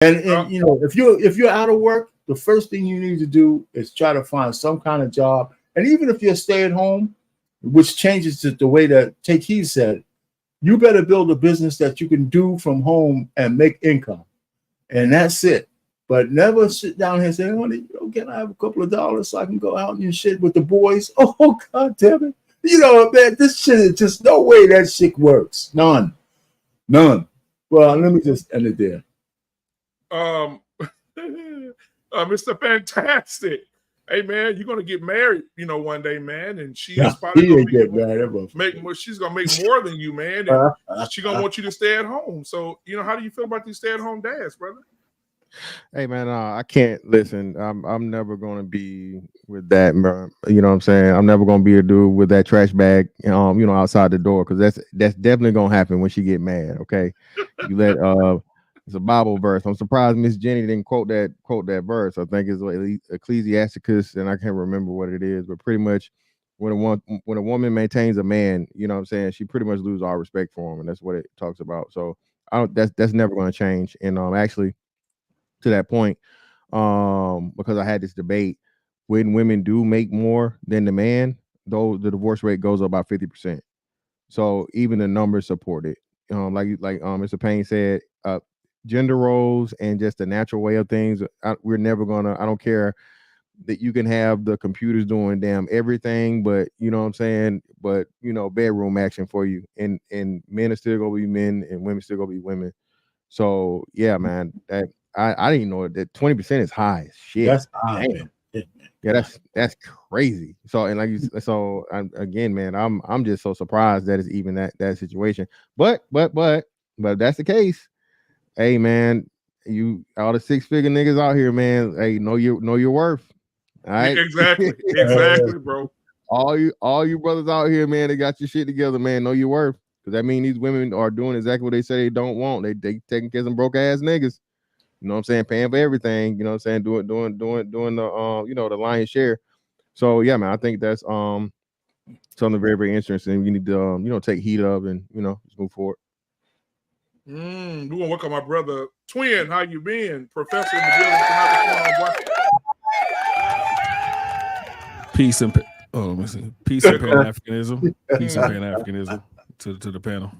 And you know, if you're out of work, the first thing you need to do is try to find some kind of job. And even if you're stay at home, which changes the way that Take Heed said, you better build a business that you can do from home and make income. And that's it. But never sit down here and say, honey, can I have a couple of dollars so I can go out and shit with the boys? Oh, God damn it. You know, man, this shit is just no way that shit works. None. Well, let me just end it there. Mr. Fantastic. Hey man, you're gonna get married, you know, one day, man, and she's probably gonna make more. She's gonna make more than you, man, and she's gonna want you to stay at home. So, you know, how do you feel about these stay-at-home dads, brother? Hey man, I can't listen. I'm never gonna be with that. You know what I'm saying? I'm never gonna be a dude with that trash bag, you know, outside the door, because that's definitely gonna happen when she get mad. Okay, you let it's a Bible verse. I'm surprised Miss Jenny didn't quote that verse. I think it's like Ecclesiasticus, and I can't remember what it is, but pretty much when a woman maintains a man, you know what I'm saying, she pretty much loses all respect for him, and that's what it talks about. So that's never going to change. And actually, to that point, because I had this debate, when women do make more than the man, though, the divorce rate goes up about 50%. So even the numbers support it. Like Mr. Payne said, gender roles and just the natural way of things. We're never gonna. I don't care that you can have the computers doing damn everything, but you know what I'm saying. But you know, bedroom action for you, and men are still gonna be men, and women still gonna be women. So yeah, man, that I didn't know that 20% is high as shit. That's high, man. Yeah, that's crazy. So and like again, man, I'm just so surprised that it's even that situation. But if that's the case, hey man, you all the 6-figure niggas out here, man. Hey, know your worth. All right, exactly, bro. All you brothers out here, man, they got your shit together, man. Know your worth, because that means these women are doing exactly what they say they don't want. They taking care of some broke ass niggas. You know what I'm saying? Paying for everything. You know what I'm saying? Doing the you know, the lion's share. So yeah, man, I think that's something very, very interesting. You need to you know, take heed of and you know, just move forward. We're gonna work on my brother Twin. How you been, Professor in the building? Peace and Pan-Africanism. Peace and Pan-Africanism to the panel.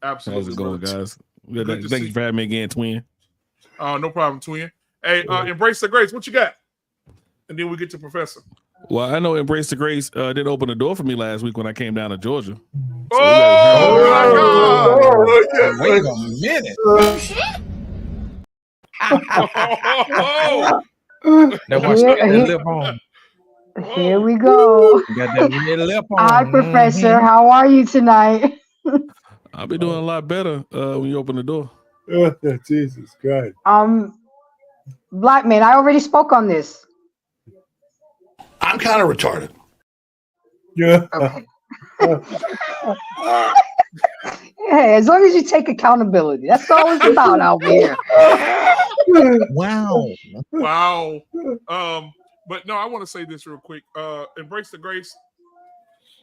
Absolutely. How's it going, guys? Thank you for having me again, Twin. No problem, Twin. Hey, Embrace the Grace. What you got? And then we get to Professor. Well, I know Embrace the Grace did open the door for me last week when I came down to Georgia. So my God! Wait a minute. Here we go. Got that red lip on. Hi, Professor. How are you tonight? I'll be doing a lot better when you open the door. Jesus Christ. Black man, I already spoke on this. I'm kind of retarded. Yeah. Okay. Hey, as long as you take accountability, that's all it's about out here. Wow. But no, I want to say this real quick. Embrace the Grace.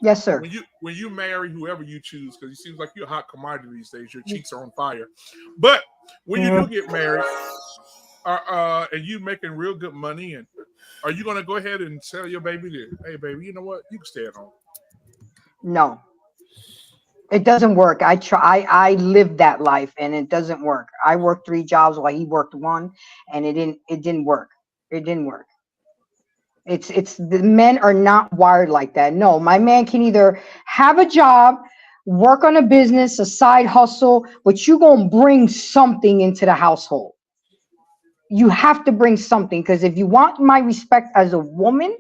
Yes, sir. When you marry whoever you choose, because it seems like you're a hot commodity these days. Your cheeks are on fire. But when you do get married, and you making real good money, and are you going to go ahead and tell your baby that, hey, baby, you know what? You can stay at home. No, it doesn't work. I lived that life, and it doesn't work. I worked 3 jobs while he worked 1, and it didn't work. It didn't work. It's the men are not wired like that. No, my man can either have a job, work on a business, a side hustle, but you're going to bring something into the household. You have to bring something, because if you want my respect as a woman,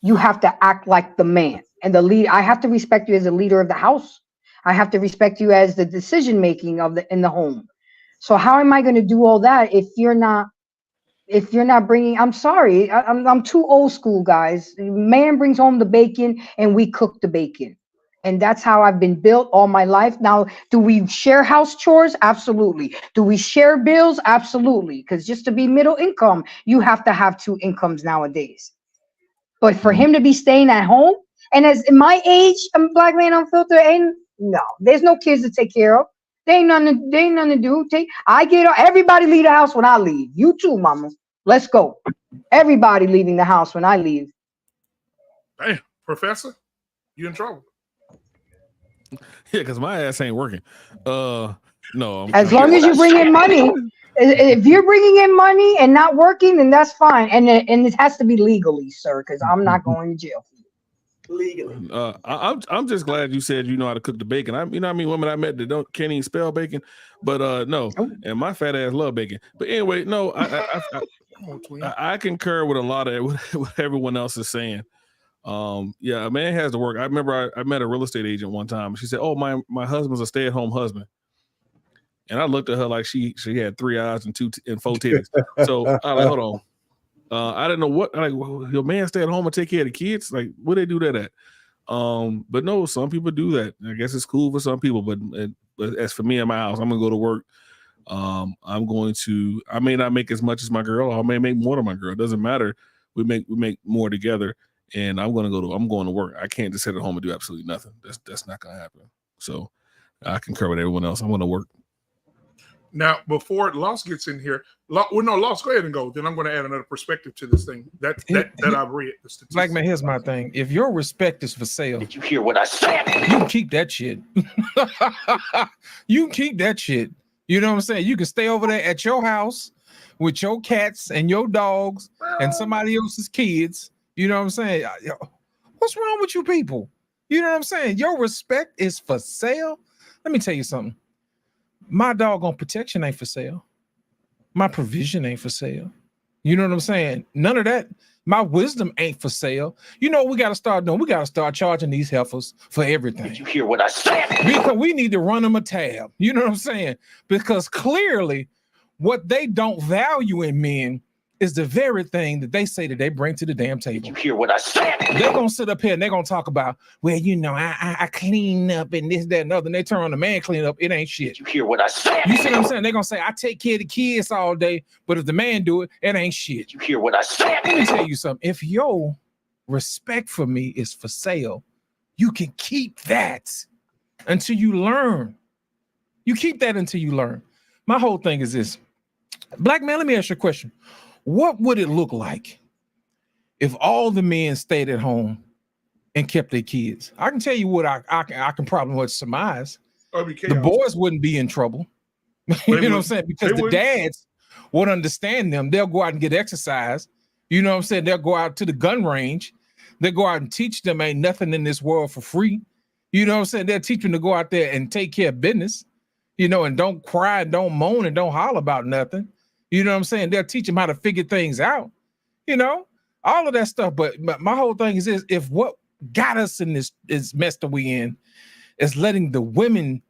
you have to act like the man and the lead. I have to respect you as a leader of the house. I have to respect you as the decision making in the home. So how am I going to do all that if you're not bringing? I'm sorry, I'm too old school, guys. Man brings home the bacon and we cook the bacon. And that's how I've been built all my life. Now, do we share house chores? Absolutely. Do we share bills? Absolutely. Because just to be middle income, you have to have 2 incomes nowadays. But for him to be staying at home, and as in my age, I'm Black Man Unfiltered, no, there's no kids to take care of. They ain't nothing to do. Everybody leave the house when I leave. You too, mama. Let's go. Everybody leaving the house when I leave. Damn, Professor, you in trouble. Yeah, because my ass ain't working. No. As long as you bring in money, if you're bringing in money and not working, then that's fine. And it has to be legally, sir, because I'm not going to jail for you. Legally. I'm just glad you said you know how to cook the bacon. You know what I mean, women I met that can't even spell bacon, but no, and my fat ass love bacon. But anyway, no, I concur with a lot of what everyone else is saying. Yeah, a man has to work. I remember I met a real estate agent one time. She said, "Oh, my husband's a stay-at-home husband," and I looked at her like she had 3 eyes and 4 titties. So I like, hold on. I didn't know what well, your man stay at home and take care of the kids. Like, where they do that at? But no, some people do that. I guess it's cool for some people, but as for me in my house, I'm gonna go to work. I may not make as much as my girl, or I may make more than my girl. It doesn't matter. We make more together, and I'm going to work. I can't just sit at home and do absolutely nothing. That's not gonna happen. So I concur with everyone else. I'm gonna work. Now, before Loss gets in here, Loss, go ahead and go. Then I'm going to add another perspective to this thing that I've read. Black man, here's my thing. If your respect is for sale, Did you hear what I said? you can keep that shit. You can keep that shit. You know what I'm saying? You can stay over there at your house with your cats and your dogs and somebody else's kids. You know what I'm saying? What's wrong with you people? You know what I'm saying? Your respect is for sale. Let me tell you something. My doggone protection ain't for sale. My provision ain't for sale. You know what I'm saying? None of that. My wisdom ain't for sale. You know what we got to start doing? We got to start charging these heifers for everything. Did you hear what I said? Because we need to run them a tab. You know what I'm saying? Because clearly what they don't value in men is the very thing that they say that they bring to the damn table. Did you hear what I said? They're going to sit up here and they're going to talk about, well, you know, I clean up and this, that, and other. And they turn on the man clean up. It ain't shit. Did you hear what I said? You see what I'm saying? They're going to say, I take care of the kids all day, but if the man do it, it ain't shit. Did you hear what I said? Let me tell you something. If your respect for me is for sale, you can keep that until you learn. You keep that until you learn. My whole thing is this. Black man, let me ask you a question. What would it look like if all the men stayed at home and kept their kids? I can tell you what I can probably surmise. The boys wouldn't be in trouble. You know what I'm saying? Because the dads would understand them. They'll go out and get exercise. You know what I'm saying? They'll go out to the gun range. They'll go out and teach them ain't nothing in this world for free. You know what I'm saying? They'll teach them to go out there and take care of business, you know, and don't cry and don't moan and don't holler about nothing. You know what I'm saying? They'll teach them how to figure things out, you know, all of that stuff. But my whole thing is this: if what got us in this mess that we in is letting the women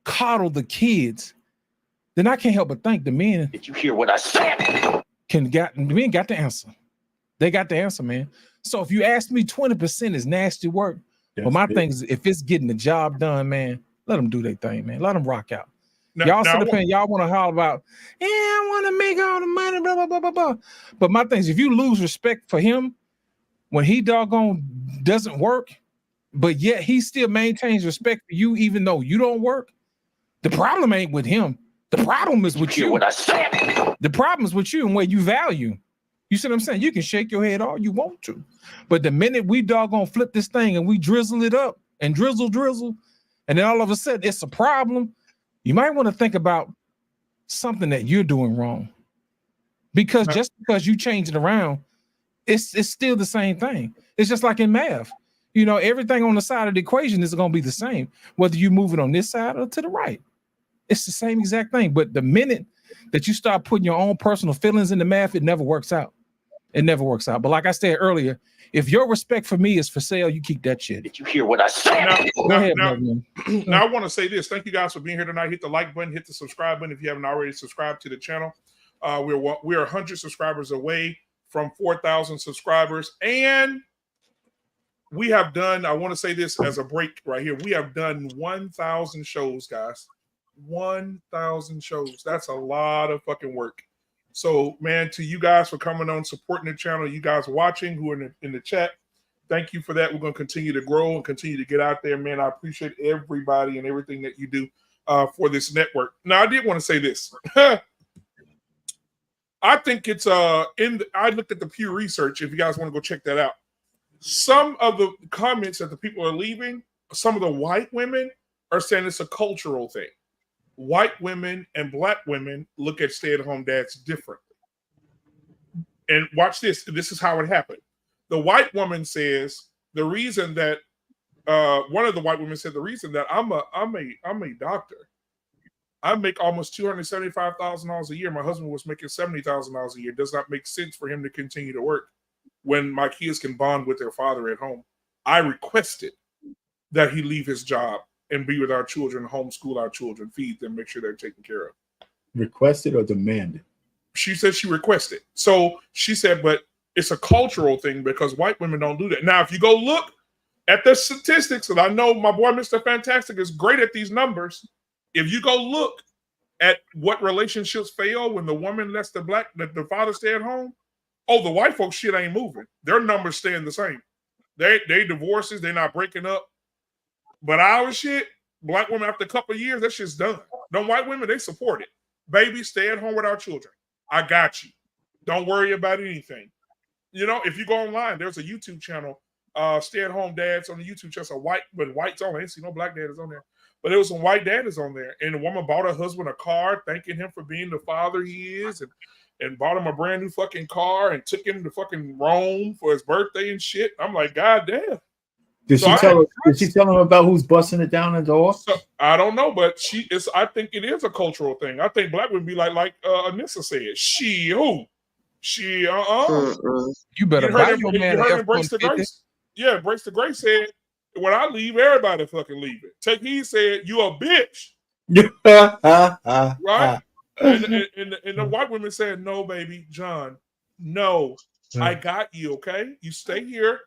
coddle the kids, then I can't help but think the men. Did you hear what I said? The men got the answer. They got the answer, man. So if you ask me, 20% is nasty work. But my thing is, if it's getting the job done, man, let them do their thing, man. Let them rock out. Y'all sit up here, y'all want to holler about, yeah, I want to make all the money, blah, blah, blah, blah, blah. But my thing is, if you lose respect for him when he doggone doesn't work, but yet he still maintains respect for you, even though you don't work, the problem ain't with him. The problem is with you. What I said. The problem is with you and what you value. You see what I'm saying? You can shake your head all you want to, but the minute we doggone flip this thing and we drizzle it up and drizzle, and then all of a sudden it's a problem, you might want to think about something that you're doing wrong. Because just because you change it around, it's still the same thing. It's just like in math. You know, everything on the side of the equation is going to be the same, whether you move it on this side or to the right. It's the same exact thing. But the minute that you start putting your own personal feelings in the math, it never works out. It never works out. But like I said earlier, if your respect for me is for sale, you keep that shit. Did you hear what I said? Now I want to say this. Thank you guys for being here tonight. Hit the like button, hit the subscribe button if you haven't already subscribed to the channel. We're 100 subscribers away from 4,000 subscribers. And we have done, I want to say this as a break right here. We have done 1,000 shows, guys. 1,000 shows. That's a lot of fucking work. So, man, to you guys for coming on, supporting the channel, you guys watching who are in the chat, thank you for that. We're going to continue to grow and continue to get out there, man. I appreciate everybody and everything that you do. for this network. Now, I did want to say this. I think it's I looked at the Pew Research. If you guys want to go check that out, some of the comments that the people are leaving, some of the white women are saying it's a cultural thing. White women and black women look at stay-at-home dads differently. And watch this. This is how it happened. The white woman says the reason that one of the white women said the reason that I'm a doctor. I make almost $275,000 a year. My husband was making $70,000 a year. It does not make sense for him to continue to work when my kids can bond with their father at home. I requested that he leave his job and be with our children, homeschool our children, feed them, make sure they're taken care of. Requested or demanded? She said she requested. So she said, but it's a cultural thing because white women don't do that. Now, if you go look at the statistics, and I know my boy Mr. Fantastic is great at these numbers. If you go look at what relationships fail when the woman lets the father stay at home, the white folks shit ain't moving. Their numbers staying the same. They divorces, they're not breaking up. But our shit, black women after a couple of years, that shit's done. Them white women, they support it. Baby, stay at home with our children. I got you. Don't worry about anything. You know, if you go online, there's a YouTube channel, Stay at Home Dads on the YouTube channel. So whites on. I ain't see no black dads on there. But there was some white daddies on there. And the woman bought her husband a car, thanking him for being the father he is, and bought him a brand new fucking car and took him to fucking Rome for his birthday and shit. I'm like, God damn. Did she tell him about who's busting it down the door? So, I don't know, but I think it is a cultural thing. I think black would be like Anissa said. She who? She You better buy your man an F-150. Brace the Grace said, when I leave, everybody fucking leave it. Take Heed said, you a bitch. Right? And the white women said, no, baby, John, no, I got you, okay? You stay here.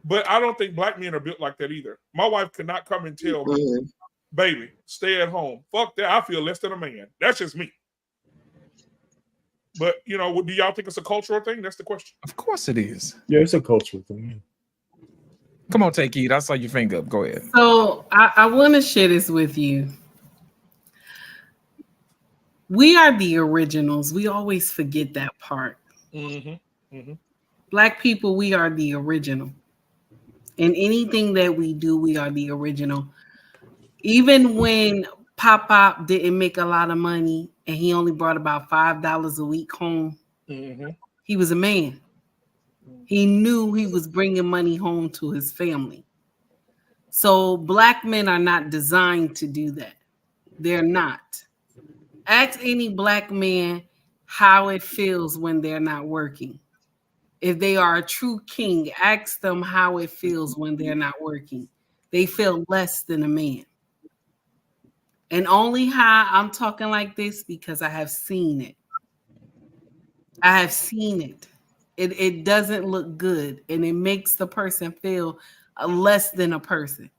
But I don't think black men are built like that either. My wife could not come and tell me, baby, stay at home. Fuck that. I feel less than a man. That's just me. But, you know, do y'all think it's a cultural thing? That's the question. Of course it is. Yeah, it's a cultural thing. Come on, take it. I saw your finger up. Go ahead. So I want to share this with you. We are the originals. We always forget that part. Black people, we are the original. In anything that we do, we are the original. Even when Pop didn't make a lot of money and he only brought about $5 a week home, he was a man. He knew he was bringing money home to his family. So black men are not designed to do that. They're not. Ask any black man how it feels when they're not working. If they are a true king, ask them how it feels when they're not working. They feel less than a man. And only how I'm talking like this because I have seen it. I have seen it. It doesn't look good, and it makes the person feel less than a person.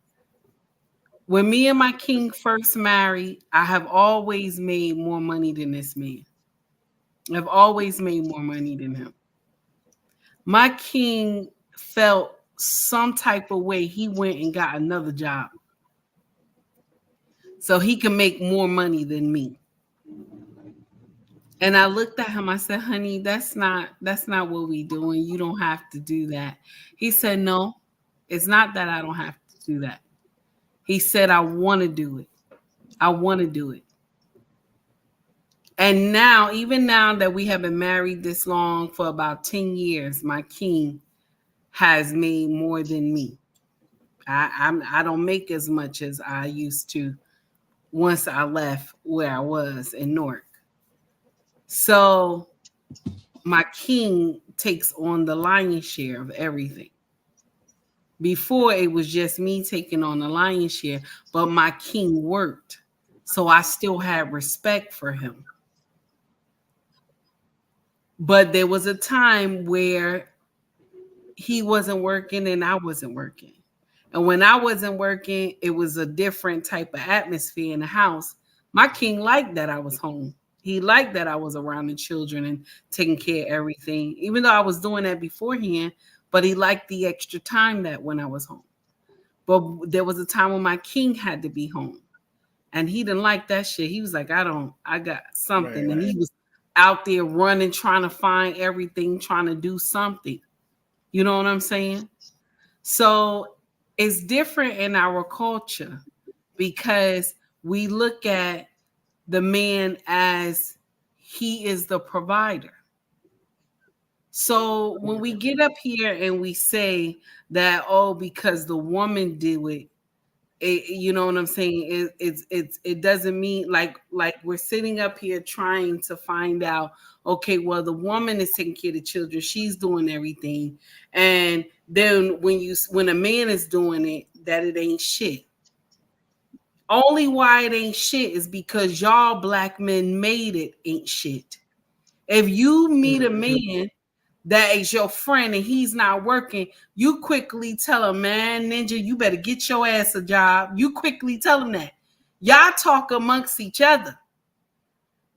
When me and my king first married, I have always made more money than this man. I've always made more money than him. My king felt some type of way. He went and got another job so he can make more money than me. And I looked at him. I said, honey, that's not what we doing. You don't have to do that. He said, no, it's not that I don't have to do that. He said, I want to do it. I want to do it. And now, even now that we have been married this long, for about 10 years, my king has made more than me. I don't make as much as I used to once I left where I was in Newark. So my king takes on the lion's share of everything. Before, it was just me taking on the lion's share, but my king worked. So I still had respect for him. But there was a time where he wasn't working and I wasn't working. And when I wasn't working, it was a different type of atmosphere in the house. My king liked that I was home. He liked that I was around the children and taking care of everything, even though I was doing that beforehand, but he liked the extra time that when I was home. But there was a time when my king had to be home. and he didn't like that shit. He was like, I got something. Right. And he was out there running, trying to find everything, trying to do something. You know what I'm saying? So it's different in our culture because we look at the man as he is the provider. So when we get up here and we say that, oh, because the woman did it, you know what I'm saying? It doesn't mean like we're sitting up here trying to find out, okay, well, the woman is taking care of the children, she's doing everything, and then when a man is doing it, that it ain't shit. Only why it ain't shit is because y'all black men made it ain't shit. If you meet a man that is your friend and he's not working, you quickly tell him, man, Ninja, you better get your ass a job. You quickly tell him that. Y'all talk amongst each other.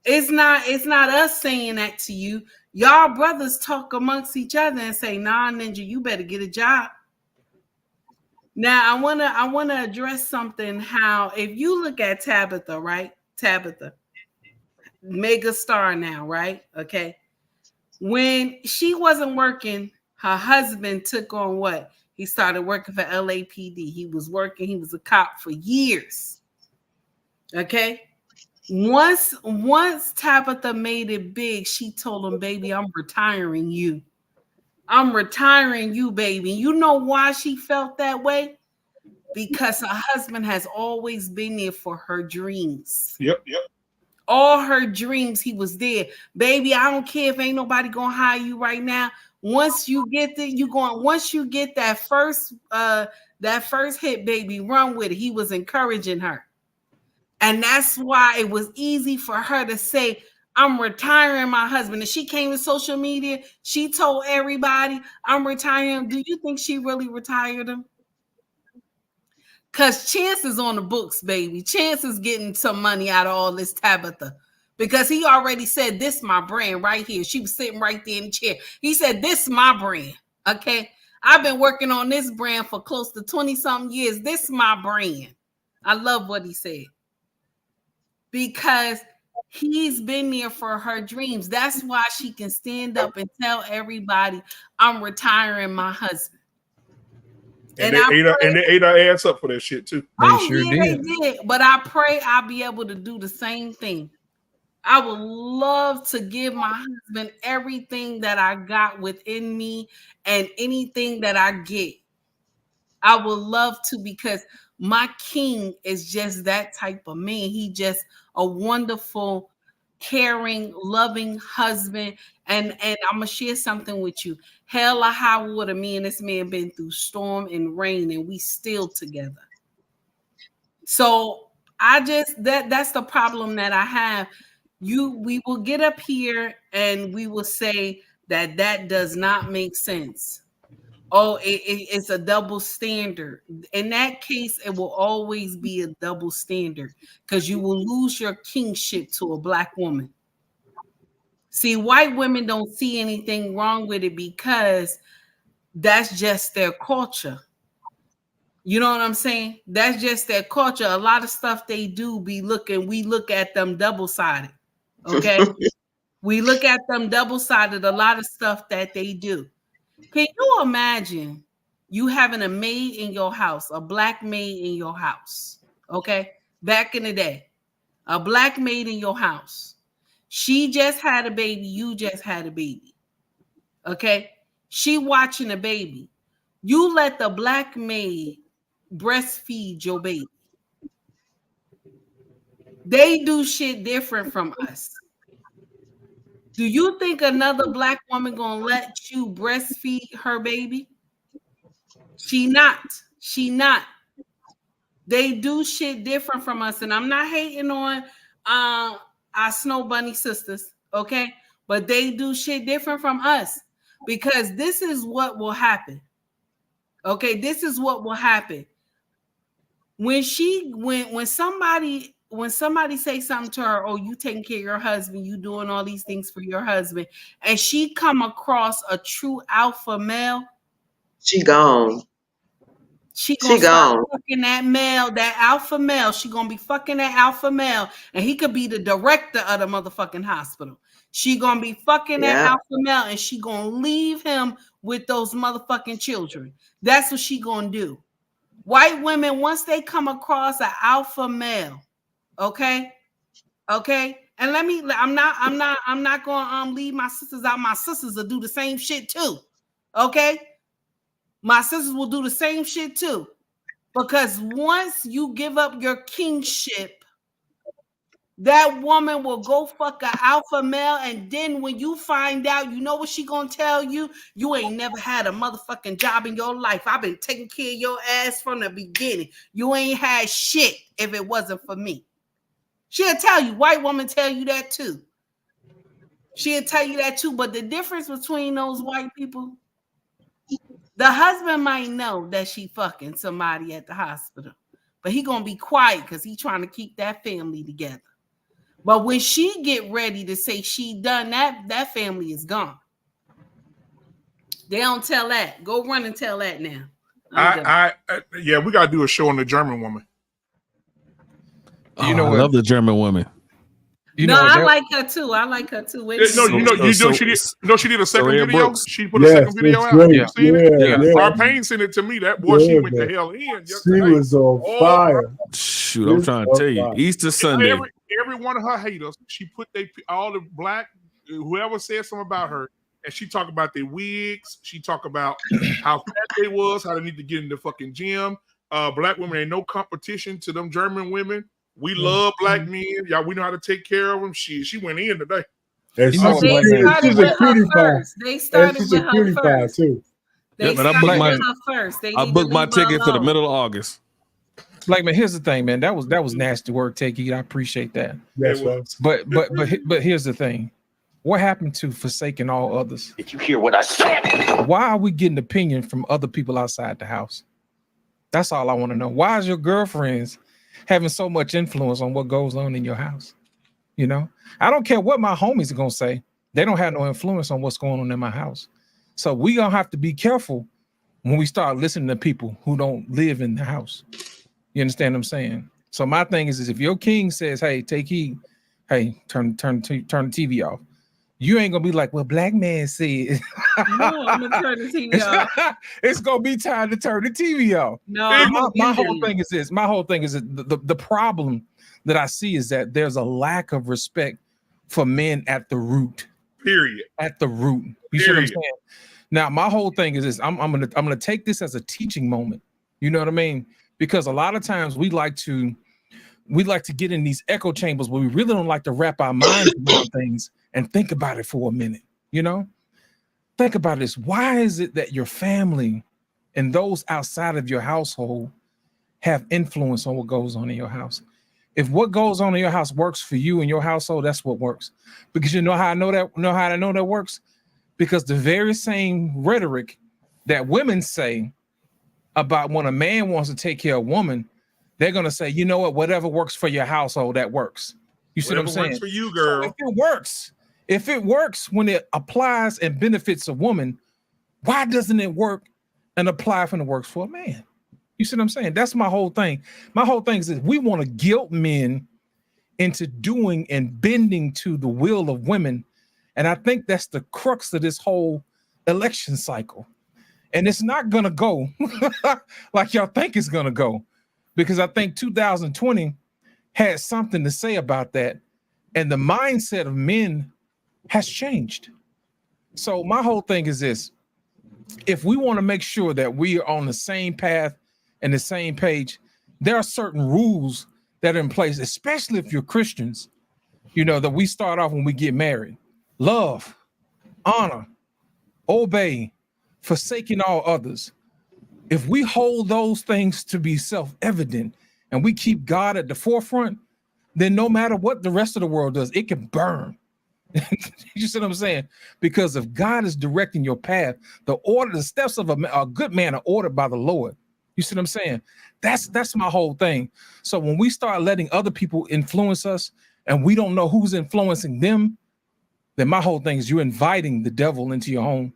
It's not us saying that to you. Y'all brothers talk amongst each other and say, nah, Ninja, you better get a job. Now I wanna address something. How if you look at Tabitha, right? Tabitha, mega star now, right? Okay. When she wasn't working, her husband took on what? He started working for LAPD. He was working, he was a cop for years. Okay. Once Tabitha made it big, she told him, baby, I'm retiring you. I'm retiring you, baby. You know why she felt that way? Because her husband has always been there for her dreams. Yep. All her dreams, he was there. Baby, I don't care if ain't nobody gonna hire you right now. Once you get there, once you get that first hit, baby, run with it. He was encouraging her. And that's why it was easy for her to say, I'm retiring my husband. And she came to social media, she told everybody, I'm retiring him. Do you think she really retired him? Because Chance is on the books, baby. Chance is getting some money out of all this, Tabitha. Because he already said, this my brand right here. She was sitting right there in the chair. He said, this my brand. Okay. I've been working on this brand for close to 20-something years. This my brand. I love what he said. Because he's been there for her dreams. That's why she can stand up and tell everybody, I'm retiring my husband. And they ate our ass up for that shit too. They did. But I pray I'll be able to do the same thing. I would love to give my husband everything that I got within me and anything that I get. I would love to, because my king is just that type of man. He just a wonderful, caring, loving husband. And I'm gonna share something with you. Hell or high water, me and this man been through storm and rain, and we still together. So that's the problem that I have. We will get up here and we will say that does not make sense. Oh, it's a double standard. In that case, it will always be a double standard, because you will lose your kingship to a black woman. See, white women don't see anything wrong with it because that's just their culture. You know what I'm saying? That's just their culture. A lot of stuff they do we look at them double-sided. Okay? We look at them double-sided, a lot of stuff that they do. Can you imagine you having a maid in your house, a black maid in your house? Okay? Back in the day, a black maid in your house. She just had a baby, you just had a baby. Okay? She watching a baby. You let the black maid breastfeed your baby. They do shit different from us. Do you think another black woman gonna let you breastfeed her baby? She not. They do shit different from us, and I'm not hating on our Snow Bunny sisters, okay? But they do shit different from us, because this is what will happen. Okay, this is what will happen. When somebody say something to her, oh, you taking care of your husband, you doing all these things for your husband, and she come across a true alpha male, she gone. She gonna She start gone. fucking that male, that alpha male. She gonna be fucking that alpha male, and he could be the director of the motherfucking hospital. She gonna be fucking that Yeah. alpha male, and she gonna leave him with those motherfucking children. That's what she gonna do. White women, once they come across an alpha male, okay, and I'm not gonna leave my sisters out. My sisters will do the same shit too, okay. My sisters will do the same shit too. Because once you give up your kingship, that woman will go fuck an alpha male. And then when you find out, you know what she gonna tell you? You ain't never had a motherfucking job in your life. I've been taking care of your ass from the beginning. You ain't had shit if it wasn't for me. She'll tell you, white woman tell you that too. She'll tell you that too. But the difference between those white people, the husband might know that she fucking somebody at the hospital, but he gonna be quiet because he trying to keep that family together. But when she get ready to say she done that family is gone. They don't tell that. Go run and tell that now. Yeah, we gotta do a show on the German woman. You know I what? love the German woman. I like her too. I like her too. She did a second Rhea video. Brooks. She put a second video out. Great. You seen it? Yeah. Our Payne sent it to me. That boy, she went the hell in. She was on fire. Shoot, I'm trying to tell you, Easter Sunday. Every one of her haters, she put all the black, whoever said something about her, and she talked about their wigs. She talked about how fat they was, how they need to get in the fucking gym. Black women ain't no competition to them German women. We love black men. Y'all, we know how to take care of them. She went in today. And You know she's what, a cutie pie. They started with her first. Too. They but I started with her first. I booked my ticket for the middle of August. Like, man, here's the thing, man. That was nasty work, Takey. I appreciate that. That's right. But here's the thing. What happened to forsaking all others? Did you hear what I said? Why are we getting opinion from other people outside the house? That's all I want to know. Why is your girlfriends having so much influence on what goes on in your house? You know, I don't care what my homies are gonna say. They don't have no influence on what's going on in my house. So we gonna have to be careful when we start listening to people who don't live in the house. You understand what I'm saying? So my thing is if your king says, "Hey, take heed," hey, turn the TV off. You ain't gonna be like, "Well, black man said." No, I'm gonna turn the TV off. It's gonna be time to turn the TV off. No, my whole thing is this. My whole thing is that the problem that I see is that there's a lack of respect for men at the root. Period. At the root. You see what I'm saying? Now, my whole thing is this. I'm gonna take this as a teaching moment. You know what I mean? Because a lot of times we like to get in these echo chambers where we really don't like to wrap our minds around things and think about it for a minute. You know, think about this. Why is it that your family and those outside of your household have influence on what goes on in your house? If what goes on in your house works for you and your household, that's what works. Because you know how I know that. Know how I know that works? Because the very same rhetoric that women say about when a man wants to take care of a woman, they're gonna say, you know what, whatever works for your household, that works. You see what I'm saying? Works for you, girl. So if it works when it applies and benefits a woman, why doesn't it work and apply when it works for a man? You see what I'm saying? That's my whole thing. My whole thing is that we want to guilt men into doing and bending to the will of women. And I think that's the crux of this whole election cycle. And it's not going to go like y'all think it's going to go, because I think 2020 had something to say about that. And the mindset of men has changed. So my whole thing is this. If we want to make sure that we are on the same path and the same page, there are certain rules that are in place, especially if you're Christians, you know, that we start off when we get married. Love, honor, obey, forsaking all others. If we hold those things to be self-evident and we keep God at the forefront, then no matter what the rest of the world does, it can burn. You see what I'm saying? Because if God is directing your path, the steps of a good man are ordered by the Lord. You see what I'm saying? That's my whole thing. So when we start letting other people influence us and we don't know who's influencing them, then my whole thing is you're inviting the devil into your home.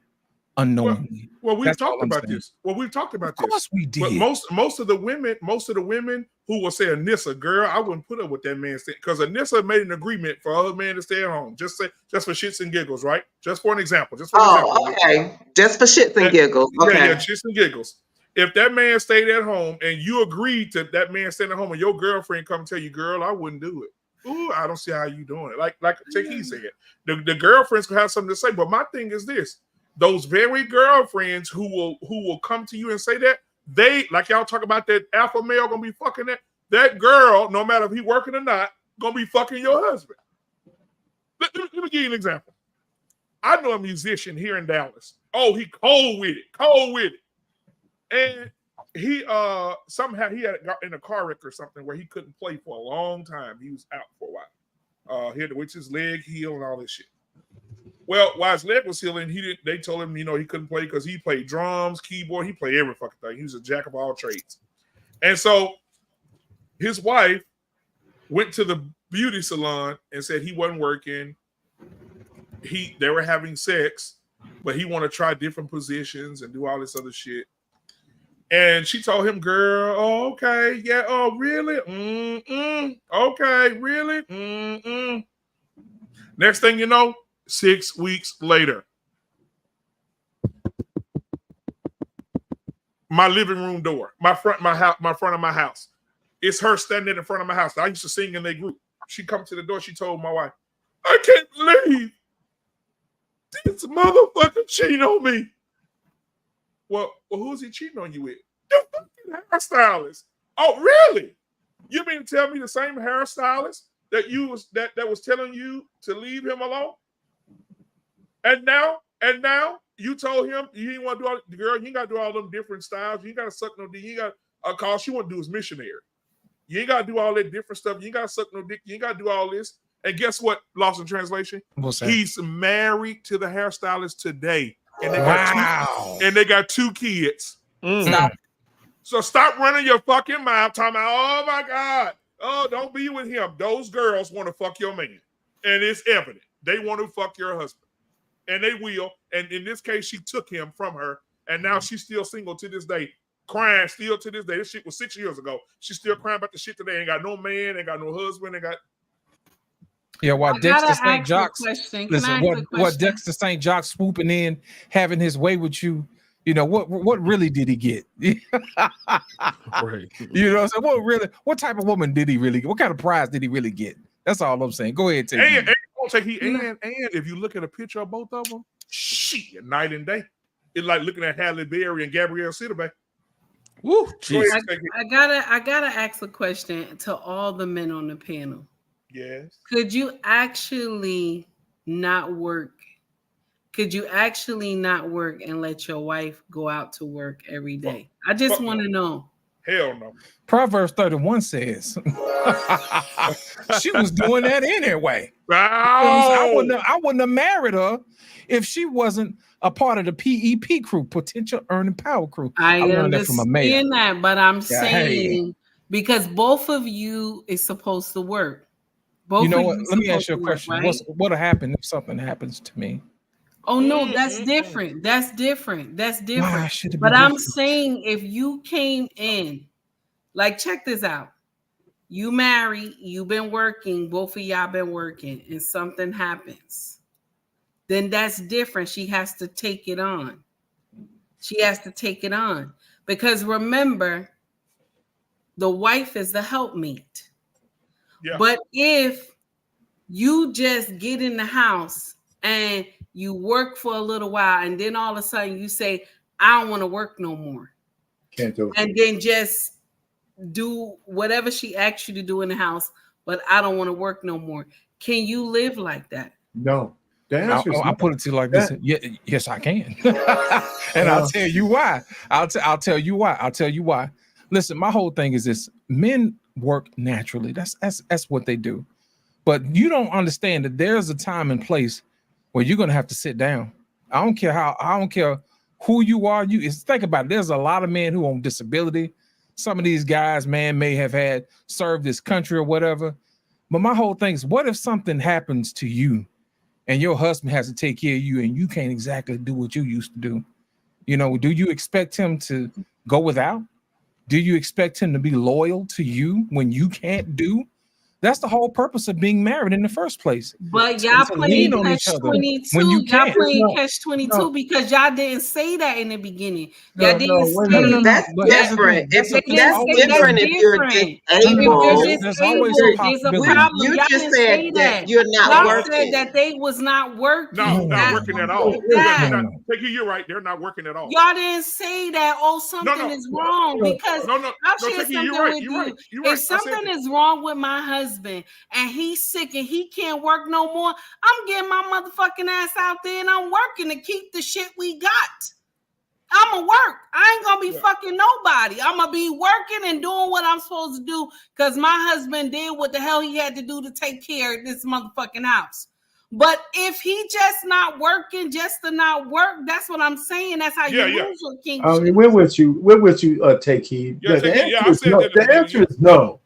unknowingly. Well, we've That's all talked I'm about saying. this. Well, we've talked about Of this. course we did. But most of the women who will say Anissa, girl, I wouldn't put up with that man because Anissa made an agreement for other men to stay at home, just for shits and giggles, right? Just for an example. Okay. Just for shits and giggles. Okay. Yeah, shits and giggles. If that man stayed at home and you agreed to that man staying at home, and your girlfriend come tell you, girl, I wouldn't do it. Ooh, I don't see how you doing it. Like Chicky said, the girlfriends could have something to say. But my thing is this: those very girlfriends who will come to you and say that, they, like y'all talk about that alpha male gonna be fucking that girl, no matter if he working or not, gonna be fucking your husband. Let me give you an example. I know a musician here in Dallas. Oh, he cold with it. And he somehow he had got in a car wreck or something where he couldn't play for a long time. He was out for a while. He had to wait his leg heal and all this shit. Well, while his leg was healing, they told him, he couldn't play because he played drums, keyboard, he played every fucking thing. He was a jack of all trades. And so his wife went to the beauty salon and said he wasn't working. They were having sex, but he wanted to try different positions and do all this other shit. And she told him, girl, oh, okay, yeah, oh, really? Okay, really? Next thing you know, 6 weeks later, my living room door, my front of my house, it's her standing in front of my house. I used to sing in their group. She come to the door, she told my wife, I can't believe this motherfucker cheating on me. Well, who's he cheating on you with? The fucking hairstylist. Oh, really? You mean to tell me the same hairstylist that was telling you to leave him alone? And now you told him you didn't want to do all, girl, you ain't got to do all them different styles. You ain't got to suck no dick. You ain't got call she want to do is missionary. You ain't got to do all that different stuff. You ain't got to suck no dick. You ain't got to do all this. And guess what? Lost in translation. He's married to the hairstylist today. And they got two kids. So stop running your fucking mouth talking about, oh my God. Oh, don't be with him. Those girls want to fuck your man. And it's evident. They want to fuck your husband. And they will. And in this case, she took him from her. And now she's still single to this day. Crying still to this day. This shit was 6 years ago. She's still crying about the shit today. Ain't got no man, ain't got no husband, ain't got. Yeah, while Dexter St. Jacques, listen, what Dexter St. Jacques swooping in, having his way with you, what really did he get? Right. So what type of woman did he really get? What kind of prize did he really get? That's all I'm saying. Go ahead, and if you look at a picture of both of them, shit, night and day. It's like looking at Halle Berry and Gabrielle Sidibe. Woo, I gotta ask a question to all the men on the panel. Yes. Could you actually not work? Could you actually not work and let your wife go out to work every day? I just want to know. Hell no. Proverbs 31 says she was doing that anyway. Oh. I wouldn't have married her if she wasn't a part of the PEP crew, potential earning power crew. I understand that, but I'm saying because both of you is supposed to work. Both what? Let me ask you a question. Right? What'll happen if something happens to me? Oh no, that's different. That's different. But I'm saying if you came in, like check this out. You married, you've been working, both of y'all been working, and something happens. Then that's different. She has to take it on. Because remember, the wife is the helpmate. Yeah. But if you just get in the house and you work for a little while and then all of a sudden you say, I don't want to work no more. Can't do it. And then just do whatever she asks you to do in the house, but I don't want to work no more. Can you live like that? No. I'll put it to you like this. Yes, I can. And I'll tell you why. I'll tell you why. Listen, my whole thing is this. Men work naturally. That's what they do. But you don't understand that there's a time and place where you're gonna have to sit down. I don't care who you are. Think about it. There's a lot of men who are on disability. Some of these guys, man, may have served this country or whatever. But my whole thing is, what if something happens to you and your husband has to take care of you, and you can't exactly do what you used to do. You know, do you expect him to go without? Do you expect him to be loyal to you when you can't do? That's the whole purpose of being married in the first place. But To y'all lean playing on catch each other 22. when you Y'all can't. playing No, catch 22 no, because y'all didn't say that in the beginning. no, Y'all didn't wait a No, no, say no, minute. no. That's But here's the different. thing. That's they a, didn't That's say that's different if you're different. no, no, no. If disabled. you're There's always a disabled, there's a possibility. problem. You Y'all just didn't said say that that. you're not Y'all No, said working. that they was not working. no, not That's working what at we all. said. Not, you're right. They're not working at all. Y'all didn't say that. Oh, No, something no, is wrong because no, no, I'll no. share Take you're something right. with You're you. right. You're If right. I said something that. is wrong with my husband and he's sick and he can't work no more, I'm getting my motherfucking ass out there and I'm working to keep the shit we got. I'ma work. I ain't gonna be fucking nobody. I'm gonna be working and doing what I'm supposed to do because my husband did what the hell he had to do to take care of this motherfucking house. But if he just not working, just to not work, that's what I'm saying. That's how you lose your I kingship. mean, we're with you. We're with you, Take Heed. Yeah, The take it. Yeah, answer I is said no. that at the The beginning. answer is no.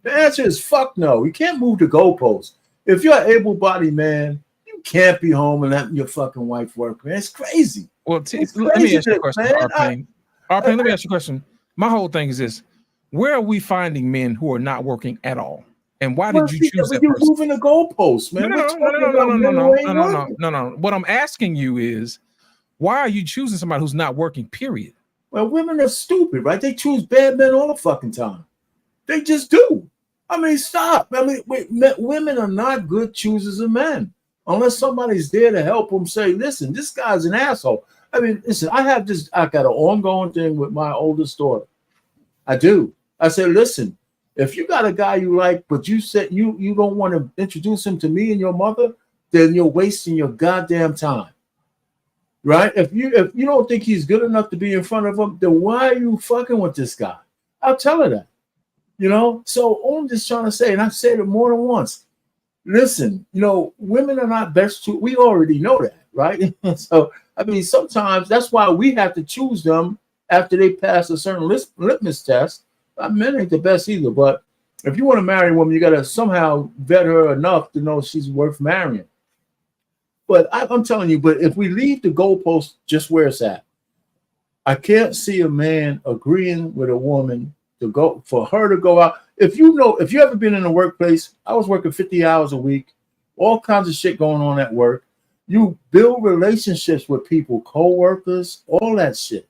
The answer is fuck no. You can't move the goalposts. If you're an able-bodied man, you can't be home and letting your fucking wife work, man. It's crazy. Well, It's let me ask you a craziness, question, man. Arpane. Arpane, let me ask you a question. My whole thing is this: where are we finding men who are not working at all? And why Well, did you see, choose that you're person? moving the goalposts, No, man. no, We're no, no, talking no, no, about no, men no, who no, ain't no, no, working. no, no. What I'm asking you is, why are you choosing somebody who's not working? Period. Well, women are stupid, right? They choose bad men all the fucking time. They just do. I mean, stop. I mean, women are not good choosers of men unless somebody's there to help them say, listen, this guy's an asshole. I mean, listen, I got an ongoing thing with my oldest daughter. I do. I said, listen, if you got a guy you like, but you said you don't want to introduce him to me and your mother, then you're wasting your goddamn time. Right? If you don't think he's good enough to be in front of him, then why are you fucking with this guy? I'll tell her that. You know, so all I'm just trying to say, and I've said it more than once. Listen, women are not best to. We already know that, right? So I mean, sometimes that's why we have to choose them after they pass a certain litmus test. Men ain't the best either, but if you want to marry a woman, you got to somehow vet her enough to know she's worth marrying. But I'm telling you, but if we leave the goalpost just where it's at, I can't see a man agreeing with a woman to go for her to go out. If you ever been in a workplace, I was working 50 hours a week, all kinds of shit going on at work. You build relationships with people, co-workers, all that shit.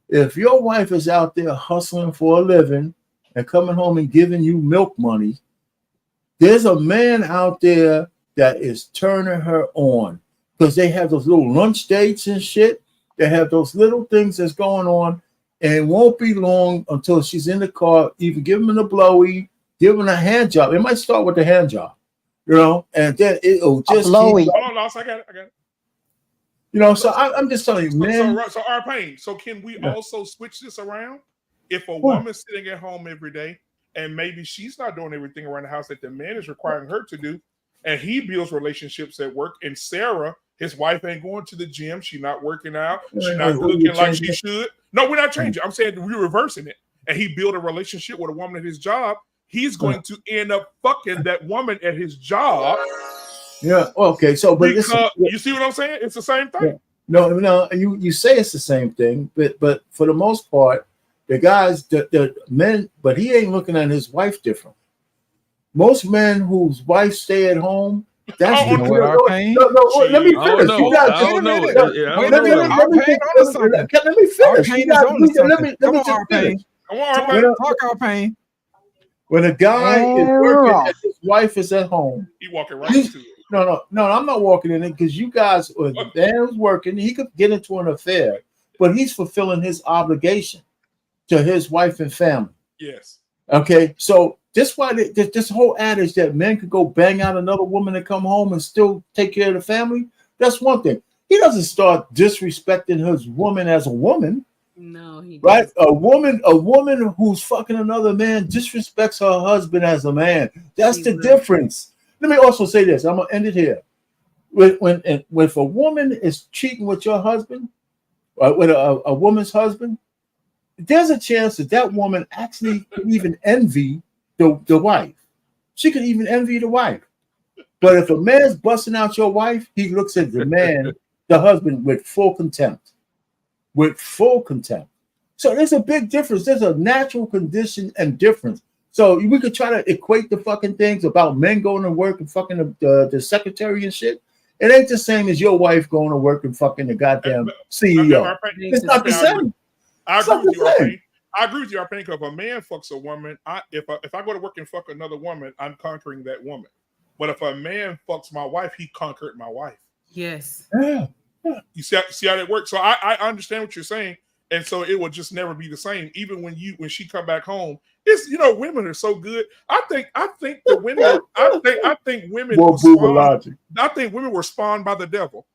If your wife is out there hustling for a living and coming home and giving you milk money, there's a man out there that is turning her on because they have those little lunch dates and shit. They have those little things that's going on, and it won't be long until she's in the car, either giving a blowy, giving a hand job. It might start with the hand job, and then it'll just keep. blowy. Hold on, Loss. I got it. So I'm just telling you, man. So Arpane, so can we also switch this around? If a What? woman's sitting at home every day and maybe she's not doing everything around the house that the man is requiring her to do, and he builds relationships at work, and Sarah, his wife, ain't going to the gym, she's not working out, she's not cooking like she should. No, we're not changing. I'm saying we're reversing it. And he built a relationship with a woman at his job. He's going to end up fucking that woman at his job. Yeah. Okay. So, but because listen, you see what I'm saying? It's the same thing. No. You say it's the same thing, but for the most part, the guys, the men, but he ain't looking at his wife different. Most men whose wives stay at home, that's You know what, Arpane? no. Let me finish. I You guys, don't know. let me finish. Arpane is on to something. Let me just finish. Come on, Arpane. Talk, Arpane. When a guy is working and his wife is at home, he walking right into it. No, I'm not walking in it because you guys, the man who's working, he could get into an affair, but he's fulfilling his obligation to his wife and family. Yes. Okay, so this why this whole adage that men could go bang out another woman and come home and still take care of the family. That's one thing. He doesn't start disrespecting his woman as a woman. No, he doesn't. Right? A woman who's fucking another man disrespects her husband as a man. That's the difference. Let me also say this. I'm gonna end it here. When if a woman is cheating with your husband, or with a woman's husband, there's a chance that woman actually could even envy the wife. She could even envy the wife But if a man's busting out your wife, he looks at the man, the husband, with full contempt. With full contempt. So there's a big difference. There's a natural condition and difference. So we could try to equate the fucking things about men going to work and fucking the secretary and shit. It ain't the same as your wife going to work and fucking the goddamn CEO. It's not the same. I agree with you, Arpane. I agree with you, Arpane, because if a man fucks a woman, if I go to work and fuck another woman, I'm conquering that woman. But if a man fucks my wife, he conquered my wife. Yes. Yeah. You see how that works? So I understand what you're saying. And so it will just never be the same. Even when she come back home, it's women are so good. I think the women I think women were spawned, I think women were spawned by the devil.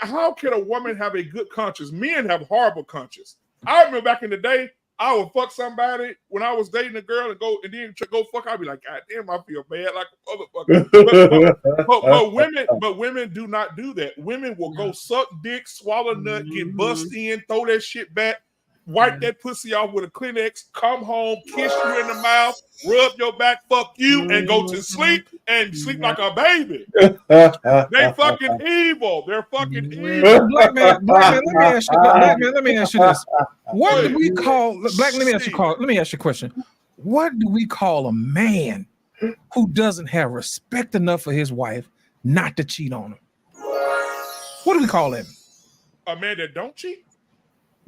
How can a woman have a good conscience? Men have horrible conscience. I remember back in the day, I would fuck somebody when I was dating a girl and then go fuck. I'd be like, God damn, I feel bad like a motherfucker. But women do not do that. Women will go suck dick, swallow nut, get bust in, throw that shit back, wipe that pussy off with a Kleenex, come home, kiss you in the mouth, rub your back, fuck you, and go to sleep and sleep like a baby. They fucking evil. They're fucking evil. Black man, let me ask you this. What do we call Black? Let me ask you a question. What do we call a man who doesn't have respect enough for his wife not to cheat on him? What do we call him? A man that don't cheat?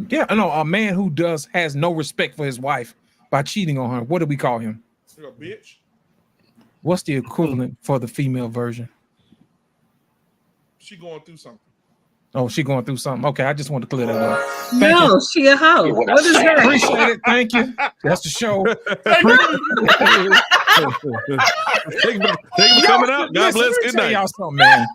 Yeah, no, a man who has no respect for his wife by cheating on her. What do we call him? You're a bitch. What's the equivalent for the female version? She going through something. Oh, she going through something. Okay, I just want to clear that up. No, she a hoe. What is that? Appreciate it. Thank you. That's the show. Thank you for coming out. God bless. Good night. Y'all something, man.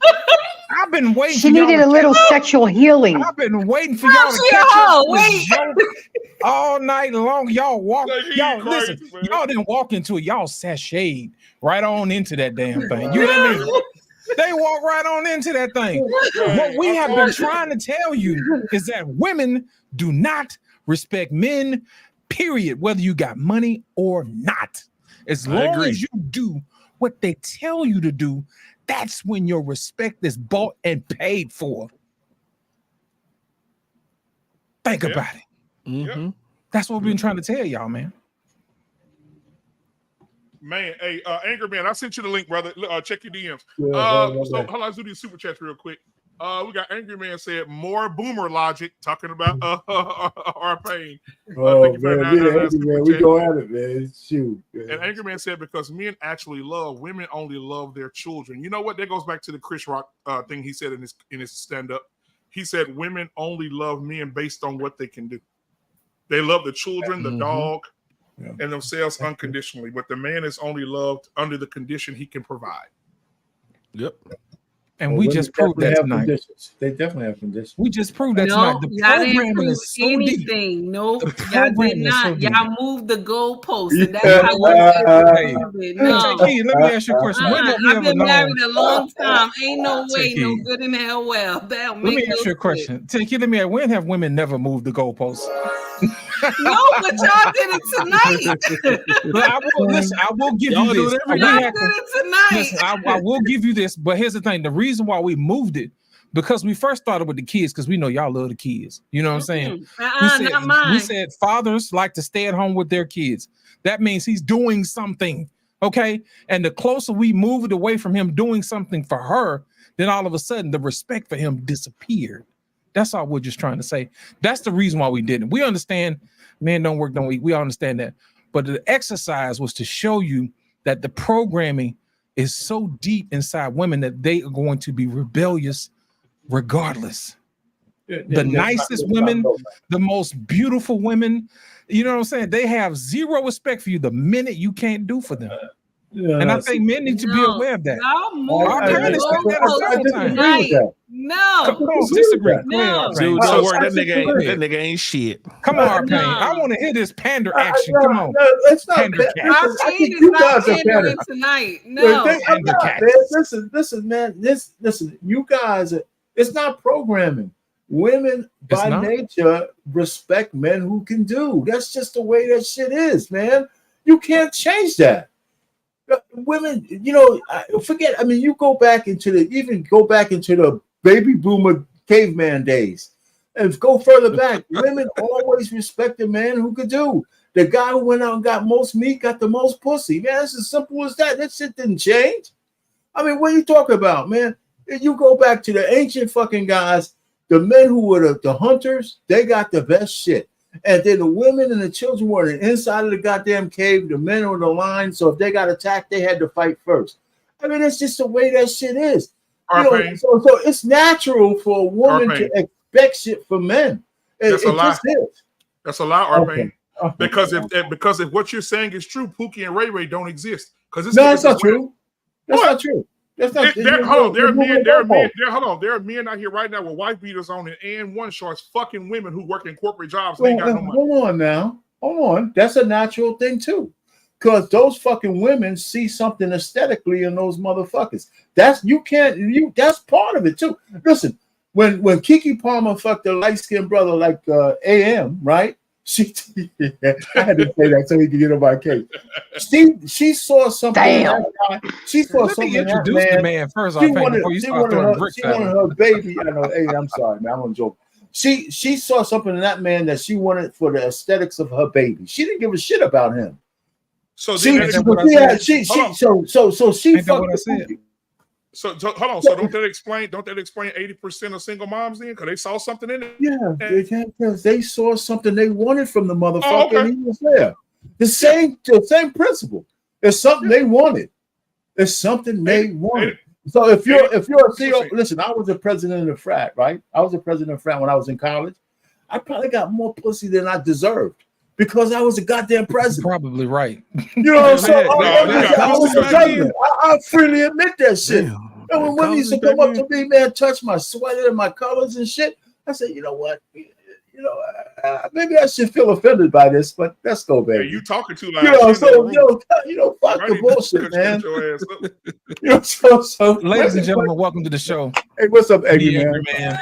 I've been waiting. She needed a little sexual healing. I've been waiting for y'all to catch up with joke all night long. Y'all listen. Y'all didn't walk into it. Y'all sashayed right on into that damn thing. You know what I mean? They walk right on into that thing. What we have been trying to tell you is that women do not respect men, period, whether you got money or not. As long as you do what they tell you to do, that's when your respect is bought and paid for. Think about it. Mm-hmm. That's what we've been trying to tell y'all, man. Man, hey, Angry Man, I sent you the link, brother. Check your DMs. So hold on, let's do these super chats real quick. We got Angry Man said more boomer logic talking about our pain. Oh man, we go at it, man. Shoot. Man. And Angry Man said because men actually love, women only love their children. You know what? That goes back to the Chris Rock thing he said in his stand up. He said women only love men based on what they can do. They love the children, the dog, and themselves unconditionally. But the man is only loved under the condition he can provide. Yep. And we just proved that tonight. Conditions. They definitely have conditions. We just proved that tonight. The programming is so anything. Deep. Nope. Y'all did not. So y'all moved the goalposts. And that's how no. Let me ask you a question. I've been married a long time. Ain't no way, no good in hell well. Let me ask you a question. Tinky, when have women never moved the goalposts? No, but y'all did it tonight. But I will give you this. I will give you this, but here's the thing. The reason why we moved it, because we first started with the kids, because we know y'all love the kids. You know what I'm saying? Not mine. We said fathers like to stay at home with their kids. That means he's doing something, okay? And the closer we moved away from him doing something for her, then all of a sudden the respect for him disappeared. That's all we're just trying to say. That's the reason why we didn't. We understand men don't work, don't eat. We understand that. But the exercise was to show you that the programming is so deep inside women that they are going to be rebellious regardless. The nicest women, the most beautiful women, you know what I'm saying? They have zero respect for you the minute you can't do for them. And I think men need to be aware of that. No, disagree. No. Dude, don't worry. That nigga ain't shit. Come on, Arpane. I want to hear this pander action. Come on. It's not pander. You guys are pandering tonight. No. Listen, man. Listen. You guys, it's not programming. Women by nature respect men who can do. That's just the way that shit is, man. You can't change that. Women, forget. I mean, you go back into the baby boomer caveman days, and go further back. Women always respect the man who could do. The guy who went out and got most meat got the most pussy. Man, it's as simple as that. That shit didn't change. I mean, what are you talking about, man? If you go back to the ancient fucking guys, the men who were the hunters, they got the best shit. And then the women and the children were on the inside of the goddamn cave. The men were on the line. So if they got attacked, they had to fight first. I mean, it's just the way that shit is. So it's natural for a woman to expect shit from men. That's a lie. Just is. That's a lie, Arpain. Okay. Because if what you're saying is true, Pookie and Ray Ray don't exist. Because that's not true. That's not true. That's not. There are men out here right now with wife beaters on and one shorts, fucking women who work in corporate jobs. They ain't got no money. Hold on. That's a natural thing too, because those fucking women see something aesthetically in those motherfuckers. That's part of it too. Listen, when Kiki Palmer fucked a light skinned brother like AM, right? I had to say that so he could get on my case. She saw something. Damn. She saw something. Introduce the man first. She wanted her baby. I know. Hey, I'm sorry, man. I'm on joke. She saw something in that man that she wanted for the aesthetics of her baby. She didn't give a shit about him. So she fucked what I said. So hold on. So don't that explain 80% of single moms then? Because they saw something in it. Yeah, because they saw something they wanted from the motherfucker, and he was there. The same principle. It's something they wanted. It's something they wanted. So if you're a CEO, listen, I was a president of the frat, right? I was a president of the frat when I was in college. I probably got more pussy than I deserved because I was a goddamn president. Probably right. You know, I was a president. I freely admit that shit. And when women used to come up to me, man, touch my sweater and my colors and shit, I said, you know what? Maybe I should feel offended by this, but let's go, baby. Yeah, you talking too loud. Fuck the bullshit, man. Ladies and gentlemen, welcome to the show. Hey, what's up, Angry Man?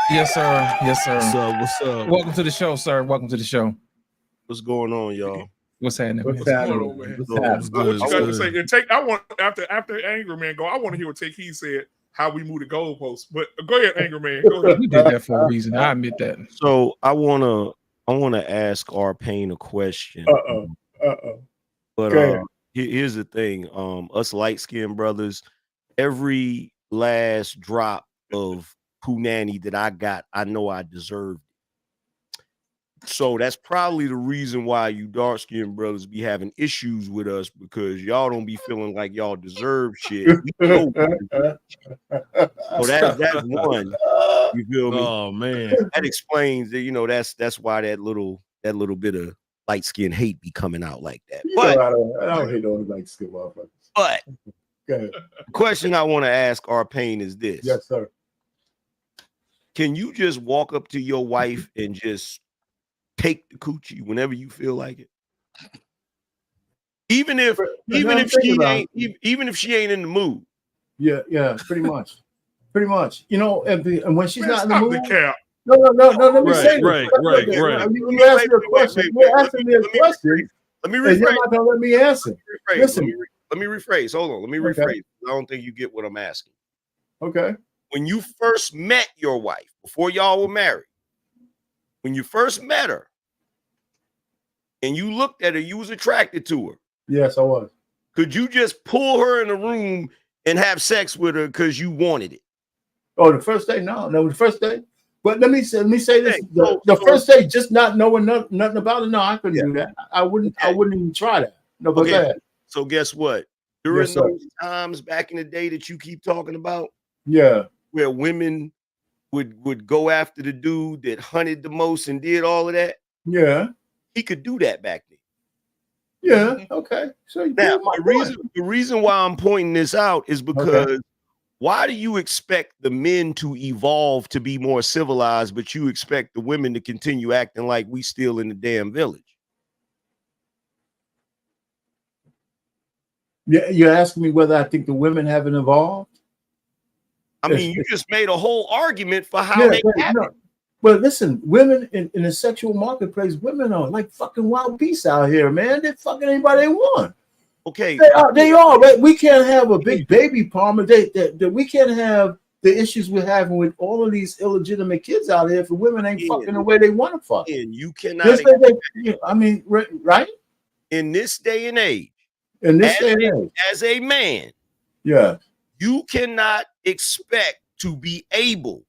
Yes, sir. Yes, sir. What's up? Welcome to the show, sir. Welcome to the show. What's going on, y'all? What's happening? What's going on, man? What you got to say? And I want after Angry Man go. I want to hear what Take Heed said. How we move the goalposts. But go ahead, Angry Man. Go ahead. We did that for a reason. I admit that. So I wanna ask Arpain a question. But here's the thing. Us light-skinned brothers, every last drop of punani that I got, I know I deserved it. So that's probably the reason why you dark-skinned brothers be having issues with us, because y'all don't be feeling like y'all deserve shit. So that's one. You feel me? Oh man, that explains that. That's why that little bit of light skin hate be coming out like that. But I don't hate on light skin motherfuckers. But the question I want to ask Arpain is this: yes, sir. Can you just walk up to your wife and just take the coochie whenever you feel like it? Even if she ain't in the mood. Yeah, pretty much. Pretty much. And when she's not in the mood. No. Let me say right. You asked me a question. You're asking me a question. Let me rephrase. You're not gonna let me answer. Listen. Let me rephrase. Hold on. Let me rephrase. I don't think you get what I'm asking. Okay. When you first met your wife, before y'all were married, when you first met her and you looked at her, you was attracted to her. Yes, I was. Could you just pull her in a room and have sex with her because you wanted it? Oh, the first day? No, the first day. But let me say this: the first day, just not knowing nothing about it. No, I couldn't do that. I wouldn't even try that. No, but go ahead. So guess what? During those times back in the day that you keep talking about, where women would go after the dude that hunted the most and did all of that, he could do that back then. Yeah. Okay. So now the reason why I'm pointing this out is because why do you expect the men to evolve to be more civilized, but you expect the women to continue acting like we still in the damn village? Yeah, you're asking me whether I think the women haven't evolved? I mean, you just made a whole argument for how they haven't. But listen, women in the sexual marketplace, women are like fucking wild beasts out here, man. They fucking anybody they want. Okay, They are, right? We can't have a big baby palmer. We can't have the issues we're having with all of these illegitimate kids out here if the women ain't fucking the way they want to fuck. And you cannot. I mean, right? In this day and age, as a man, yeah, you cannot expect to be able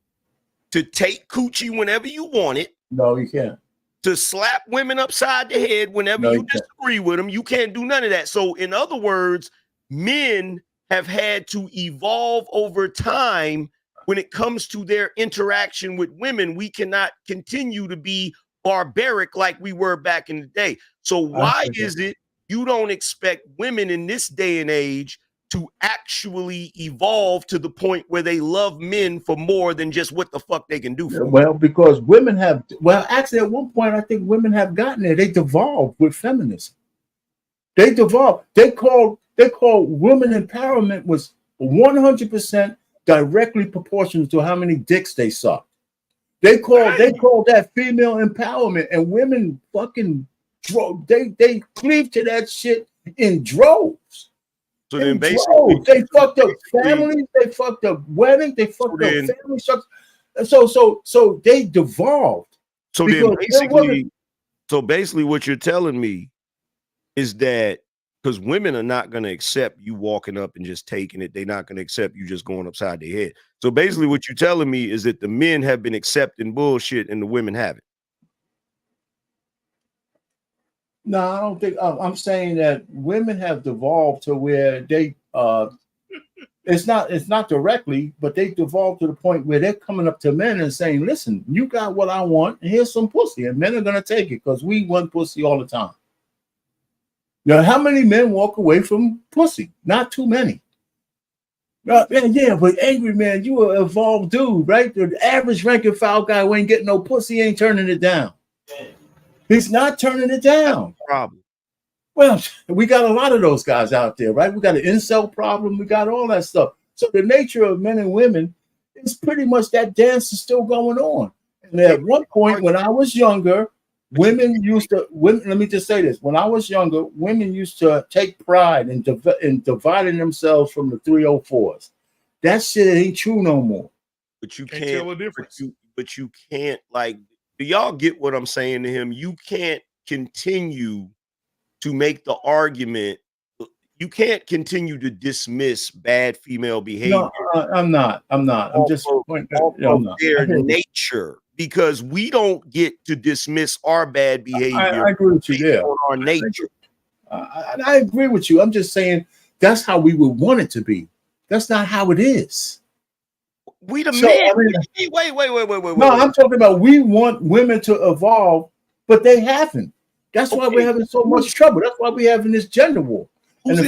to take coochie whenever you want it. No, you can't. To slap women upside the head whenever you disagree with them. You can't do none of that. So, in other words, men have had to evolve over time when it comes to their interaction with women. We cannot continue to be barbaric like we were back in the day. So why is it you don't expect women in this day and age to actually evolve to the point where they love men for more than just what the fuck they can do for them? Well, because women have, actually at one point, I think women have gotten there. They devolved with feminism. They devolved. They called women empowerment was 100% directly proportional to how many dicks they sucked. They called that female empowerment, and women fucking they cleaved to that shit in droves. So then basically they fucked up families, they fucked up weddings, they fucked up family structures. So they devolved. So basically what you're telling me is that because women are not going to accept you walking up and just taking it. They're not going to accept you just going upside their head. So basically what you're telling me is that the men have been accepting bullshit and the women haven't. No, I don't think. I'm saying that women have devolved to where they. It's not directly, but they devolved to the point where they're coming up to men and saying, "Listen, you got what I want, and here's some pussy," and men are gonna take it because we want pussy all the time. Now, how many men walk away from pussy? Not too many. Yeah, but angry man, you an evolved dude, right? The average rank and file guy who ain't getting no pussy ain't turning it down. He's not turning it down. Problem. Well, we got a lot of those guys out there, right? We got an incel problem. We got all that stuff. So the nature of men and women is pretty much that dance is still going on. And at one point when I was younger, let me just say this. When I was younger, women used to take pride in dividing themselves from the 304s. That shit ain't true no more. But you can't tell the difference. But you can't, like, do y'all get what I'm saying to him? You can't continue to make the argument. You can't continue to dismiss bad female behavior. No, I'm not. I'm just their nature, because we don't get to dismiss our bad behavior. I agree with you there. On our nature. I agree with you. I'm just saying that's how we would want it to be. That's not how it is. We the men. Wait. No, I'm talking about we want women to evolve, but they haven't. That's why we're having so much trouble. That's why we're having this gender war. Who's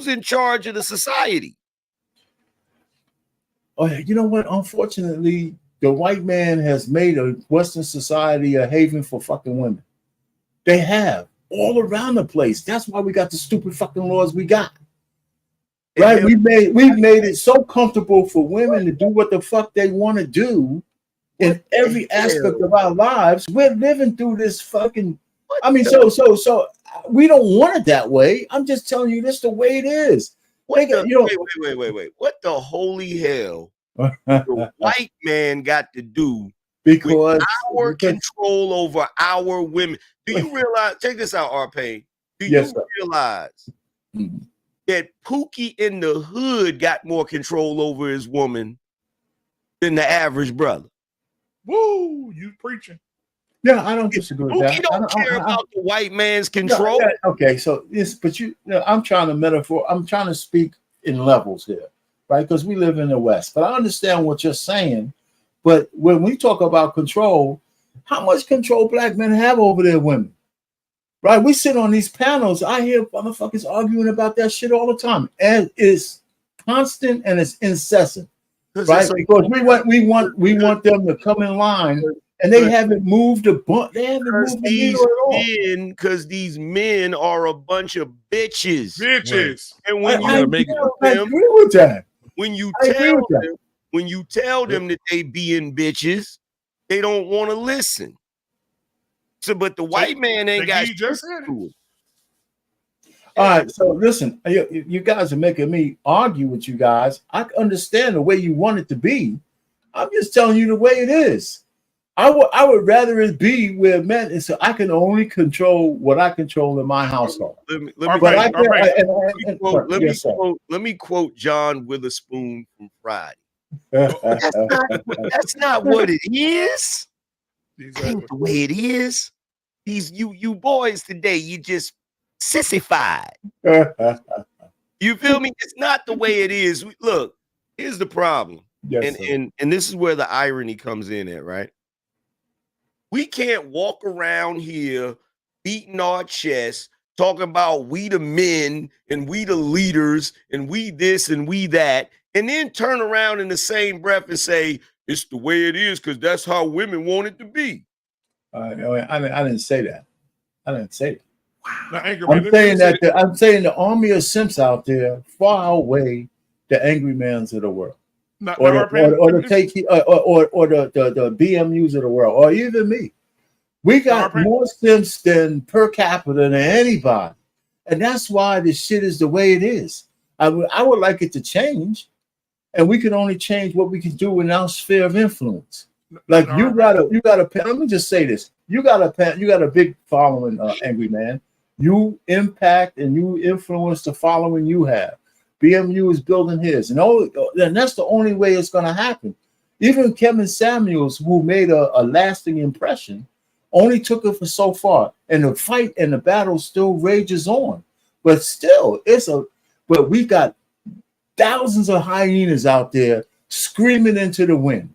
in charge of the society? Oh, you know what? Unfortunately, the white man has made a Western society a haven for fucking women. They have all around the place. That's why we got the stupid fucking laws we got. Right? We've made it so comfortable for women to do what the fuck they want to do in every aspect of our lives. We're living through this fucking. I mean, so we don't want it that way. I'm just telling you this the way it is. Wait. What the holy hell the white man got to do because our control over our women? Do you realize? Check this out, R-Pain. Do you realize that Pookie in the hood got more control over his woman than the average brother? Woo, you preaching. Yeah, I don't disagree with that. Pookie don't care about the white man's control. Okay, so I'm trying to speak in levels here, right? Because we live in the West. But I understand what you're saying. But when we talk about control, how much control black men have over their women? Right? We sit on these panels. I hear motherfuckers arguing about that shit all the time. And it's constant and it's incessant. Right? Because we want them to come in line, and they haven't moved the bump. They haven't moved the needle at all. Because these men are a bunch of bitches. Bitches. And when I agree with that. When you tell them that they being bitches, They don't want to listen. So, but the white man ain't got shit just to do. All right, so listen, you guys are making me argue with you guys. I understand the way you want it to be. I'm just telling you the way it is. I would rather it be where men is so I can only control what I control in my household. Let me quote John Witherspoon from Friday. That's not what it is. Exactly. Ain't the way it is. These you boys today, you just sissified. You feel me? It's not the way it is. Look, here's the problem. Yes, and this is where the irony comes in at, right? We can't walk around here beating our chest, talking about we the men and we the leaders and we this and we that, and then turn around in the same breath and say it's the way it is because that's how women want it to be. I didn't say that. I didn't say that. Now, I'm saying the army of simps out there far outweigh the angry mans of the world. Or the BMUs of the world, or even me. We got more simps than per capita than anybody, and that's why this shit is the way it is. I would like it to change, and we can only change what we can do in our sphere of influence. Like you got a. Let me just say this: you got a big following, angry man. You impact and you influence the following you have. BMU is building his, and that's the only way it's going to happen. Even Kevin Samuels, who made a lasting impression, only took it for so far, and the fight and the battle still rages on. But still, but we got thousands of hyenas out there screaming into the wind,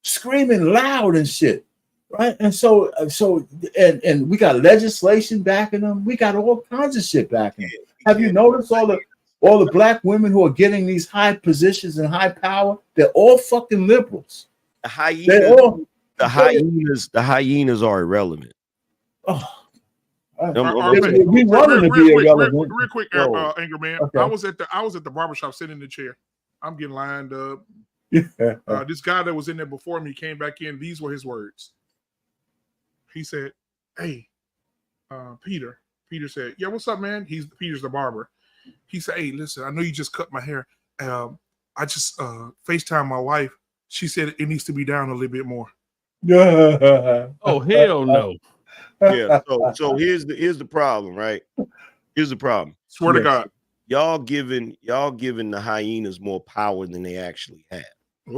screaming loud and shit, right? And so we got legislation backing them. We got all kinds of shit backing them. Have you noticed all the black women who are getting these high positions and high power? They're all fucking liberals. The hyenas are irrelevant. We want them to be irrelevant. Real quick, anger man. Okay. I was at the barbershop sitting in the chair. I'm getting lined up. This guy that was in there before me came back in. These were his words. He said, "Hey, Peter." Peter said, "Yeah, what's up, man?" Peter's the barber. He said, "Hey, listen, I know you just cut my hair. I just FaceTime my wife. She said it needs to be down a little bit more." Oh, hell no. Yeah. So here's the problem, right? Here's the problem. Swear to God. Y'all giving the hyenas more power than they actually have.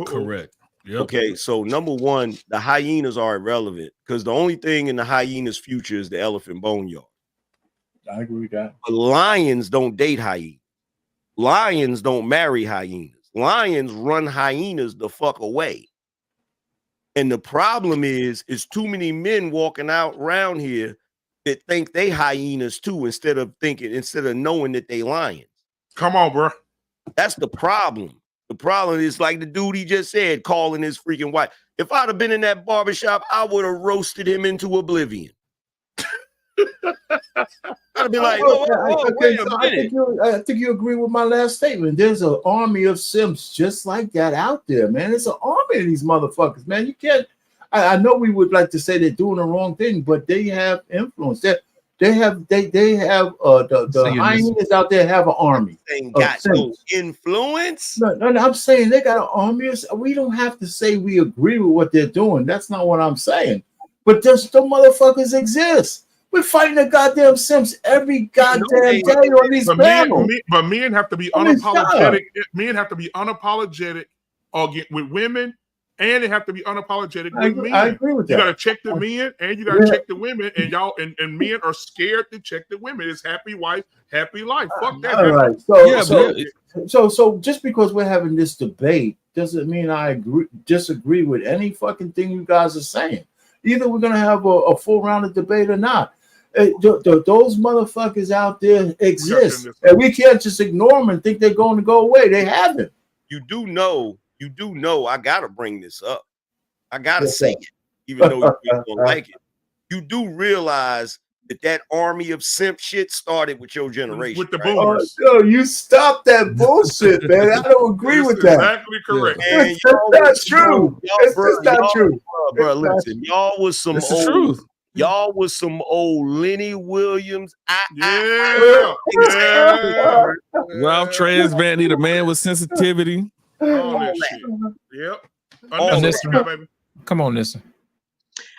Correct. Yep. Okay, so number one, the hyenas are irrelevant because the only thing in the hyenas' future is the elephant boneyard. I agree with that. But lions don't date hyenas. Lions don't marry hyenas. Lions run hyenas the fuck away. And the problem is too many men walking out around here that think they hyenas too instead of knowing that they lions. Come on, bro. That's the problem. The problem is like the dude he just said, calling his freaking wife. If I'd have been in that barbershop, I would have roasted him into oblivion. I'd be like, wait a minute. I think you agree with my last statement. There's an army of simps just like that out there, man. It's an army of these motherfuckers, man. You can't. I know we would like to say they're doing the wrong thing, but they have influence. They have the hyenas out there have an army. They got no influence. No, I'm saying they got an army. We don't have to say we agree with what they're doing. That's not what I'm saying. But just the motherfuckers exist. We're fighting the goddamn simps every goddamn day on these panels. But men have to be unapologetic. Men have to be unapologetic with women, and they have to be unapologetic with men. I agree with that. You got to check the men, and you got to check the women, and y'all and men are scared to check the women. It's happy wife, happy life. Fuck that. All right. So just because we're having this debate doesn't mean I disagree with any fucking thing you guys are saying. Either we're gonna have a full round of debate or not. Those motherfuckers out there exist, and we can't just ignore them and think they're going to go away. They haven't. You do know. I gotta bring this up. I gotta say it, even though you don't like it. You do realize that army of simp shit started with your generation. With the right? boomers. Oh, yo, you stop that bullshit, man. I don't agree That's with that. exactly correct. And It's just not true. It's just not true. Bro, It's not listen, y'all was some That's the old, truth. y'all was some old Lenny Williams. Yeah. Ralph Trans Van need a man with sensitivity. All that shit. Yep. All Unnecessary, that. baby. Come on, Nissa.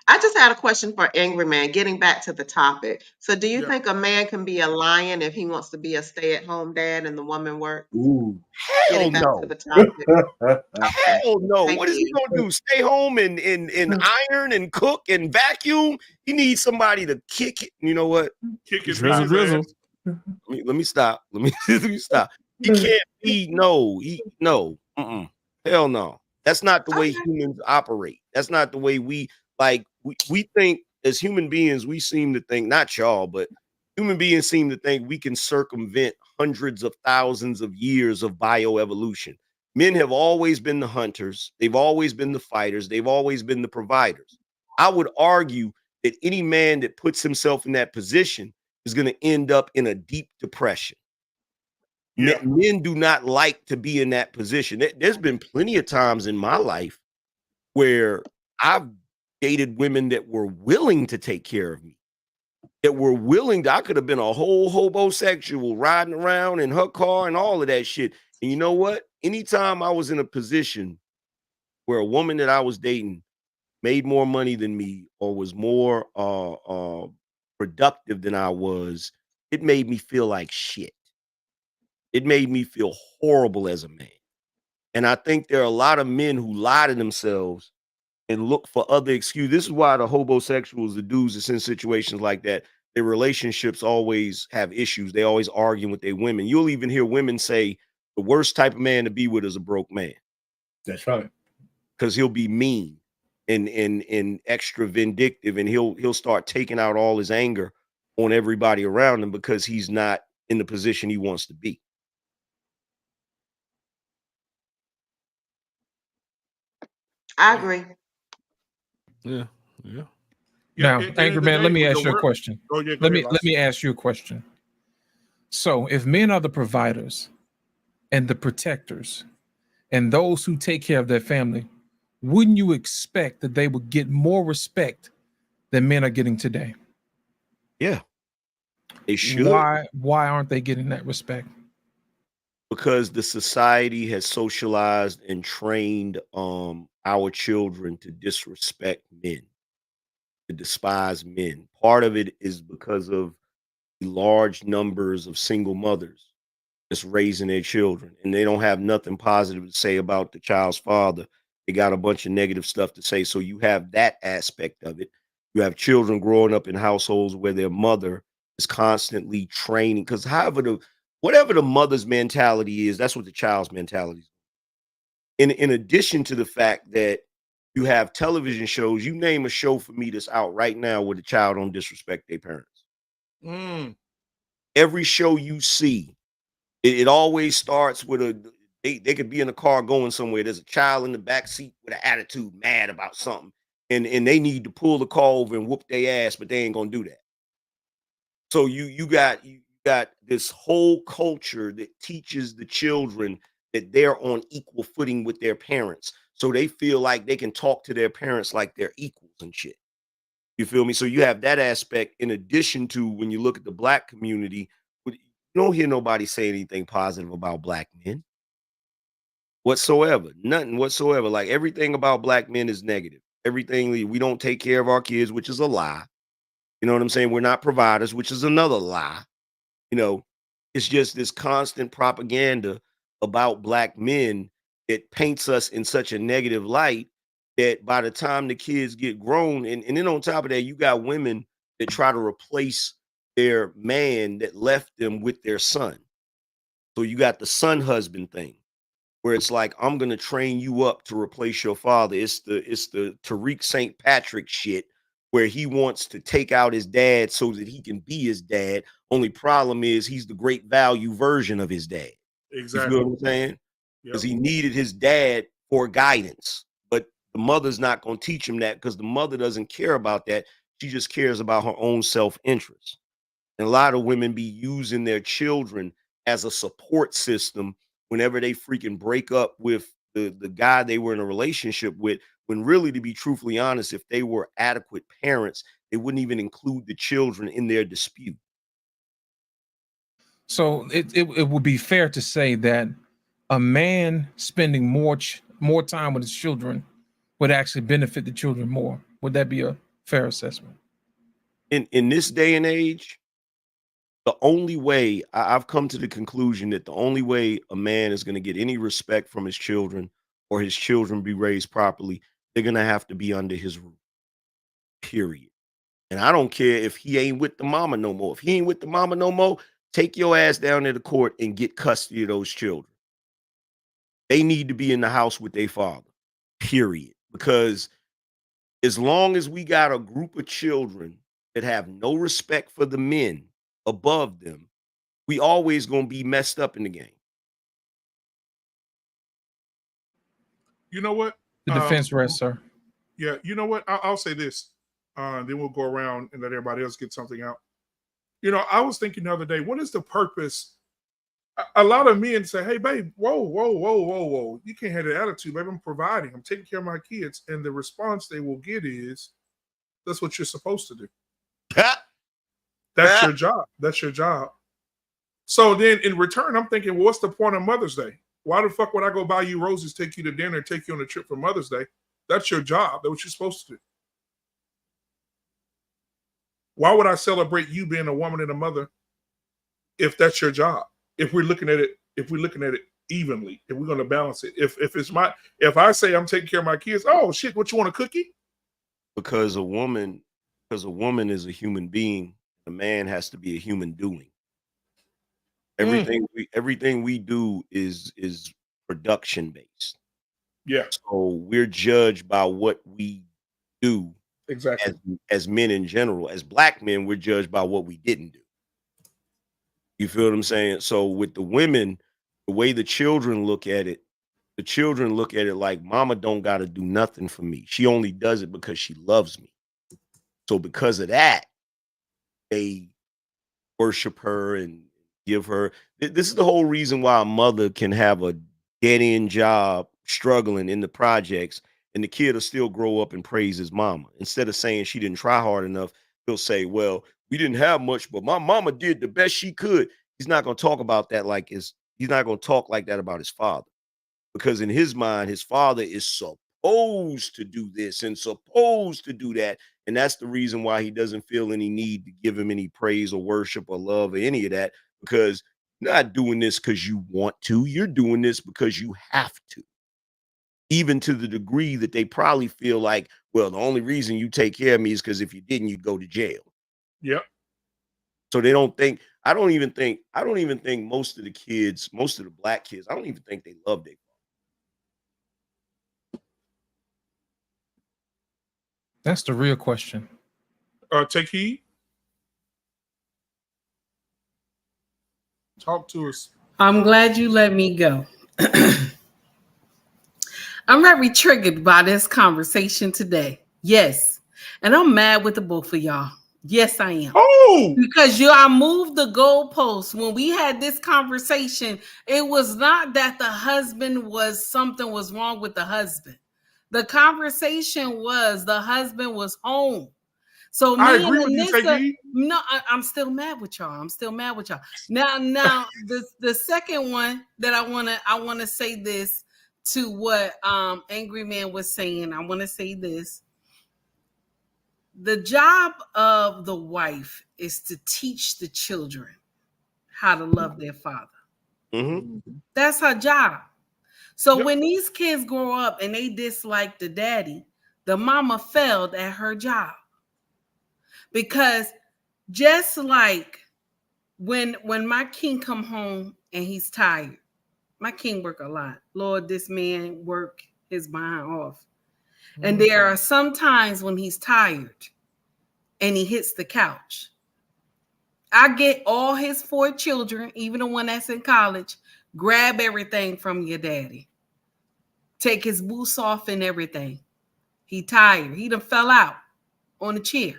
I just had a question for Angry Man, getting back to the topic. So do you Yeah. think a man can be a lion if he wants to be a stay-at-home dad and the woman works? Ooh. Hell Getting back no. to the topic. Hell no. Thank What is he you. gonna do? Stay home and iron and cook and vacuum? He needs somebody to kick it. You know what? Kick his Drizzle. ass. Let me stop. Let me stop. He can't be no. Hell no. That's not the way humans operate. That's not the way we think as human beings. We seem to think, not y'all, but human beings seem to think we can circumvent hundreds of thousands of years of bioevolution. Men have always been the hunters. They've always been the fighters. They've always been the providers. I would argue that any man that puts himself in that position is going to end up in a deep depression. Yeah. Men do not like to be in that position. There's been plenty of times in my life where I've dated women that were willing to take care of me, that were willing to, I could have been a whole homosexual riding around in her car and all of that shit. And you know what? Anytime I was in a position where a woman that I was dating made more money than me or was more productive than I was, it made me feel like shit. It made me feel horrible as a man. And I think there are a lot of men who lie to themselves and look for other excuses. This is why the homosexuals, the dudes that's in situations like that, their relationships always have issues. They always arguing with their women. You'll even hear women say the worst type of man to be with is a broke man. That's right. Because he'll be mean and extra vindictive, and he'll start taking out all his anger on everybody around him because he's not in the position he wants to be. I agree. Yeah. Now, at the end Angry of the Man, let day, me with ask the you a work- question. Oh, yeah, go Let ahead, me Lots. ask you a question. So, if men are the providers and the protectors and those who take care of their family, wouldn't you expect that they would get more respect than men are getting today? Yeah. They should. Why aren't they getting that respect? Because the society has socialized and trained our children to disrespect men, to despise men. Part of it is because of the large numbers of single mothers that's raising their children, and they don't have nothing positive to say about the child's father. They got a bunch of negative stuff to say. So you have that aspect of it. You have children growing up in households where their mother is constantly training, because whatever the mother's mentality is, that's what the child's mentality is. In addition to the fact that you have television shows, you name a show for me that's out right now where the child don't disrespect their parents. Every show you see, it always starts with they could be in a car going somewhere. There's a child in the back seat with an attitude, mad about something, and they need to pull the car over and whoop their ass, but they ain't gonna do that. So you got this whole culture that teaches the children that they're on equal footing with their parents. So they feel like they can talk to their parents like they're equals and shit. You feel me? So you have that aspect in addition to when you look at the black community, you don't hear nobody say anything positive about black men whatsoever. Nothing whatsoever. Like everything about black men is negative. Everything, we don't take care of our kids, which is a lie. You know what I'm saying? We're not providers, which is another lie. You know, it's just this constant propaganda about black men that paints us in such a negative light that by the time the kids get grown, and then on top of that, you got women that try to replace their man that left them with their son. So you got the son husband thing, where it's like, I'm gonna train you up to replace your father. It's the Tariq St. Patrick shit, where he wants to take out his dad so that he can be his dad. Only problem is he's the great value version of his dad. Exactly. You feel what I'm saying? Because he needed his dad for guidance, but the mother's not going to teach him that because the mother doesn't care about that. She just cares about her own self-interest. And a lot of women be using their children as a support system whenever they freaking break up with the guy they were in a relationship with, when really, to be truthfully honest, if they were adequate parents, they wouldn't even include the children in their dispute. So it would be fair to say that a man spending more time with his children would actually benefit the children more. Would that be a fair assessment? In this day and age, the only way I've come to the conclusion that the only way a man is going to get any respect from his children or his children be raised properly, they're going to have to be under his roof. Period. And I don't care if he ain't with the mama no more. If he ain't with the mama no more, take your ass down to the court and get custody of those children. They need to be in the house with their father. Period. Because as long as we got a group of children that have no respect for the men above them, we always going to be messed up in the game. You know what? The defense rests, sir. Yeah, you know what? I'll say this. Then we'll go around and let everybody else get something out. You know, I was thinking the other day, what is the purpose? A lot of men say, hey, babe, whoa. You can't have that attitude, babe. I'm providing. I'm taking care of my kids. And the response they will get is, that's what you're supposed to do. That's your job. That's your job. So then in return, I'm thinking, well, what's the point of Mother's Day? Why the fuck would I go buy you roses, take you to dinner, take you on a trip for Mother's Day? That's your job. That's what you're supposed to do. Why would I celebrate you being a woman and a mother if that's your job? If we're looking at it evenly, if we're going to balance it. If I say I'm taking care of my kids, oh shit, what you want, a cookie? Because a woman is a human being, a man has to be a human doing. Everything we do is production based. Yeah. So we're judged by what we do. Exactly. As men in general. As black men, we're judged by what we didn't do. You feel what I'm saying? So with the women, the way the children look at it like, mama don't got to do nothing for me. She only does it because she loves me. So because of that, they worship her and give her. This is the whole reason why a mother can have a dead-end job struggling in the projects, and the kid will still grow up and praise his mama. Instead of saying she didn't try hard enough, he'll say, well, we didn't have much, but my mama did the best she could. He's not going to talk about that he's not going to talk like that about his father. Because in his mind, his father is supposed to do this and supposed to do that. And that's the reason why he doesn't feel any need to give him any praise or worship or love or any of that, because you're not doing this because you want to. You're doing this because you have to. Even to the degree that they probably feel like, well, the only reason you take care of me is because if you didn't, you'd go to jail. Yep. So they don't think, I don't even think most of the kids, most of the black kids, I don't even think they love their father. That's the real question. Take heed. Talk to us. I'm glad you let me go. I'm very triggered by this conversation today. Yes. And I'm mad with the both of y'all. Yes, I am. Oh! Because I moved the goalposts. When we had this conversation, it was not that the husband something was wrong with the husband. The conversation was the husband was home. So I agree with you, Take. No, I'm still mad with y'all. Now, the second one that I want to say this to what Angry Man was saying. I want to say this. The job of the wife is to teach the children how to love their father. Mm-hmm. That's her job. So when these kids grow up and they dislike the daddy, the mama failed at her job. Because just like when my king come home and he's tired, my king work a lot. Lord, this man work his behind off. And there are some times when he's tired and he hits the couch. I get all his 4 children, even the one that's in college, grab everything from your daddy. Take his boots off and everything. He tired. He done fell out on the chair.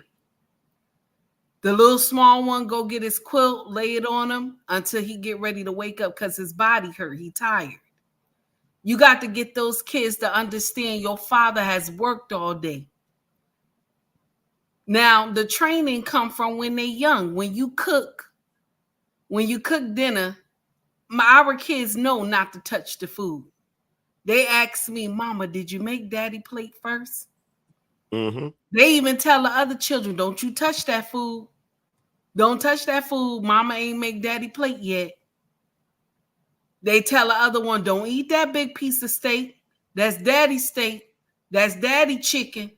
The little small one go get his quilt, lay it on him until he get ready to wake up because his body hurt. He tired. You got to get those kids to understand your father has worked all day. Now, the training come from when they're young. When you cook dinner, our kids know not to touch the food. They ask me, Mama, did you make daddy plate first? Mm-hmm. They even tell the other children, don't you touch that food. Don't touch that food. Mama ain't make daddy plate yet. They tell the other one, don't eat that big piece of steak. That's daddy's steak. That's daddy chicken.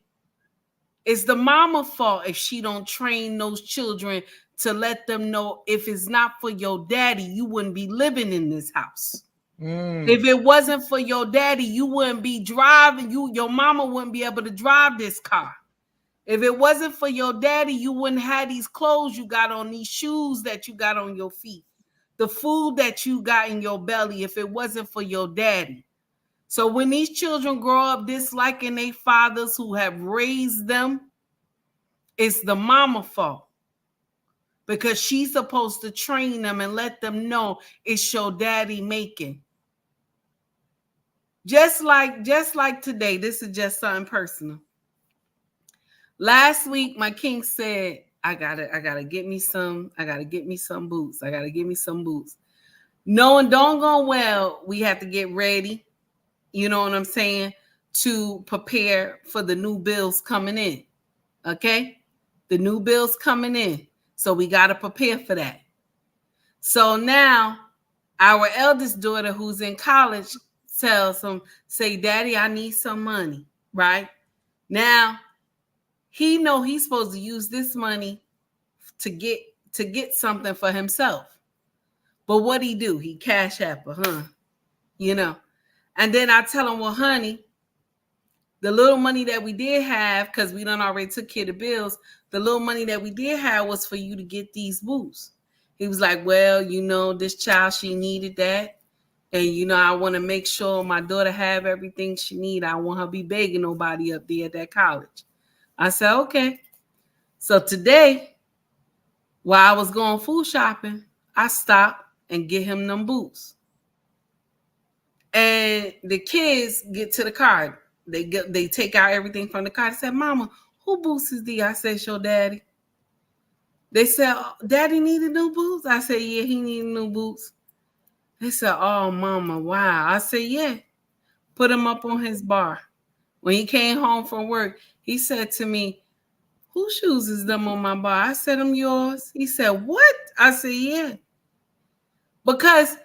It's the mama fault if she don't train those children to let them know if it's not for your daddy, you wouldn't be living in this house. If it wasn't for your daddy, you wouldn't be driving. Your mama wouldn't be able to drive this car. If it wasn't for your daddy, you wouldn't have these clothes you got on, these shoes that you got on your feet, the food that you got in your belly, if it wasn't for your daddy. So when these children grow up disliking their fathers who have raised them, it's the mama fault. Because she's supposed to train them and let them know it's your daddy making. Just like today, this is just something personal. Last week, my king said, I gotta get me some boots. I gotta get me some boots. Knowing don't go well, we have to get ready. You know what I'm saying? To prepare for the new bills coming in. Okay? The new bills coming in. So we got to prepare for that. So now our eldest daughter who's in college tells him, say, Daddy, I need some money, right? Now, he know he's supposed to use this money to get something for himself. But what he do? He cash app her, huh? You know. And then I tell him, well, honey, the little money that we did have, because we done already took care of the bills, the little money that we did have was for you to get these boots. He was like, well, you know, this child, she needed that. And, you know, I want to make sure my daughter have everything she need. I want her to be begging nobody up there at that college. I said, okay. So today, while I was going food shopping, I stopped and get him them boots. And the kids get to the car. They take out everything from the car. They said, Mama, who boots is these? I said, it's your daddy. They said, oh, Daddy needed new boots? I said, yeah, he needed new boots. They said, oh, Mama, wow. I said, yeah. Put him up on his bar. When he came home from work, he said to me, whose shoes is them on my bar? I said, them yours. He said, what? I said, yeah. Because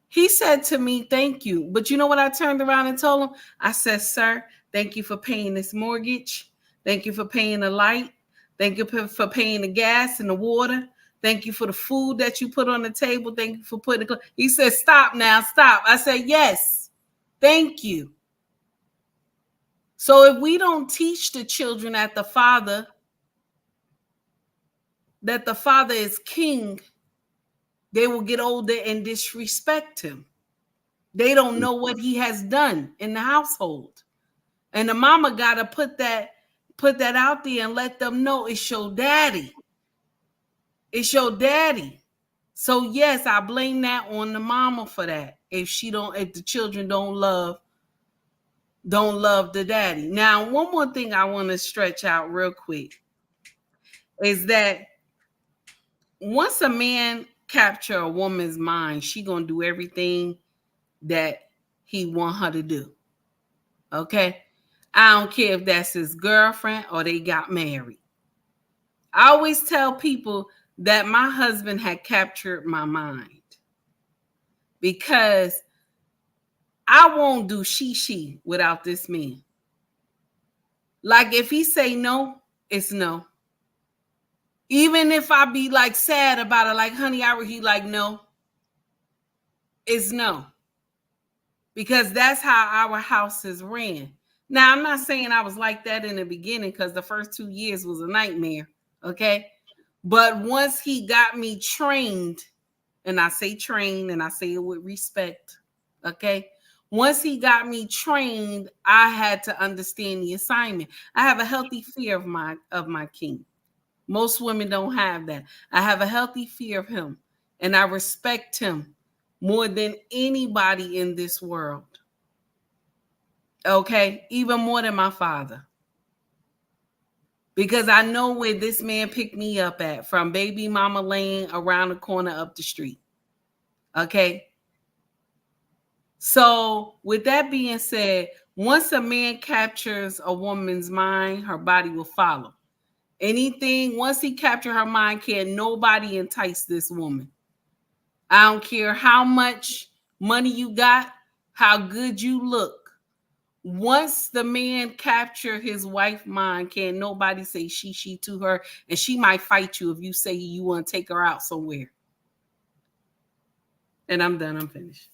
he said to me, thank you. But you know what I turned around and told him? I said, sir, thank you for paying this mortgage. Thank you for paying the light. Thank you for paying the gas and the water. Thank you for the food that you put on the table. Thank you for putting the... He said, stop now, stop. I said, yes, thank you. So if we don't teach the children that the father is king, they will get older and disrespect him. They don't know what he has done in the household. And the mama got to put that out there and let them know it's your daddy. It's your daddy. So yes, I blame that on the mama for that. If the children don't love the daddy. Now, one more thing I want to stretch out real quick is that once a man capture a woman's mind, she gonna do everything that he want her to do. Okay? I don't care if that's his girlfriend or they got married. I always tell people that my husband had captured my mind because I won't do she without this man. Like if he say no, it's no. Even if I be like sad about it, like honey, he like no, it's no. Because that's how our house is ran. Now, I'm not saying I was like that in the beginning because the first 2 years was a nightmare, okay? But once he got me trained, and I say trained and I say it with respect, okay? Once he got me trained, I had to understand the assignment. I have a healthy fear of my king. Most women don't have that. I have a healthy fear of him, and I respect him more than anybody in this world. Okay? Even more than my father. Because I know where this man picked me up at, from baby mama lane around the corner up the street. Okay? So, with that being said, once a man captures a woman's mind, her body will follow. Anything, once he captures her mind, can nobody entice this woman. I don't care how much money you got, how good you look. Once the man capture his wife's mind, can nobody say she to her, and she might fight you if you say you want to take her out somewhere. And I'm done. I'm finished.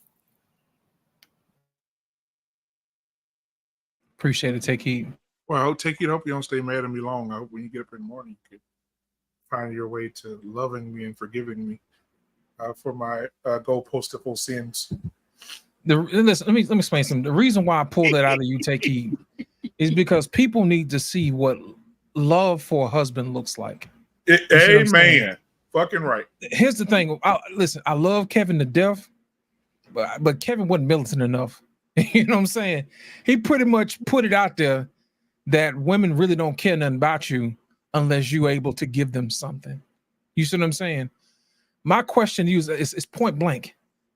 Appreciate it. Take heed. Well, I hope you don't stay mad at me long. I hope when you get up in the morning, you can find your way to loving me and forgiving me for my goalpostable sins. Listen, let me explain something. The reason why I pulled that out of you, Take Heed, is because people need to see what love for a husband looks like. Amen. Fucking right. Here's the thing. Listen, I love Kevin to death, but Kevin wasn't militant enough. You know what I'm saying? He pretty much put it out there that women really don't care nothing about you unless you're able to give them something. You see what I'm saying? My question to you is point blank.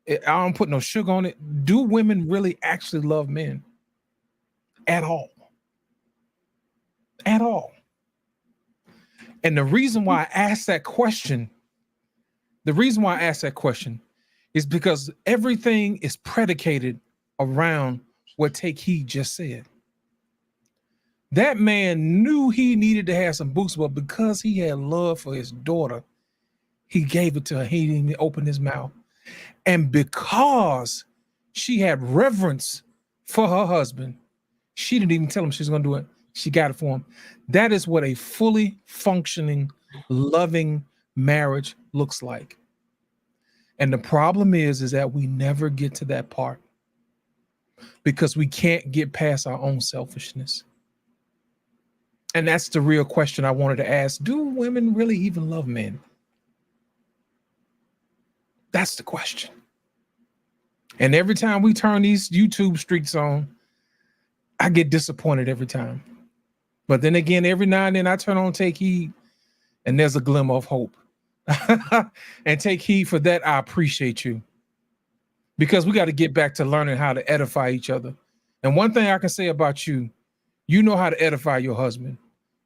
I don't put no sugar on it. Do women really actually love men? At all? At all? And the reason why I asked that question, is because everything is predicated around what Take Heed just said. That man knew he needed to have some books, but because he had love for his daughter, he gave it to her. He didn't even open his mouth. And because she had reverence for her husband, she didn't even tell him she was going to do it. She got it for him. That is what a fully functioning, loving marriage looks like. And the problem is that we never get to that part because we can't get past our own selfishness. And that's the real question I wanted to ask. Do women really even love men? That's the question. And every time we turn these YouTube streaks on, I get disappointed every time. But then again, every now and then I turn on Take Heed and there's a glimmer of hope. And Take Heed for that. I appreciate you. Because we got to get back to learning how to edify each other. And one thing I can say about you, you know how to edify your husband.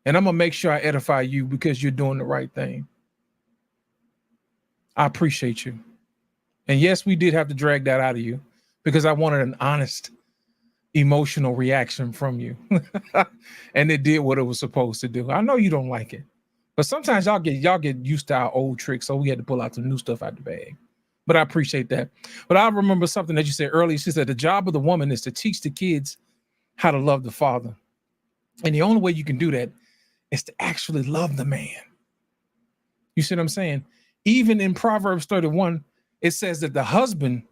And I'm going to make sure I edify you because you're doing the right thing. I appreciate you. And yes, we did have to drag that out of you because I wanted an honest, emotional reaction from you. And it did what it was supposed to do. I know you don't like it, but sometimes y'all get used to our old tricks, so we had to pull out some new stuff out the bag. But I appreciate that. But I remember something that you said earlier. She said the job of the woman is to teach the kids how to love the father. And the only way you can do that is to actually love the man. You see what I'm saying? Even in Proverbs 31, it says that the husband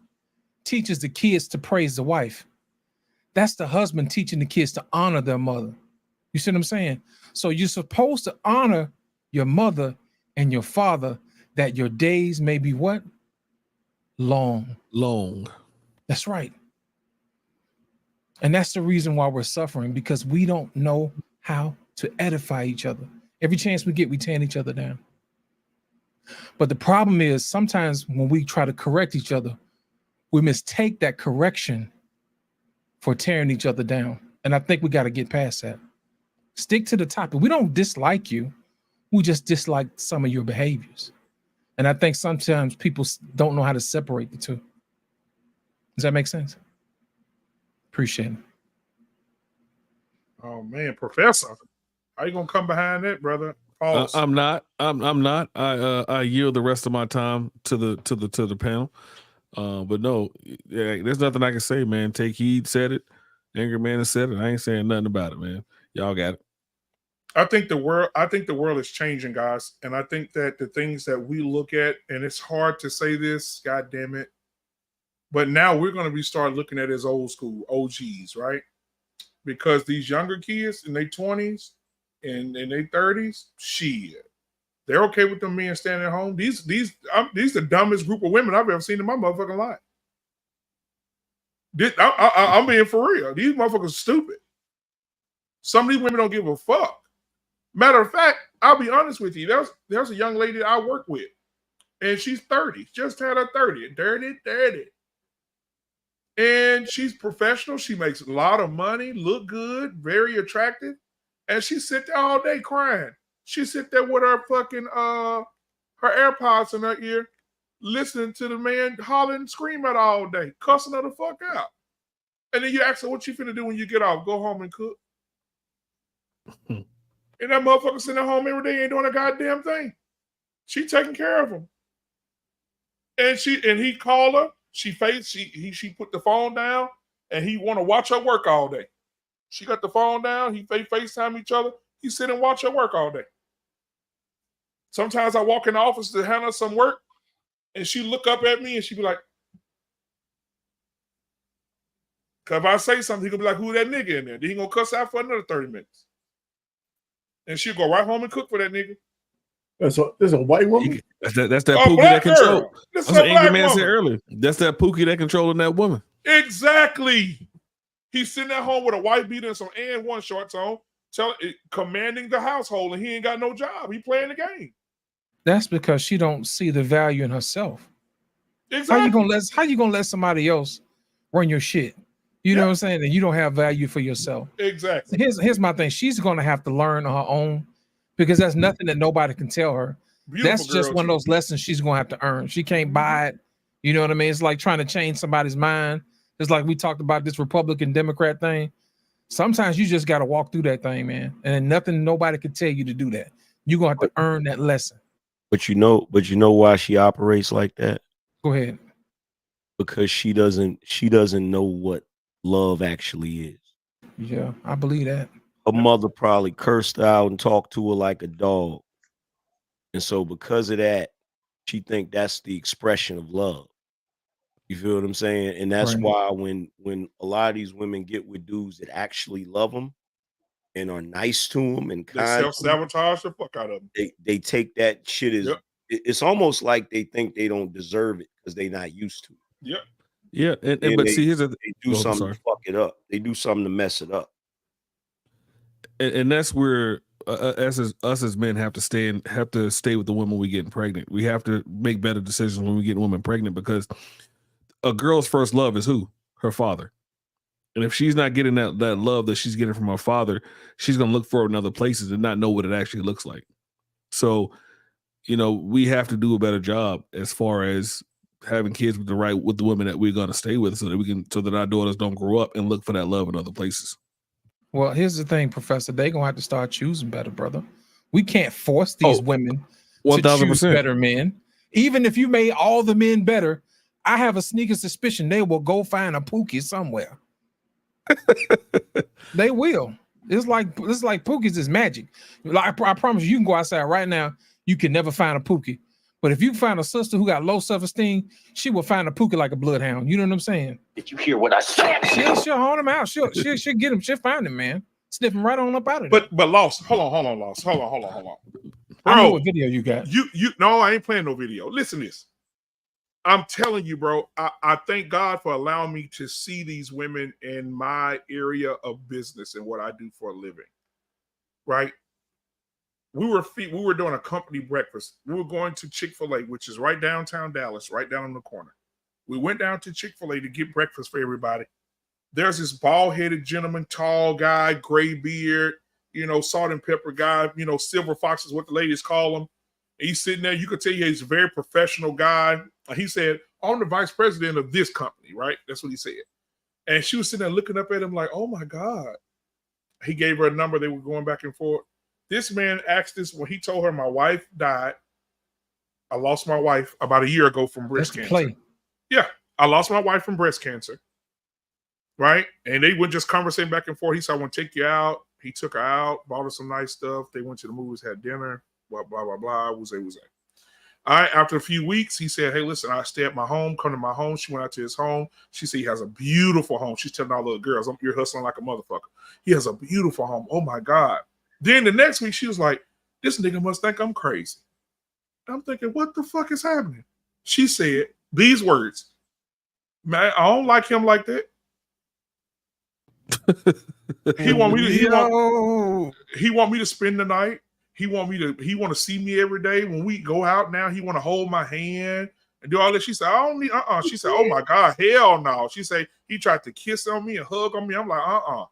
teaches the kids to praise the wife. That's the husband teaching the kids to honor their mother. You see what I'm saying? So you're supposed to honor your mother and your father, that your days may be what? Long. That's right. And that's the reason why we're suffering, because we don't know how to edify each other. Every chance we get, we tear each other down. But the problem is sometimes when we try to correct each other, we mistake that correction for tearing each other down. And I think we got to get past that. Stick to the topic. We don't dislike you. We just dislike some of your behaviors. And I think sometimes people don't know how to separate the two. Does that make sense? Appreciate it. Oh man, Professor, how you gonna come behind that, brother? I'm not. I yield the rest of my time to the panel. But no, yeah, there's nothing I can say, man. Take Heed said it. Angry Man has said it. I ain't saying nothing about it, man. Y'all got it. I think the world is changing, guys, and I think that the things that we look at, and it's hard to say this, God damn it, but now we're going to be start looking at it as old school OGs, right? Because these younger kids in their 20s and in their 30s, shit, They're okay with them men staying at home. These the dumbest group of women I've ever seen in my motherfucking life. I'm being for real. These motherfuckers are stupid. Some of these women don't give a fuck. Matter of fact, I'll be honest with you. There's a young lady that I work with, and she's 30. Just had her 30. Dirty. And she's professional. She makes a lot of money, look good, very attractive. And she sit there all day crying. She sit there with her fucking her AirPods in her ear, listening to the man holler and scream at her all day, cussing her the fuck out. And then you ask her what you finna do when you get off. Go home and cook. And that motherfucker sitting at home every day ain't doing a goddamn thing. She taking care of him. And he called her. She put the phone down, and he want to watch her work all day. She got the phone down. He FaceTime each other. He sit and watch her work all day. Sometimes I walk in the office to handle some work, and she look up at me and she be like, "Cause if I say something, he gonna be like, who that nigga in there?" Then he gonna cuss out for another 30 minutes. And she'll go right home and cook for that nigga. There's a white woman. That's that Pookie that control. That's what Angry Man woman. said earlier. That's that Pookie that controlling that woman. Exactly. He's sitting at home with a white beater and some and one shorts on, commanding the household, and he ain't got no job. He playing the game. That's because she don't see the value in herself. Exactly. How you gonna let somebody else run your shit? You know what I'm saying? And you don't have value for yourself. Exactly. Here's my thing. She's gonna have to learn on her own, because that's nothing that nobody can tell her. That's just one of those lessons she's gonna have to earn. She can't buy it. You know what I mean? It's like trying to change somebody's mind. It's like we talked about this Republican Democrat thing. Sometimes you just got to walk through that thing, man. And nobody can tell you to do that. You're gonna have to earn that lesson. But you know why she operates like that? Go ahead. Because she doesn't know what love actually is. Yeah, I believe that. Her mother probably cursed her out and talked to her like a dog. And so because of that, she think that's the expression of love. You feel what I'm saying? And that's why when a lot of these women get with dudes that actually love them and are nice to them and kind, they self-sabotage the fuck out of them. They take that shit as it's almost like they think they don't deserve it because they're not used to it. Yeah. Yeah, but see, they do something to fuck it up. They do something to mess it up. And that's where us as men have to stay with the women we getting pregnant. We have to make better decisions when we get women pregnant, because a girl's first love is who? Her father. And if she's not getting that love that she's getting from her father, she's gonna look for it in other places and not know what it actually looks like. So, we have to do a better job as far as having kids with the women that we're gonna stay with, so that our daughters don't grow up and look for that love in other places. Well, here's the thing, Professor. They're gonna have to start choosing better, brother. We can't force these women 1000%. to choose better men. Even if you made all the men better, I have a sneaking suspicion they will go find a Pookie somewhere. They will. It's like Pookies is magic. Like, I promise you can go outside right now. You can never find a Pookie. But if you find a sister who got low self-esteem, she will find a Pookie like a bloodhound. You know what I'm saying? Did you hear what I said? She'll hunt him out. She'll get him. She'll find him, man. Sniff him right on up out of there. But Lost, hold on, Lost. Hold on. I know what video you got. No, I ain't playing no video. Listen to this. I'm telling you, bro, I thank God for allowing me to see these women in my area of business and what I do for a living. Right? We were doing a company breakfast. We were going to Chick-fil-A, which is right downtown Dallas, right down in the corner. We went down to Chick-fil-A to get breakfast for everybody. There's this bald-headed gentleman, tall guy, gray beard, salt and pepper guy, silver fox is what the ladies call him. He's sitting there. You could tell he's a very professional guy. He said, I'm the vice president of this company, right? That's what he said. And she was sitting there looking up at him like, oh, my God. He gave her a number. They were going back and forth. This man asked this when he told her my wife died. I lost my wife about a year ago from breast cancer. Yeah, I lost my wife from breast cancer. Right? And they went just conversing back and forth. He said, I want to take you out. He took her out, bought her some nice stuff. They went to the movies, had dinner, blah, blah, blah, blah. Was a. All right, after a few weeks, he said, hey, listen, I stay at my home, come to my home. She went out to his home. She said he has a beautiful home. She's telling all the girls, you're hustling like a motherfucker. He has a beautiful home. Oh, my God. Then the next week, she was like, this nigga must think I'm crazy. I'm thinking, what the fuck is happening? She said these words, man, I don't like him like that. He want me to spend the night. He want to see me every day. When we go out now, he want to hold my hand and do all this. She said, I don't need, She said, oh my God, hell no. She said, he tried to kiss on me and hug on me. I'm like,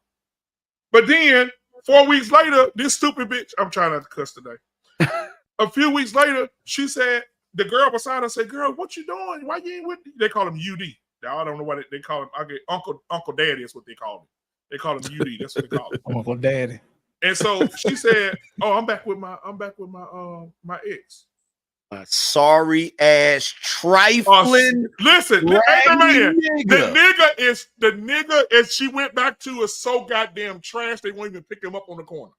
But then 4 weeks later, this stupid bitch, I'm trying not to cuss today. A few weeks later, she said, the girl beside her said, girl, what you doing? Why you ain't with me? They call him UD. I don't know what they call him. I get Uncle Daddy is what they call him. They call him UD. That's what they call him. Uncle Daddy. And so she said, "Oh, I'm back with my my ex." My sorry ass trifling. Listen, the nigga is she went back to is so goddamn trash they won't even pick him up on the corner.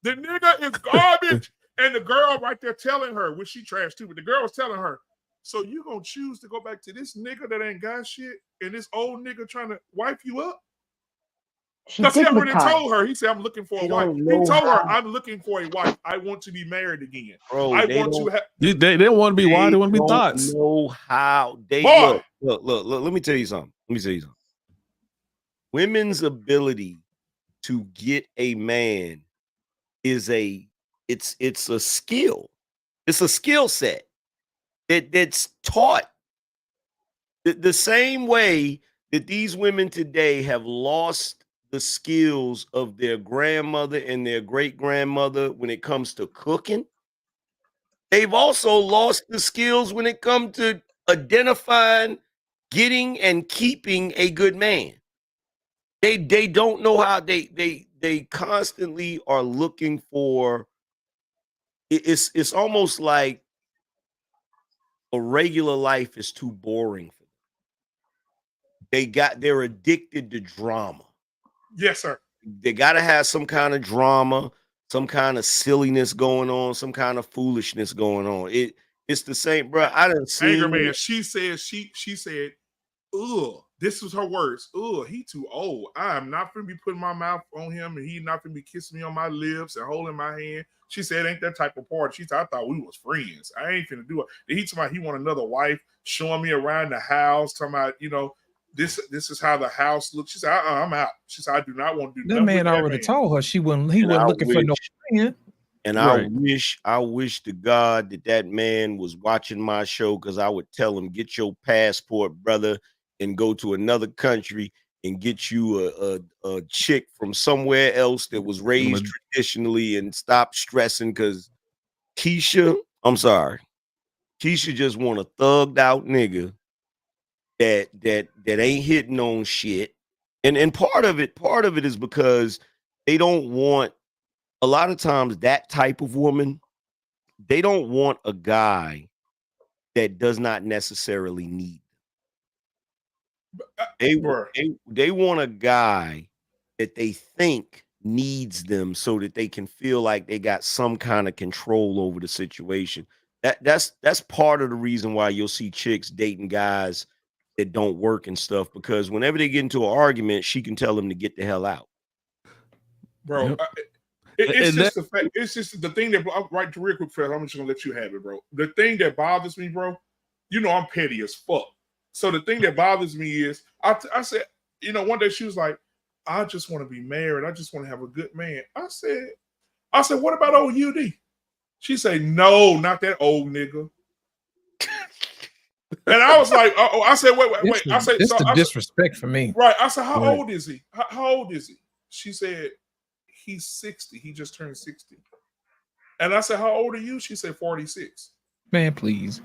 The nigga is garbage, and the girl right there telling her, which she trash too, but the girl was telling her, so you gonna choose to go back to this nigga that ain't got shit, and this old nigga trying to wipe you up? Because he already told her. He said, I'm looking for a wife. He told her, I'm looking for a wife. I want to be married again. Bro, I want to have. They don't want to be why? They want to be thoughts. Know how they look. Let me tell you something. Women's ability to get a man is it's a skill. It's a skill set that's taught the same way that these women today have lost the skills of their grandmother and their great grandmother when it comes to cooking. They've also lost the skills when it comes to identifying, getting, and keeping a good man. They don't know how they constantly are looking for. It's almost like a regular life is too boring for them. They're addicted to drama. Yes, sir. They got to have some kind of drama, some kind of silliness going on, some kind of foolishness going on. It's the same, bro. I didn't see Anger man. She said, ugh, this was her words. Ugh, he too old. I am not going to be putting my mouth on him, and he not going to be kissing me on my lips and holding my hand. She said, ain't that type of party. She said, I thought we was friends. I ain't finna do it. Then he told me he want another wife, showing me around the house, talking about, this is how the house looks. She said, I'm out. She said, I do not want to do that man already told her he wasn't looking for no friend. And right. I wish to God that man was watching my show, because I would tell him, get your passport, brother, and go to another country and get you a chick from somewhere else that was raised traditionally, and stop stressing, because Keisha just want a thugged out nigga that ain't hitting on shit. And part of it is because they don't want, a lot of times, that type of woman, they don't want a guy that does not necessarily need them. They want a guy that they think needs them so that they can feel like they got some kind of control over the situation. That's part of the reason why you'll see chicks dating guys that don't work and stuff, because whenever they get into an argument, she can tell them to get the hell out. Bro, it's just the fact. It's just the thing that, right, real quick, Fred, I'm just gonna let you have it, bro. The thing that bothers me, bro, I'm petty as fuck. So the thing that bothers me is, I said, one day she was like, I just want to be married. I just want to have a good man. I said, what about old UD? She said, no, not that old nigga. And I was like, I said, wait. I said, this the disrespect for me. Right. I said, how old is he? How old is he? She said, he's 60. He just turned 60. And I said, how old are you? She said, 46. Man, please.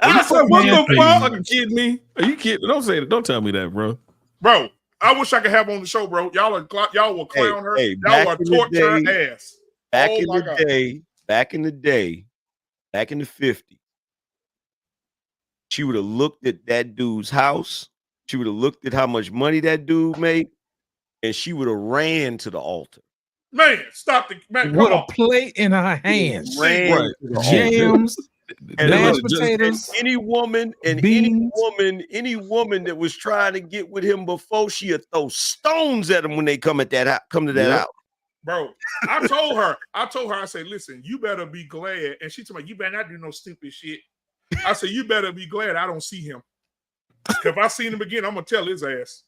I said, what the fuck? Are you kidding me? Are you kidding? Don't say that. Don't tell me that, bro. Bro, I wish I could have on the show, bro. Y'all will clown her. Y'all will torture her ass. Back in the day, back in the 50s, she would have looked at that dude's house. She would have looked at how much money that dude made, and she would have ran to the altar. Man, stop the man. With a plate in her hands, jams, mashed potatoes. Any woman that was trying to get with him before, she'd throw stones at him when they come to that house. Bro, I told her, I said, listen, you better be glad. And she told me, you better not do no stupid shit. I said, you better be glad I don't see him. If I see him again, I'm gonna tell his ass.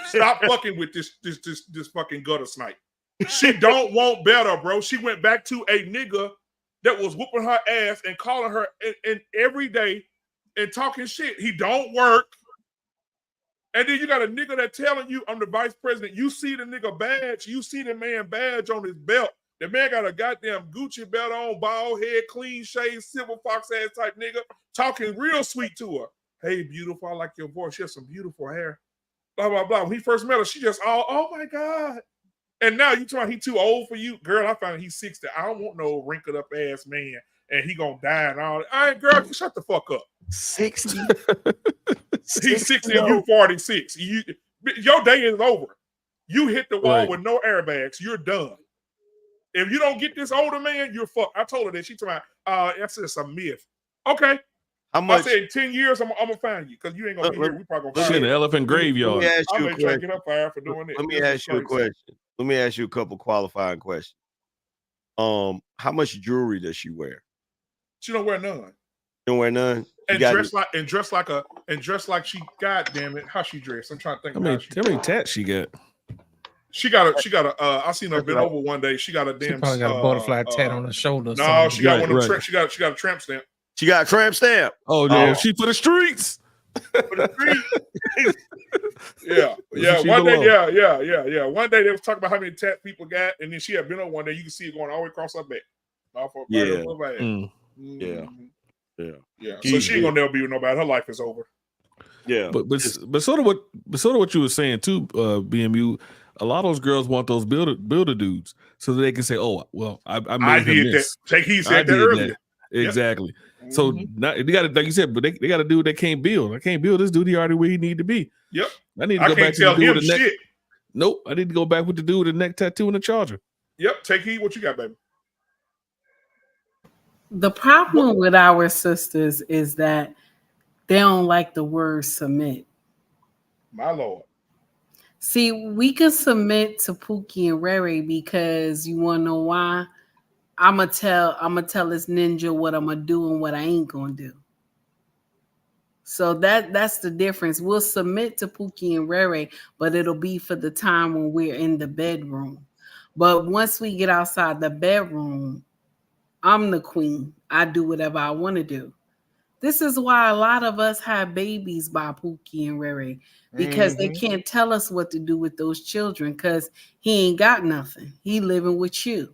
Stop fucking with this fucking gutter snipe. She don't want better, bro. She went back to a nigga that was whooping her ass and calling her and every day and talking shit. He don't work. And then you got a nigga that telling you I'm the vice president. You see the nigga badge. You see the man badge on his belt. The man got a goddamn Gucci belt on, bald head, clean shaved, silver fox ass type nigga, talking real sweet to her. Hey, beautiful, I like your voice. She has some beautiful hair. Blah, blah, blah. When he first met her, she just, oh my God. And now you talking he too old for you? Girl, I found he's 60. I don't want no wrinkled up ass man and he gonna die and all that. All right, girl, shut the fuck up. 60. He's 60 and you 46. Your day is over. You hit the wall Right. with no airbags. You're done. If you don't get this older man, you're fucked. I told her that. She told me, that's just a myth. Okay. How much? I said, in 10 years, I'm going to find you because you ain't going to be here. We probably going to Shit find in the you. elephant graveyard. Let me ask I'm you a going to try to question. get her fired for doing it. Let me This ask is you a crazy. question. Let me ask you a couple qualifying questions. How much jewelry does she wear? She don't wear none. You don't wear none? And dress like she, goddamn it, how she dressed? I'm trying to think. How many tats she got? She got a. I seen her bent over one day. She got a damn. She probably got a butterfly tat on her shoulder. Or No, something. she got Right, one of them. right. She got a tramp stamp. She got a tramp stamp. Oh, yeah, she for the streets. For the street. Yeah. She One day, belong. yeah. One day they was talking about how many tat people got, and then she had been on one day. You can see it going all the way across her back. Yeah. Yeah. Yeah. Yeah. So she ain't gonna never be with nobody. Her life is over. Yeah. But sort of what you were saying too, BMU. A lot of those girls want those builder dudes so that they can say, "Oh, well, I made him did this." that. He I said that did earlier. that. Exactly. So Mhm. now, they got to, like you said, but they got a dude that can't build. I can't build this dude. He already where he need to be. Yep. I need to I go can't back to the tell dude him with the neck. shit. Nope. I need to go back with the dude with the neck tattoo and the charger. Yep. Take heed. What you got, baby? The problem with our sisters is that they don't like the word submit. My Lord. See, we can submit to Pookie and Rere because you want to know why? I'ma tell this ninja what I'm gonna do and what I ain't gonna do. So that's the difference. We'll submit to Pookie and Rere, but it'll be for the time when we're in the bedroom. But once we get outside the bedroom, I'm the queen. I do whatever I want to do. This is why a lot of us have babies by Pookie and Rere because they can't tell us what to do with those children because he ain't got nothing. He living with you.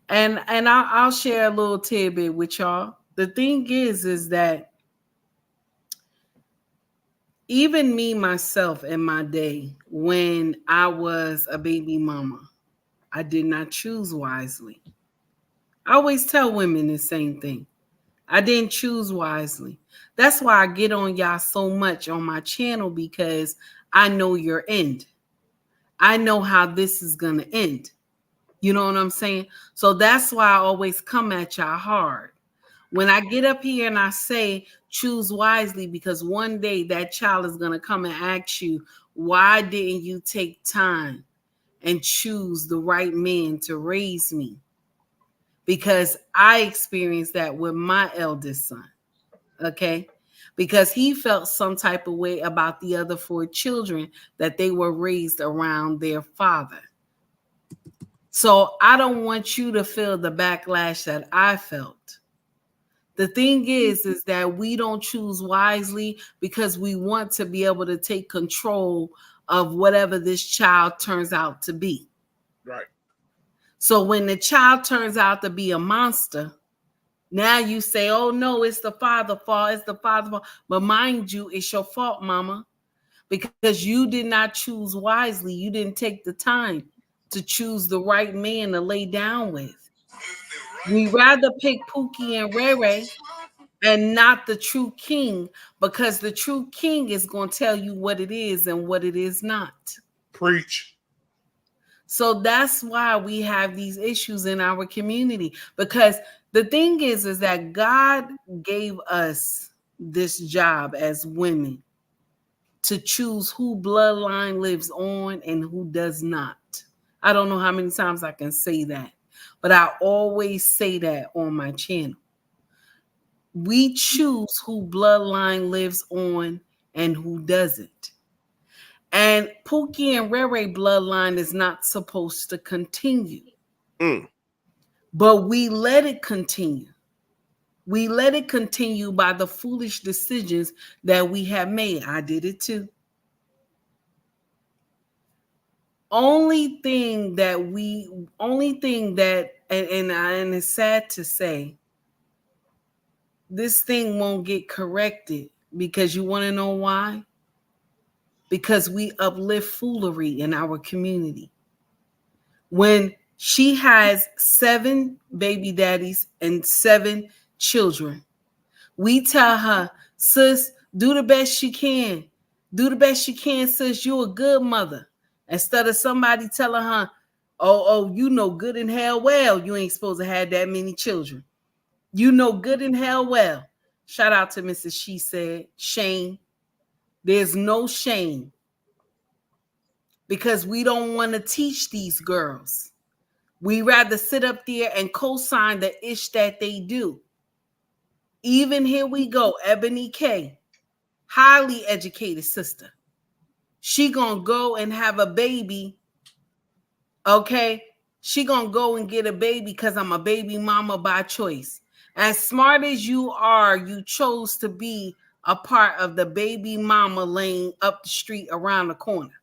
And I'll share a little tidbit with y'all. The thing is that even me, myself, in my day, when I was a baby mama, I did not choose wisely. I always tell women the same thing. I didn't choose wisely. That's why I get on y'all so much on my channel because I know your end. I know how this is going to end. You know what I'm saying? So that's why I always come at y'all hard. When I get up here and I say choose wisely, because one day that child is going to come and ask you, why didn't you take time and choose the right man to raise me? Because I experienced that with my eldest son, okay? Because he felt some type of way about the other 4 children that they were raised around their father. So I don't want you to feel the backlash that I felt. The thing is that we don't choose wisely because we want to be able to take control of whatever this child turns out to be. Right. So when the child turns out to be a monster, now you say, oh no, it's the father's fault. It's the father's fault. But mind you, it's your fault, mama, because you did not choose wisely. You didn't take the time to choose the right man to lay down with. We rather pick Pookie and Rere and not the true king, because the true king is going to tell you what it is and what it is not. Preach. So that's why we have these issues in our community, because the thing is that God gave us this job as women to choose who bloodline lives on and who does not. I don't know how many times I can say that, but I always say that on my channel. We choose who bloodline lives on and who doesn't. And Pookie and Rere bloodline is not supposed to continue. But we let it continue. We let it continue by the foolish decisions that we have made. I did it too. Only thing that, and it's sad to say, this thing won't get corrected, because you want to know why? Because we uplift foolery in our community. When she has 7 baby daddies and 7 children, we tell her, sis, do the best you can. Do the best you can, sis. You're a good mother. Instead of somebody telling her, oh, you know good and hell well you ain't supposed to have that many children. You know good and hell well. Shout out to Mrs. She Said. Shame. There's no shame. Because we don't want to teach these girls. We rather sit up there and co-sign the ish that they do. Even here we go, Ebony K, highly educated sister. She gonna go and have a baby, okay? She gonna go and get a baby because I'm a baby mama by choice. As smart as you are, you chose to be a part of the baby mama lane up the street around the corner.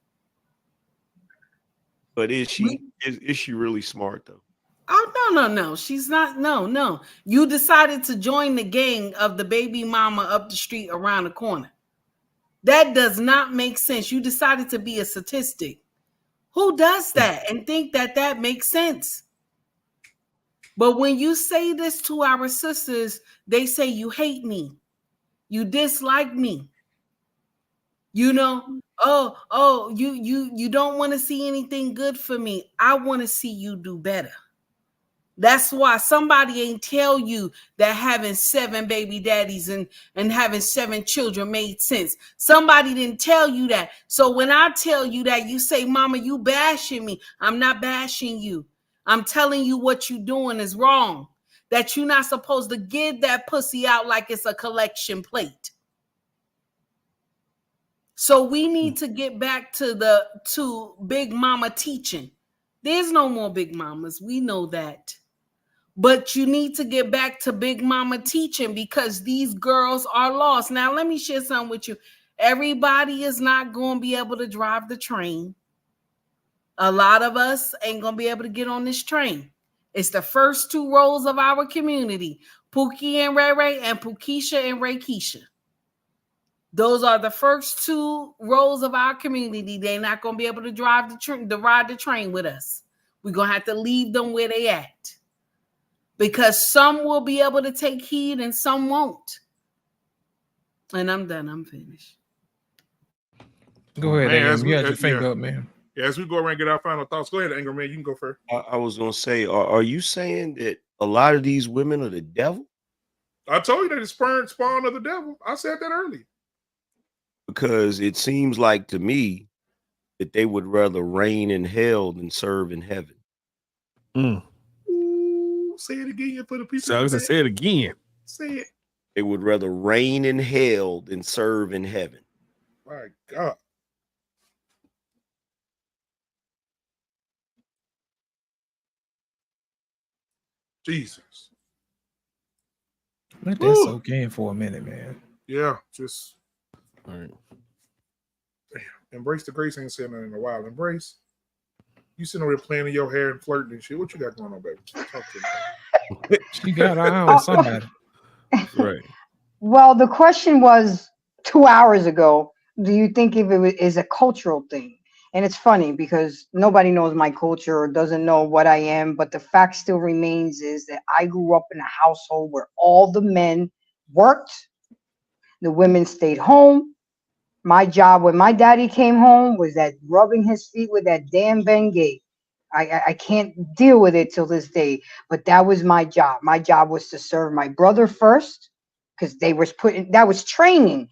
But is she really smart though? Oh, no. She's not. No. You decided to join the gang of the baby mama up the street around the corner. That does not make sense. You decided to be a statistic. Who does that and think that that makes sense? But when you say this to our sisters, they say you hate me. You dislike me. You know, you don't want to see anything good for me. I want to see you do better. That's why somebody ain't tell you that having 7 baby daddies and having 7 children made sense. Somebody didn't tell you that. So when I tell you that, you say, Mama, you bashing me. I'm not bashing you. I'm telling you what you doing is wrong. That you're not supposed to give that pussy out like it's a collection plate. So we need to get back to Big Mama teaching. There's no more Big Mamas. We know that. But you need to get back to Big Mama teaching, because these girls are lost. Now, let me share something with you. Everybody is not going to be able to drive the train. A lot of us ain't going to be able to get on this train. It's the first 2 rows of our community, Pookie and Ray Ray and Pookeisha and Raykisha. Those are the first 2 rows of our community. They're not going to be able to ride the train with us. We're going to have to leave them where they at. Because some will be able to take heed and some won't. And I'm done. I'm finished. Go ahead, Man, Anger. You had your finger up, man. Yeah, as we go around and get our final thoughts. Go ahead, Anger Man. You can go first. I was gonna say, are you saying that a lot of these women are the devil? I told you that it's spawn of the devil. I said that earlier. Because it seems like to me that they would rather reign in hell than serve in heaven. Say it again for the people. So I was gonna say it again. Say it. They would rather reign in hell than serve in heaven. My God. Jesus. Let that soak in for a minute, man. Yeah, just all right. Damn. Embrace the Grace ain't saying that in a while. Embrace. You sitting over there playing in your hair and flirting and shit. What you got going on, baby? Talk to me. She got her eye on somebody. Right. Well, the question was 2 hours ago, do you think if it is a cultural thing? And it's funny because nobody knows my culture or doesn't know what I am. But the fact still remains is that I grew up in a household where all the men worked. The women stayed home. My job when my daddy came home was that rubbing his feet with that damn Bengay. I can't deal with it till this day. But that was my job. My job was to serve my brother first, because that was training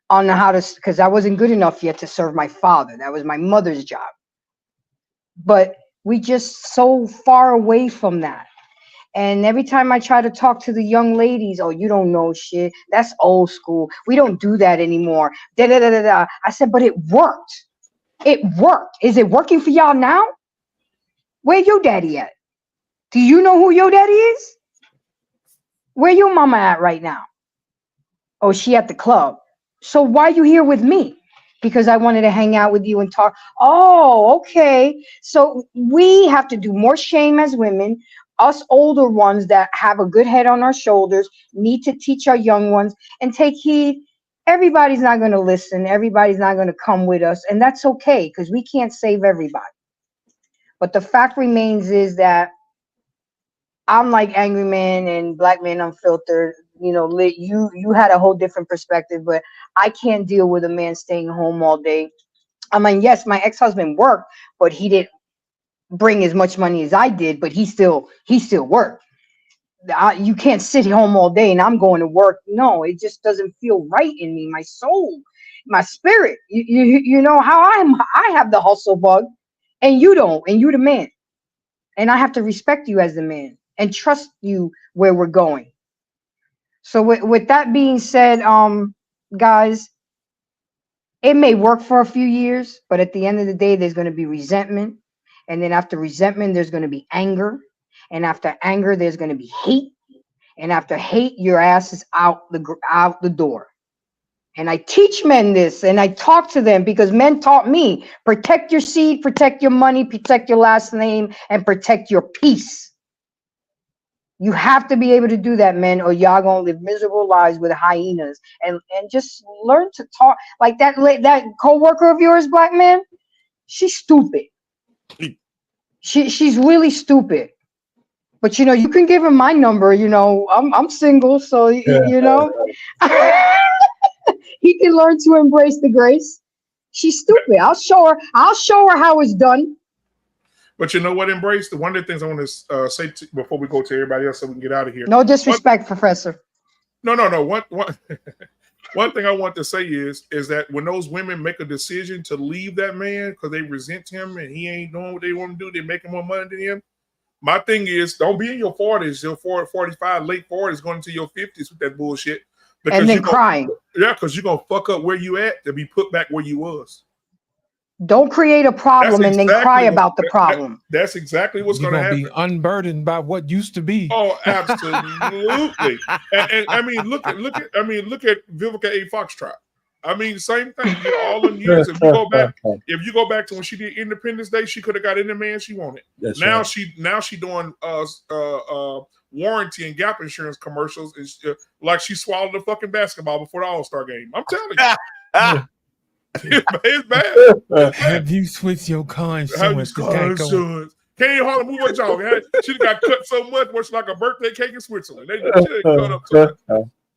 on how to, because I wasn't good enough yet to serve my father. That was my mother's job. But We just so far away from that. And every time I try to talk to the young ladies, oh, you don't know shit. That's old school. We don't do that anymore. Da da da da da. I said, but it worked. It worked. Is it working for y'all now? Where your daddy at? Do you know who your daddy is? Where your mama at right now? Oh, she at the club. So why you here with me? Because I wanted to hang out with you and talk. Oh, okay. So we have to do more shame as women. Us older ones that have a good head on our shoulders need to teach our young ones and take heed. Everybody's not going to listen. Everybody's not going to come with us. And that's okay because we can't save everybody. But the fact remains is that I'm like Angry Man and Black Man Unfiltered. You know, you had a whole different perspective, but I can't deal with a man staying home all day. I mean, yes, my ex-husband worked, but he didn't bring as much money as I did, but he still worked. You can't sit home all day and I'm going to work. No, it just doesn't feel right in me. My soul, my spirit. You know how I have the hustle bug, and you don't, and you're the man, and I have to respect you as the man and trust you where we're going. So with that being said, guys, it may work for a few years, but at the end of the day, there's going to be resentment. And then after resentment, there's going to be anger. And after anger, there's going to be hate. And after hate, your ass is out the door. And I teach men this and I talk to them because men taught me protect your seed, protect your money, protect your last name, and protect your peace. You have to be able to do that, men, or y'all gonna live miserable lives with hyenas. And just learn to talk like that. That co-worker of yours, Black man, she's stupid. She's really stupid. But you know, you can give her my number. You know, I'm single, so you know, he can learn to embrace the grace. She's stupid. I'll show her how it's done. But you know what, Embrace? One of the things I want to say before we go to everybody else so we can get out of here. No disrespect, Professor. No. One thing I want to say is that when those women make a decision to leave that man because they resent him and he ain't doing what they want to do, they're making more money than him. My thing is, don't be in your 40s, your 40, 45, late 40s, going into your 50s with that bullshit. Because and then crying. Yeah, because you're going to fuck up where you at to be put back where you was. Don't create a problem and then cry about the problem. That's exactly what's going to happen. Be unburdened by what used to be. Oh, absolutely. and I mean, look at Vivica A. Foxtrot. I mean, same thing. You know, all them years. If you go back to when she did Independence Day, she could have got any man she wanted. That's now right. She doing warranty and gap insurance commercials, and like she swallowed a fucking basketball before the All-Star game. I'm telling you. It's bad. Have you switched your car insurance? Can't even hardly move her jaw. She got cut so much, much like a birthday cake in Switzerland. They cut up so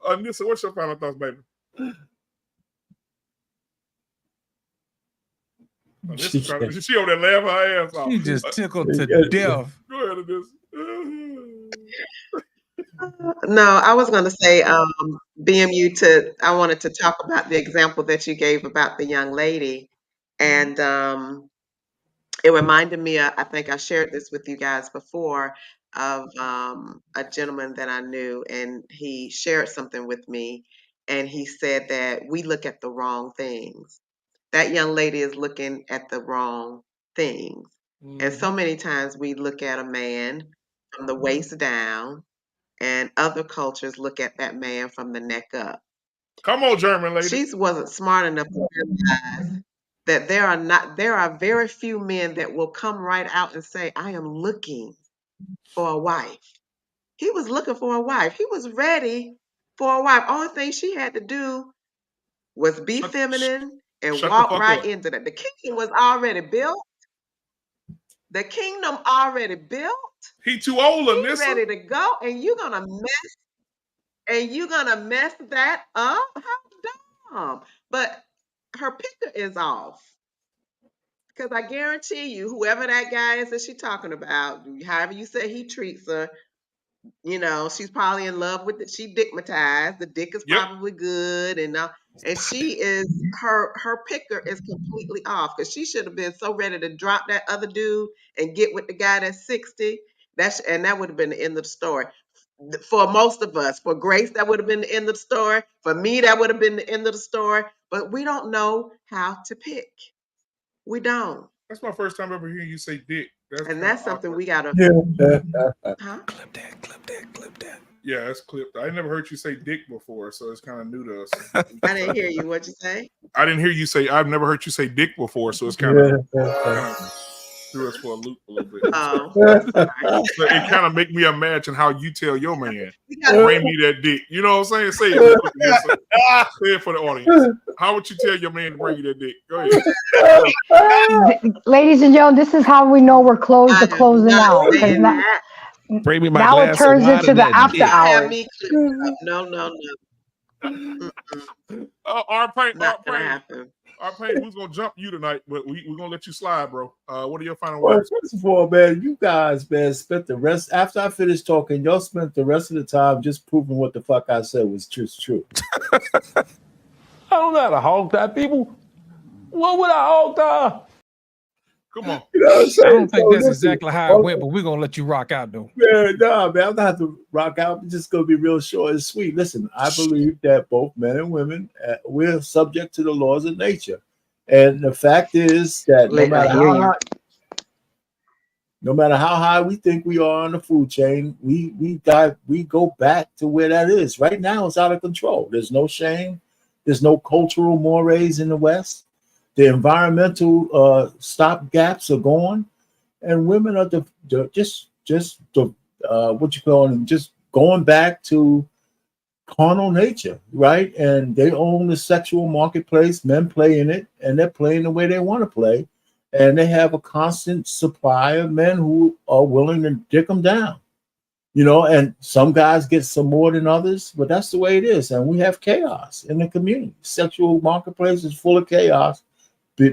much. Nissa, what's your final thoughts, baby? She over there laughing her ass off. She just tickled to death. Go ahead, Nissa. No, I was going to say, BMU, I wanted to talk about the example that you gave about the young lady. And it reminded me, I think I shared this with you guys before, of a gentleman that I knew, and he shared something with me. And he said that we look at the wrong things. That young lady is looking at the wrong things. And so many times we look at a man from the waist down, and other cultures look at that man from the neck up. Come on, German lady. She wasn't smart enough to realize that there are very few men that will come right out and say, I am looking for a wife. He was looking for a wife. He was ready for a wife. Only thing she had to do was be feminine and walk right into that. The kingdom was already built. The kingdom already built. He too old on this. He's ready to go, and you're gonna mess that up. How dumb! But her picture is off, because I guarantee you, whoever that guy is that she's talking about, however you say he treats her, you know, she's probably in love with it. She dickmatized. The dick is probably good, and and she is her picker is completely off because she should have been so ready to drop that other dude and get with the guy that's 60. And that would have been the end of the story. For most of us, for Grace, that would have been the end of the story. For me, that would have been the end of the story. But we don't know how to pick. We don't. That's my first time ever hearing you say dick. That's something we gotta. Huh? Clip that. Yeah, that's clipped. I never heard you say dick before, so it's kind of new to us. I didn't hear you. What'd you say? I didn't hear you say. I've never heard you say dick before, so it's kind of threw us for a loop a little bit. So it kind of make me imagine how you tell your man, bring me that dick. You know what I'm saying? Say it. Say it for the audience. How would you tell your man to bring you that dick? Go ahead. Ladies and gentlemen, this is how we know we're closing out. Bring me my now glass it turns of wine into and the that after dick. hours. No. Our paint, Not gonna happen. who's gonna jump you tonight? But we're gonna let you slide, bro. What are your final words? First of all, man, you guys, man, spent the rest after I finished talking. Y'all spent the rest of the time just proving what the fuck I said was just true. I don't know how to hog tie people. What would I hog tie? Come on. You know what I'm saying? I don't think So that's listen, exactly how it went, but we're gonna let you rock out though. Man, nah, man, I'm gonna have to rock out. I'm just gonna be real short and sweet. Listen, I believe that both men and women we're subject to the laws of nature, and the fact is that no matter how high we think we are on the food chain, we go back to where that is. Right now, it's out of control. There's no shame. There's no cultural mores in the West. The environmental stop gaps are gone, and women are just what you call them, just going back to carnal nature, right? And they own the sexual marketplace. Men play in it, and they're playing the way they want to play. And they have a constant supply of men who are willing to dick them down, you know. And some guys get some more than others, but that's the way it is. And we have chaos in the community. Sexual marketplace is full of chaos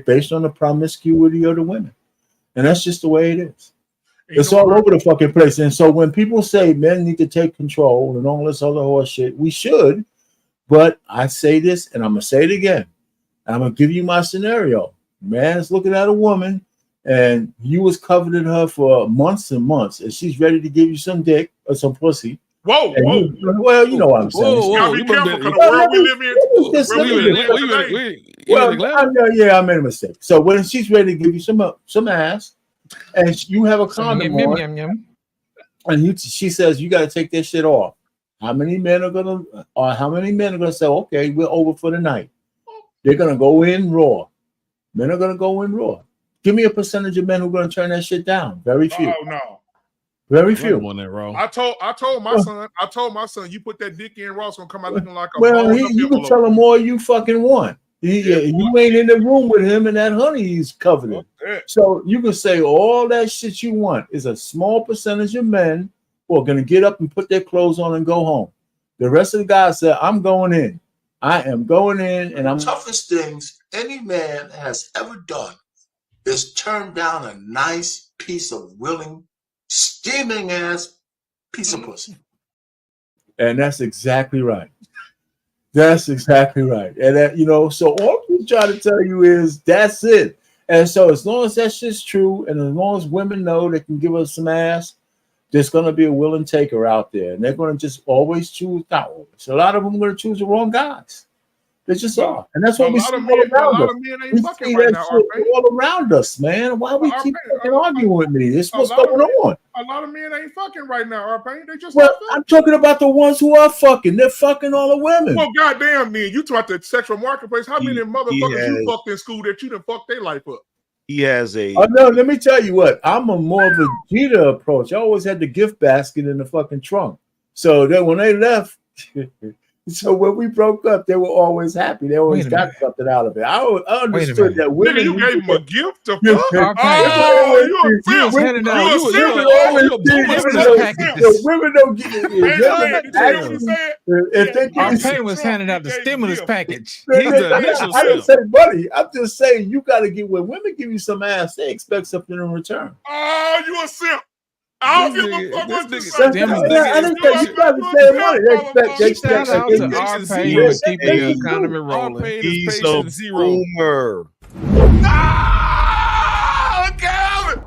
based on the promiscuity of the women, and that's just the way it is. It's all over the fucking place. And so when people say men need to take control and all this other horse shit, we should. But I say this, and I'm gonna say it again. I'm gonna give you my scenario. Man's looking at a woman, and you was coveting her for months and months, and she's ready to give you some dick or some pussy. Whoa. Well, you know what I'm saying. Whoa. Be careful because the world we live in. I made a mistake. So when she's ready to give you some ass, and you have a condom on, and she says you got to take this shit off. How many men are gonna say, okay, we're over for the night? They're gonna go in raw. Men are gonna go in raw. Give me a percentage of men who are gonna turn that shit down. Very few. Oh no. Very few. I told my son, you put that dick in raw, it's gonna come out looking like a well. You can tell him all you fucking want. You ain't in the room with him, and that honey he's covered in. So you can say all that shit you want. Is a small percentage of men who are gonna get up and put their clothes on and go home. The rest of the guys say, "I'm going in. I am going in, and I'm." Toughest things any man has ever done is turn down a nice piece of willing, steaming ass piece of pussy. And that's exactly right. That's exactly right. And that, you know, so all we try to tell you is that's it. And so as long as that shit's true, and as long as women know they can give us some ass, there's going to be a willing taker out there, and they're going to just always choose. Not always. A lot of them are going to choose the wrong guys. They just are, and that's what we see all around us. We see that shit all around us, man. Why we keep arguing with me? This is what's going on. A lot of men ain't fucking right now, Arpain. They just I'm talking about the ones who are fucking. They're fucking all the women. Well, goddamn, man, you talk the sexual marketplace. How many motherfuckers you fucked in school that you done fucked their life up? He has a. Oh no, let me tell you what. I'm a more of a Jeter approach. I always had the gift basket in the fucking trunk. So then when they left. So when we broke up, they were always happy. They always got something out of it. I understood that women. Nigga, you gave them a gift to fuck? Women don't get it. Arpain was handing out the stimulus package. I didn't say money. I'm just saying you got to get when women give you some ass, they expect something in return. Oh, you a simp. I don't This give a nigga- fuck what you this say. nigga- Stimulus. I didn't say you got to save money. They expect Shout out to our pay for keeping the economy Our rolling. paid is He's a patient zero. boomer. Ah, Calvin.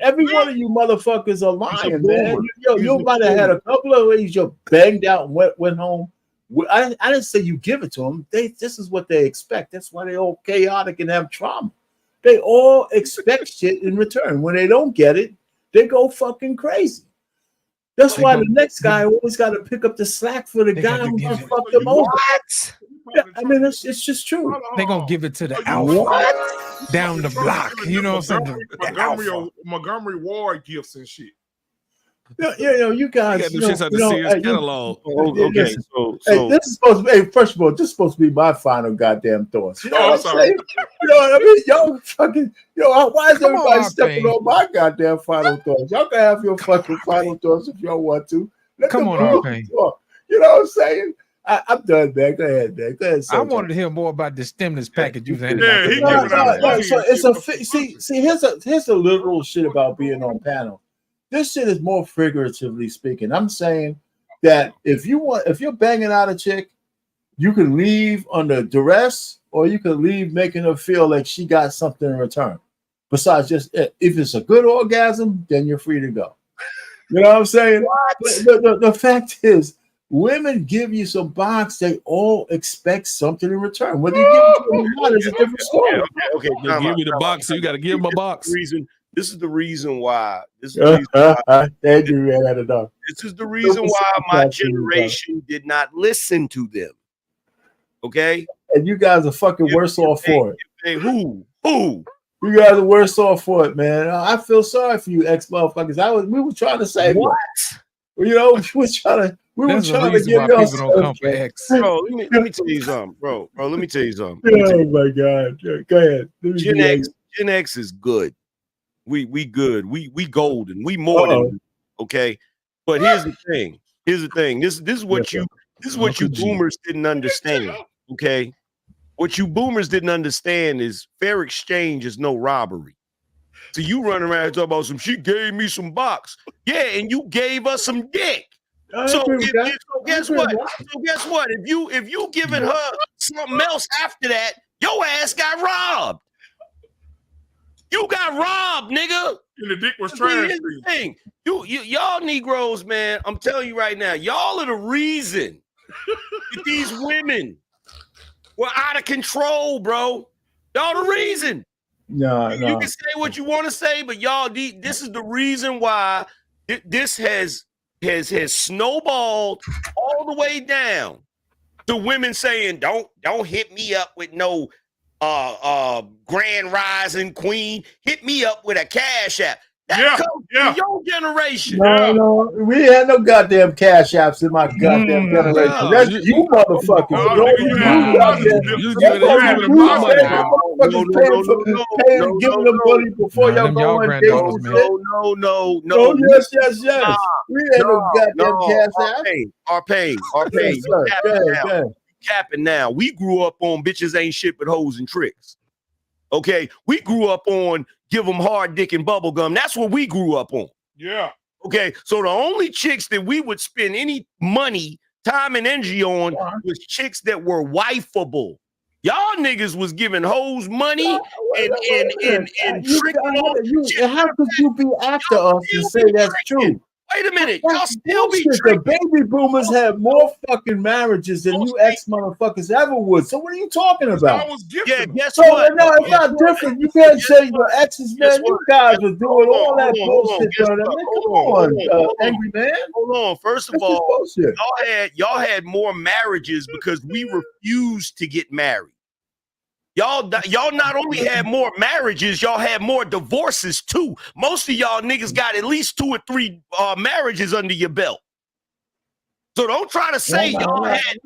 Every one of you motherfuckers are lying, man. boomer. You might have had a couple of ladies you banged out and went home. I didn't say you give it to them. This is what they expect. That's why they're all chaotic and have trauma. They all expect shit in return. When they don't get it, they go fucking crazy. That's why the next guy always got to pick up the slack for the guy who done fucked them over. What? Yeah, I mean, it's just true. They gonna give it to the alpha down the block. You know what I'm saying? Montgomery Ward gifts and shit. You guys. You got them shits out the Sears catalog. Okay, Hey, this is supposed to be. Hey, first of all, this is supposed to be my final goddamn thoughts. You know what I'm sorry. saying? You know what I mean? Y'all fucking. Why is Come everybody on, stepping on my goddamn final thoughts? Y'all can have your fucking final thoughts if y'all want to. Come on, R-Pain. You know what I'm saying? I'm done, man. Go ahead, man. Go ahead. I wanted to hear more about the stimulus package you was handing Yeah, out. he to giving the out workers. So it's a here's a literal shit about being on panel. This shit is more figuratively speaking. I'm saying that if you're banging out a chick, you can leave under duress, or you can leave making her feel like she got something in return. Besides just if it's a good orgasm, then you're free to go. You know what I'm saying? The fact is, women give you some box, they all expect something in return. Whether you give it to them or not is a different story. Okay. They give you the box, so you got to give them a box. This is the reason why. This is the reason why. Thank you, man. This is the reason why my generation did not listen to them. Okay? And you guys are fucking worse off for it. Hey, who? You guys are worse off for it, man. I feel sorry for you ex-motherfuckers. We were trying to save what? You. You know, we were trying to give why y'all people don't come for X. Bro, let me tell you something, bro. Let me tell you something. Oh my God. Go ahead. Gen X is good. We good. We golden. We more than okay. But here's the thing. This is what you boomers didn't understand. Okay. What you boomers didn't understand is fair exchange is no robbery. So you run around and talk about she gave me some box. Yeah, and you gave us some dick. So guess what? If you giving her something else after that, your ass got robbed. You got robbed, nigga. And the dick was trash. Here's the thing. Y'all Negroes, man, I'm telling you right now, y'all are the reason that these women were out of control, bro. Y'all the reason. No. You can say what you want to say, but y'all, this is the reason why this has snowballed all the way down to women saying, don't hit me up with no grand rising queen. Hit me up with a cash app. That comes from your generation. No, we had no goddamn cash apps in my goddamn generation. That's you motherfuckers. Giving them money before y'all go on dates. No. Yes. We had no goddamn cash apps. Our capping now. We grew up on bitches ain't shit but hoes and tricks. Okay, we grew up on give them hard dick and bubble gum. That's what we grew up on. Yeah. Okay, so the only chicks that we would spend any money, time, and energy on was chicks that were wifeable. Y'all niggas was giving hoes money and tricking on. How could you be after us and say that's true? Wait a minute, y'all still be the baby boomers have more fucking marriages than you ex-motherfuckers ever would. So what are you talking about? Yeah, guess what? No, it's not different. You can't say your exes, man. You guys were doing all that bullshit. Come on, angry man. Hold on. First of all, y'all had more marriages because we refused to get married. Y'all not only had more marriages, y'all had more divorces too. Most of y'all niggas got at least 2 or 3 marriages under your belt. So don't try to say y'all had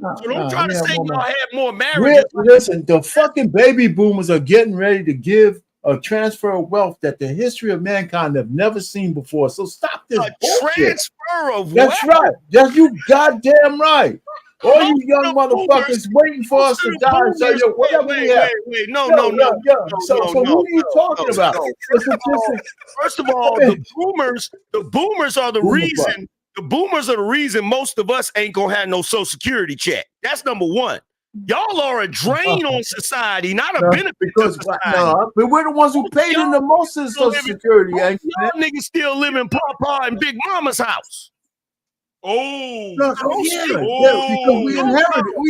more marriages. Listen, the fucking baby boomers are getting ready to give a transfer of wealth that the history of mankind have never seen before. So stop this bullshit. Transfer of That's wealth. right. That's you goddamn right. All you young motherfuckers waiting for us to die. So yo, whatever we have. Wait, no. So who are you talking about? First of all, the boomers are the reason. The boomers are the reason most of us ain't gonna have no Social Security check. That's number one. Y'all are a drain on society, not a benefit to society. No, but we're the ones who paid in the most of Social Security. Y'all niggas still live in Papa and Big Mama's house. Because we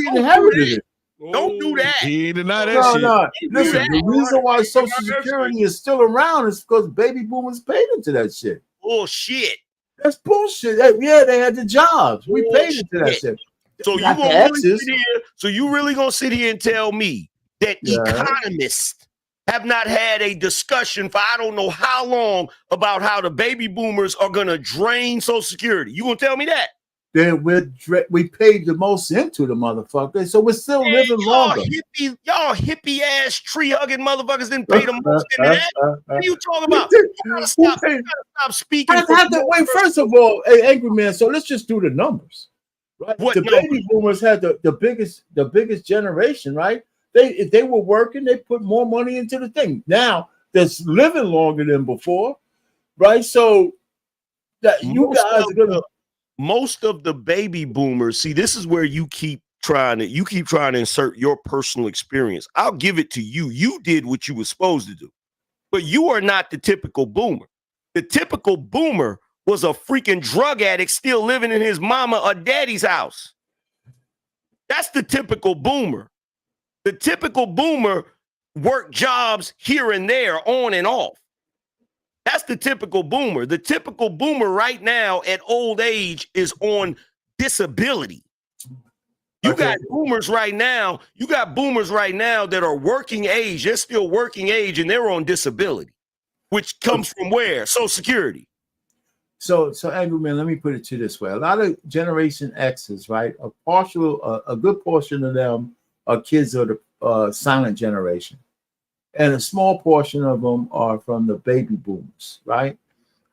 inherited it. Don't do that. He deny that shit. No. Listen, the reason why Social Security is still around is because baby boomers paid into that shit. Bullshit. That's bullshit. Yeah, they had the jobs. We paid into that shit. So you really gonna sit here and tell me that economists have not had a discussion for I don't know how long about how the baby boomers are gonna drain Social Security? You gonna tell me that? Then we paid the most into the motherfucker, so we're still living longer. Y'all hippie ass tree hugging motherfuckers didn't pay the most into that. What are you talking about? You gotta stop speaking. Wait, first of all, hey, Angry Man. So let's just do the numbers, right? The baby boomers had the biggest generation, right? They were working. They put more money into the thing. Now that's living longer than before, right? So that you guys are gonna. Most of the baby boomers, see, this is where you keep trying to insert your personal experience. I'll give it to you. You did what you were supposed to do, but you are not the typical boomer. The typical boomer was a freaking drug addict still living in his mama or daddy's house. That's the typical boomer. The typical boomer worked jobs here and there, on and off. That's the typical boomer. The typical boomer right now at old age is on disability. You got boomers right now. You got boomers right now that are working age. They're still working age and they're on disability, which comes from where? Social Security. So Andrew, man, let me put it to you this way. A lot of Generation X's, right? A good portion of them are kids of the silent generation. And a small portion of them are from the baby boomers, right?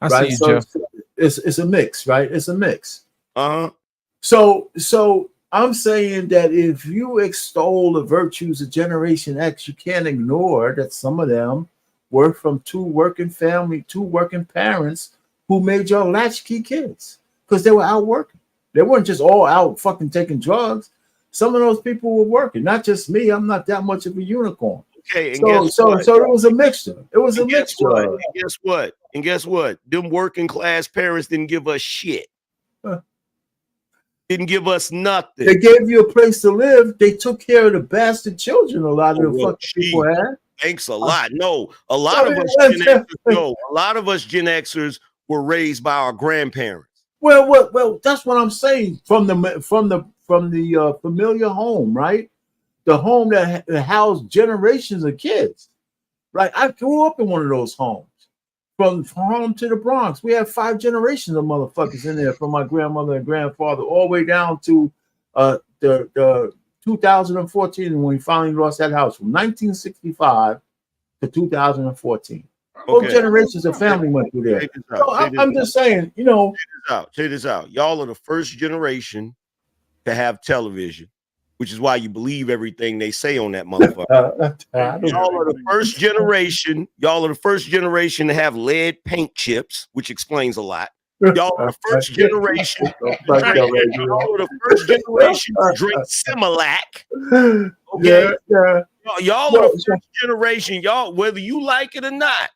I see you, Jeff. It's a mix, right? It's a mix. So I'm saying that if you extol the virtues of Generation X, you can't ignore that some of them were from two working parents who made your latchkey kids because they were out working. They weren't just all out fucking taking drugs. Some of those people were working, not just me. I'm not that much of a unicorn. Okay, so it was a mixture. It was a mixture. And guess what? Them working class parents didn't give us shit. Didn't give us nothing. They gave you a place to live. They took care of the bastard children. A lot of the fucking people had. Thanks a lot. No, a lot of us Gen Xers were raised by our grandparents. Well, that's what I'm saying. From the familiar home, right? The home that housed generations of kids, right? I grew up in one of those homes. From home to the Bronx, we have 5 generations of motherfuckers in there, from my grandmother and grandfather all the way down to the 2014 when we finally lost that house, from 1965 to 2014. Both generations of family went through there. I'm just saying, check this out. Y'all are the first generation to have television, which is why you believe everything they say on that motherfucker. Y'all are the first generation. Y'all are the first generation to have lead paint chips, which explains a lot. Y'all are the first generation. Y'all are the first generation to drink Similac. Okay, y'all are the first generation. Y'all, whether you like it or not,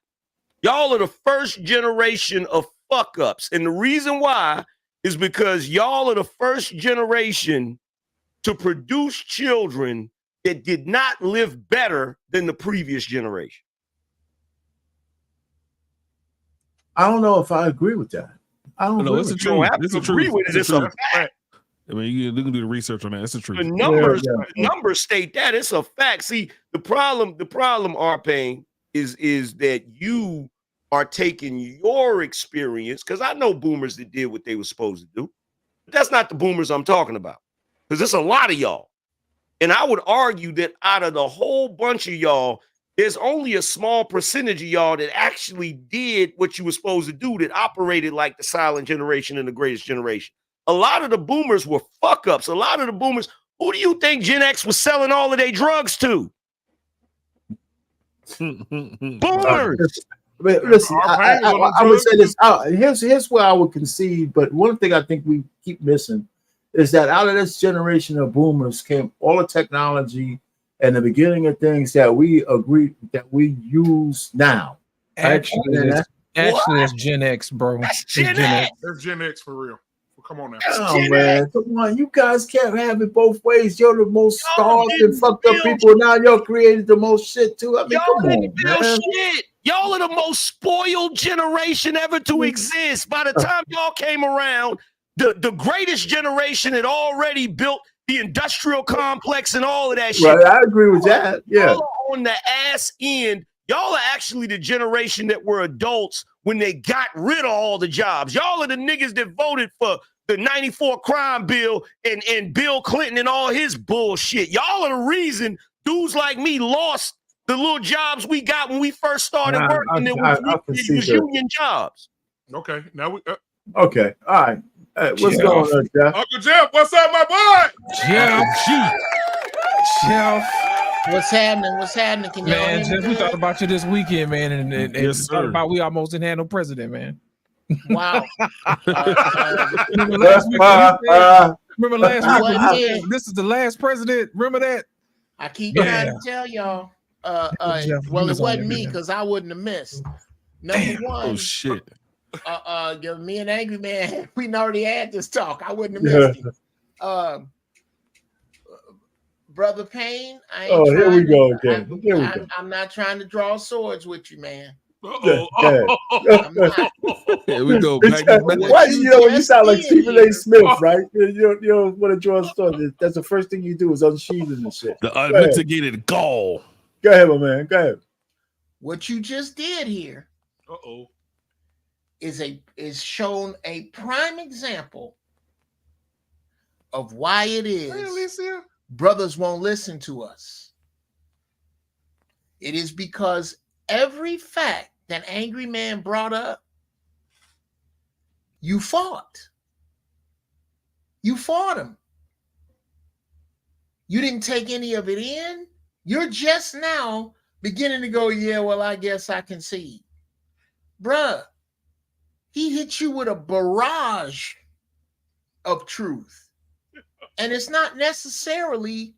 y'all are the first generation of fuck ups, and the reason why is because y'all are the first generation to produce children that did not live better than the previous generation. I don't know if I agree with that. I don't know. It's a truth. It's a truth. It's a fact. I mean, you can do the research on that. It's a truth. The numbers state that it's a fact. See, the problem, R-Pain, is that you are taking your experience, because I know boomers that did what they were supposed to do. But that's not the boomers I'm talking about. Because there's a lot of y'all. And I would argue that out of the whole bunch of y'all, there's only a small percentage of y'all that actually did what you were supposed to do, that operated like the silent generation and the greatest generation. a lot of the boomers were fuck ups. A lot of the boomers, who do you think Gen X was selling all of their drugs to? Boomers. Listen, I would say this. Here's where I would concede, but one thing I think we keep missing is that out of this generation of boomers came all the technology and the beginning of things that we agree that we use now. Actually, that's Gen X, bro. That's Gen X. There's Gen X for real. Well, come on now. Oh man, come on! You guys can't have it both ways. You're the most starved and fucked up people. Now y'all created the most shit too. I mean, Y'all come on, didn't build man. shit. Y'all are the most spoiled generation ever to exist. By the time y'all came around, the greatest generation had already built the industrial complex and all of that shit. Right, I agree with that. Yeah. Y'all are on the ass end. Y'all are actually the generation that were adults when they got rid of all the jobs. Y'all are the niggas that voted for the 94 crime bill and Bill Clinton and all his bullshit. Y'all are the reason dudes like me lost the little jobs we got when we first started working. It was union jobs. Okay, now we. Okay, all right. What's going on, Jeff? Uncle Jeff, what's up, my boy? Jeff. What's happening? What's happening? Can y'all Man, hear me Jeff, we good? thought about you this weekend, man, and Yes, thought sir. about we almost didn't have no president, man. Wow. Remember last week? Remember last week? Wasn't when there. you said, this is the last president. Remember that? I keep Yeah. trying to tell y'all. Jeff, Well, he it was on wasn't there, me man. because I wouldn't have missed. Number one, Oh shit. me and Angry Man, we already had this talk. I wouldn't have missed it. Brother Payne, I ain't Here we trying go to- again. Here we go. I'm not trying to draw swords with you, man. Uh-oh. I'm not. Here we go. Why you just sound like did Stephen A. here- Smith, right? You don't want to draw a story. That's the first thing you do is unsheathing the shit. The unmitigated gall. Go ahead, my man. Go ahead. What you just did here Uh-oh. is shown a prime example of why it is Hey, Alicia. brothers won't listen to us. It is because every fact that Angry Man brought up, you fought. You fought him. You didn't take any of it in. You're just now beginning to go, yeah, well, I guess I can see. Bruh, he hit you with a barrage of truth. And it's not necessarily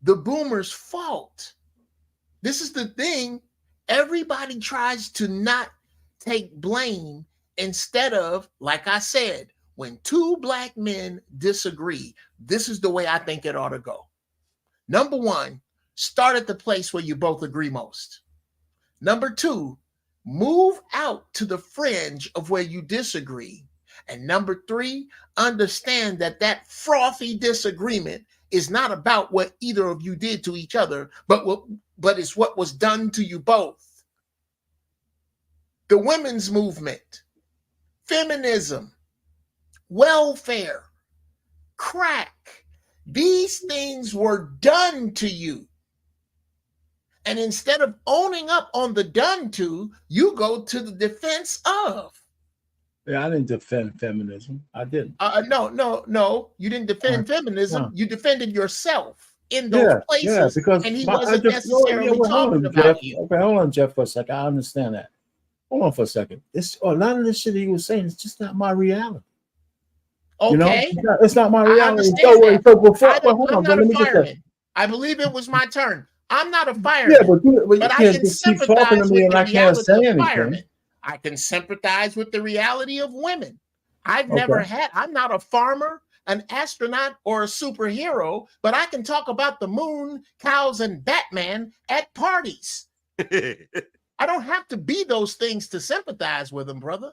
the boomer's fault. This is the thing. Everybody tries to not take blame instead of, like I said, when two black men disagree, this is the way I think it ought to go. Number one, start at the place where you both agree most. Number two, move out to the fringe of where you disagree. And number three, understand that frothy disagreement is not about what either of you did to each other, but it's what was done to you both. The women's movement, feminism, welfare, crack, these things were done to you. And instead of owning up on the done to, you go to the defense of. Yeah, I didn't defend feminism. I didn't. No. You didn't defend feminism. You defended yourself in those places. Yeah, because and he wasn't necessarily talking about Jeff. you. Okay, hold on, Jeff, for a second. I understand that. Hold on for a second. A lot of this shit he was saying is just not my reality. Okay. You know? It's not my reality. I understand that. I'm not a fireman. I believe it was my turn. I'm not a fireman. Yeah, but I can sympathize with the reality of firemen. I can sympathize with the reality of women. I'm not a farmer, an astronaut, or a superhero, but I can talk about the moon, cows, and Batman at parties. I don't have to be those things to sympathize with them, brother.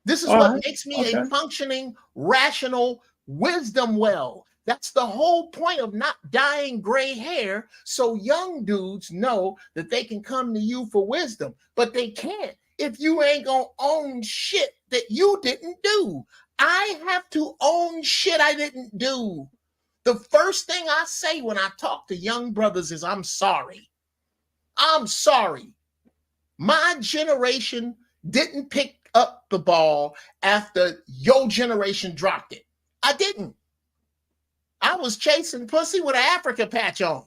This is what makes me a functioning, rational wisdom well. That's the whole point of not dyeing gray hair, so young dudes know that they can come to you for wisdom, but they can't if you ain't gonna own shit that you didn't do. I have to own shit I didn't do. The first thing I say when I talk to young brothers is, I'm sorry. I'm sorry. My generation didn't pick up the ball after your generation dropped it. I didn't. I was chasing pussy with an Africa patch on.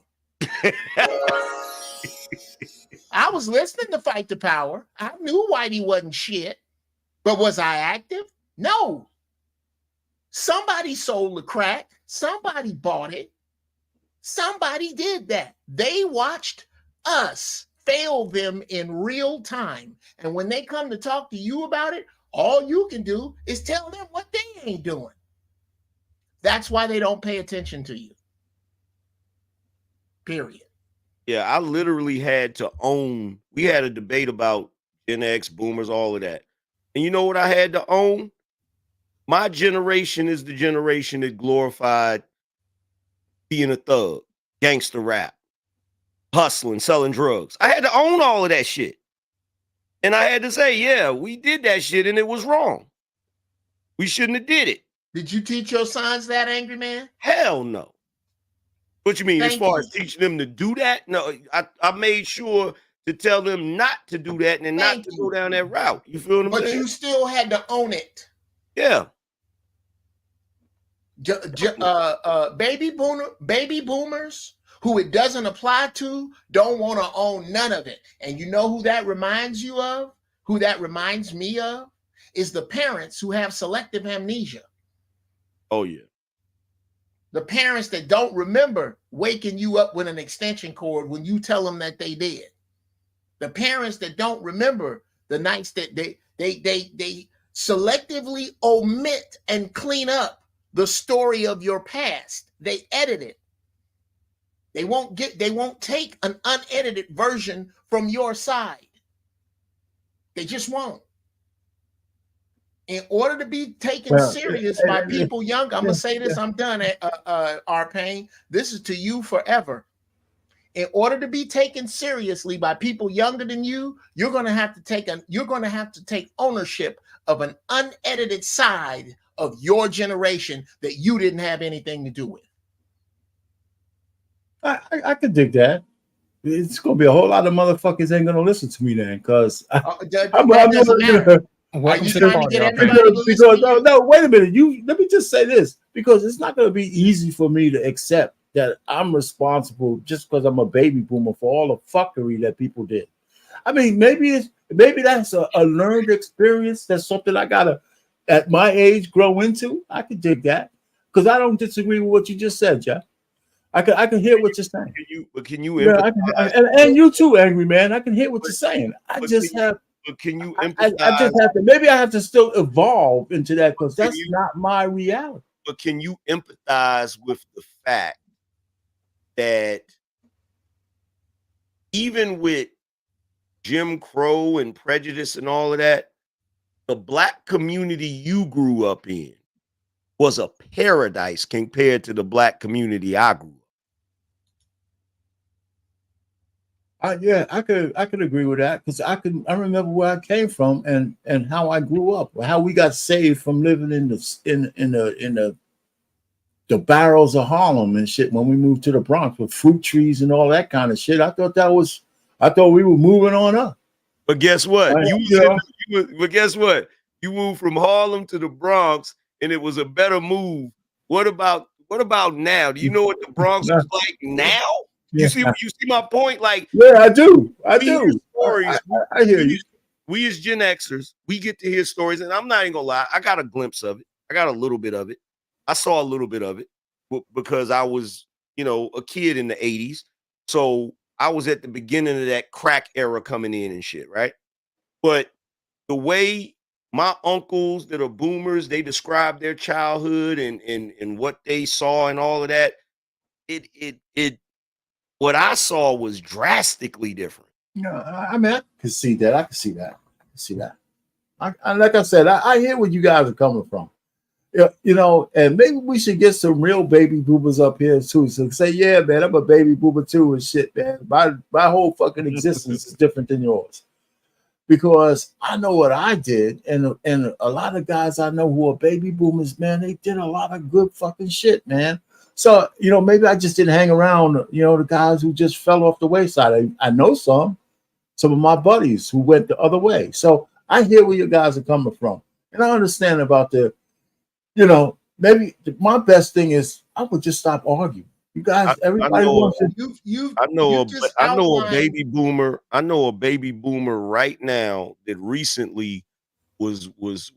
I was listening to Fight the Power. I knew Whitey wasn't shit. But was I active? No. Somebody sold the crack. Somebody bought it. Somebody did that. They watched us fail them in real time. And when they come to talk to you about it, all you can do is tell them what they ain't doing. That's why they don't pay attention to you. Period. Yeah, I literally had to own. We had a debate about Gen X, boomers, all of that. And you know what I had to own? My generation is the generation that glorified being a thug, gangster rap, hustling, selling drugs. I had to own all of that shit. And I had to say, yeah, we did that shit and it was wrong. We shouldn't have did it. Did you teach your sons that, Angry Man? Hell no. What you mean, as Thank far you. as teaching them to do that? No, I made sure to tell them not to do that and not to go down that route. You feel what I'm But saying? you still had to own it. Yeah. Baby boomers who it doesn't apply to don't want to own none of it. And you know who that reminds you of? Who that reminds me of? Is the parents who have selective amnesia. Oh, yeah. The parents that don't remember waking you up with an extension cord when you tell them that they did. The parents that don't remember the nights that they selectively omit and clean up the story of your past. They edit it. They won't take an unedited version from your side. They just won't. In order to be taken serious by people young, I'm gonna say this, I'm done, Arpain. This is to you forever. In order to be taken seriously by people younger than you, you're gonna have to take ownership of an unedited side of your generation that you didn't have anything to do with. I could dig that. It's gonna be a whole lot of motherfuckers ain't gonna listen to me then, because Welcome to the party, because no, wait a minute. Let me just say this, because it's not going to be easy for me to accept that I'm responsible just because I'm a baby boomer for all the fuckery that people did. I mean, maybe that's a learned experience. That's something I gotta, at my age, grow into. I could dig that, because I don't disagree with what you just said, Jeff. I can hear what you're saying. Can you empathize? And you too, Angry Man. I can hear what you're saying. But can you empathize? I just have to. Maybe I have to still evolve into that, because that's not my reality. But can you empathize with the fact that even with Jim Crow and prejudice and all of that, the black community you grew up in was a paradise compared to the black community I grew up. Yeah, I could agree with that, because I remember where I came from and how I grew up, how we got saved from living in the barrels of Harlem and shit when we moved to the Bronx with fruit trees and all that kind of shit. I thought we were moving on up. But guess what? But guess what? You moved from Harlem to the Bronx, and it was a better move. What about now? Do you know what the Bronx is like now? You see my point? Like, yeah, I do. Stories. I hear you. We as Gen Xers, we get to hear stories, and I'm not even gonna lie. I got a glimpse of it. I got a little bit of it. I saw a little bit of it because I was, a kid in the 80s. So I was at the beginning of that crack era coming in and shit, right? But the way my uncles that are boomers, they describe their childhood and what they saw and all of that, what I saw was drastically different. I mean, I can see that. Like I said, I hear where you guys are coming from. And maybe we should get some real baby boomers up here too. So say, yeah, man, I'm a baby boomer too and shit, man. My whole fucking existence is different than yours, because I know what I did, and a lot of guys I know who are baby boomers, man, they did a lot of good fucking shit, man. So, maybe I just didn't hang around, the guys who just fell off the wayside. I know some of my buddies who went the other way. So I hear where you guys are coming from. And I understand about the maybe my best thing is I would just stop arguing. You guys, everybody wants to. I know a baby boomer. I know a baby boomer right now that recently was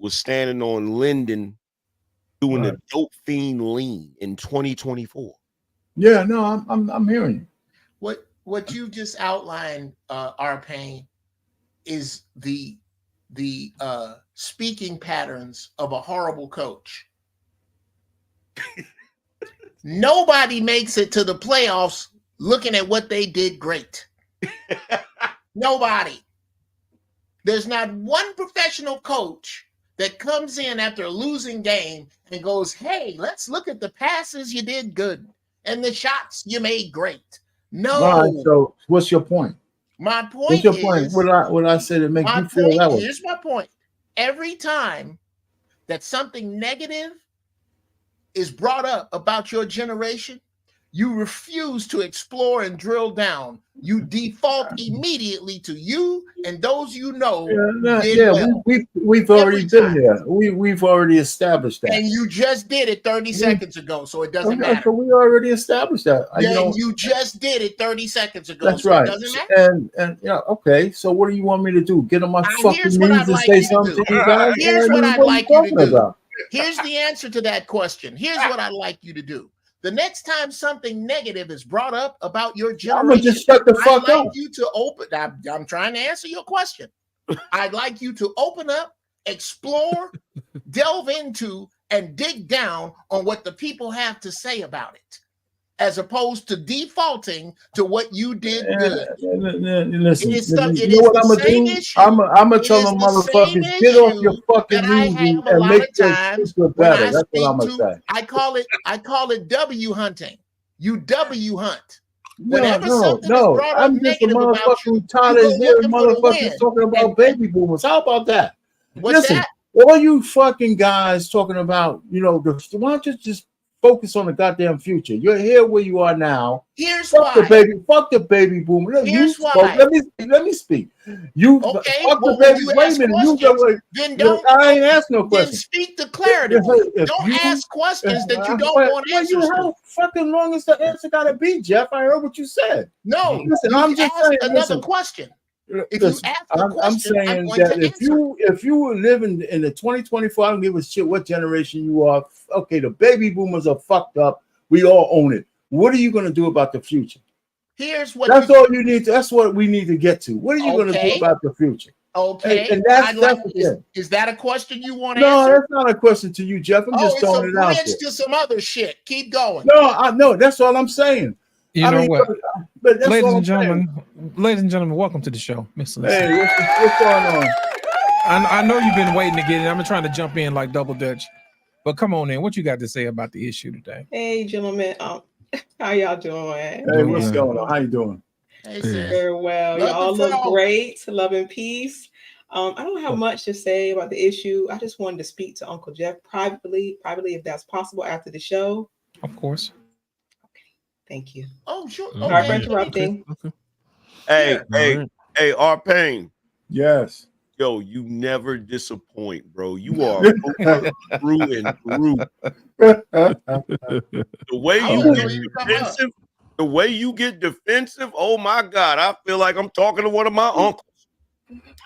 standing on Linden doing the dope fiend lean in 2024. Yeah, no, I'm hearing you. What you just outlined, our pain, is the speaking patterns of a horrible coach. Nobody makes it to the playoffs looking at what they did great. Nobody. There's not one professional coach that comes in after a losing game and goes, hey, let's look at the passes you did good and the shots you made great. No. Right, so what's your point? My point what's your is, point? What I say to make you feel that way? Here's my point. Every time that something negative is brought up about your generation, you refuse to explore and drill down. You default immediately to you and those you know. We've already been there. We've already established that. And you just did it 30 seconds ago, so it doesn't matter. So we already established that. You just did it 30 seconds ago. That's so right. It doesn't matter. And yeah, okay. So what do you want me to do? Get on my fucking knees and say something to you guys? Here's what I'd like you to do. Here's the answer to that question. Here's what I'd like you to do. The next time something negative is brought up about your generation, I'm gonna just shut the fuck I'd like up. you to open. I'm trying to answer your question. I'd like you to open up, explore, delve into, and dig down on what the people have to say about it, as opposed to defaulting to what you did good. Listen, it you know what is I'm the gonna same do? issue. I'm gonna It tell is them the motherfuckers, same get off your fucking that I knees have a and lot make of your times sister when better. I That's what I'm speak gonna to. say. I call it W hunting. You W hunt. No, Whenever something is brought up I'm just a negative about you, motherfucking tired you of go hearing looking for the motherfuckers win. talking about baby boomers. How about that? What's Listen, that? all you fucking guys talking about, why don't you just focus on the goddamn future? You're here where you are now. Here's fuck why. Fuck the baby boomer. Here's spoke. why. Let me speak. You okay, fuck well, the baby. you Wait ask a minute. questions, then don't. I ain't ask no Then question. speak declaratively. Don't ask questions that you don't want answers to. How fucking long is the answer gotta be, Jeff? I heard what you said. No, listen, you I'm just ask saying. another question. If Listen, you ask a question, I'm saying that if you were living in the 2024, I don't give a shit what generation you are. Okay, the baby boomers are fucked up. We all own it. What are you going to do about the future? Here's what. That's all you need. That's what we need to get to. What are you going to do about the future? Okay, and that's is that a question you want to No, answer? that's not a question to you, Jeff. I'm just throwing it out there. It's a bridge to some other shit. Keep going. No, that's all I'm saying. You know what? But that's ladies all and gentlemen, welcome to the show, Mr. Hey, what's going on? I know you've been waiting to get in. I'm trying to jump in like double dutch, but come on in. What you got to say about the issue today? Hey, gentlemen. How y'all doing? Hey, what's going on? How you doing? Hey, very well. Y'all look great. Love and peace. I don't have much to say about the issue. I just wanted to speak to Uncle Jeff privately, if that's possible after the show. Of course. Thank you. Oh, sure. Okay. Sorry for interrupting. Okay. Hey, R-Pain. Yes. Yo, you never disappoint, bro. You are through and through. The way you get defensive, oh my God, I feel like I'm talking to one of my uncles.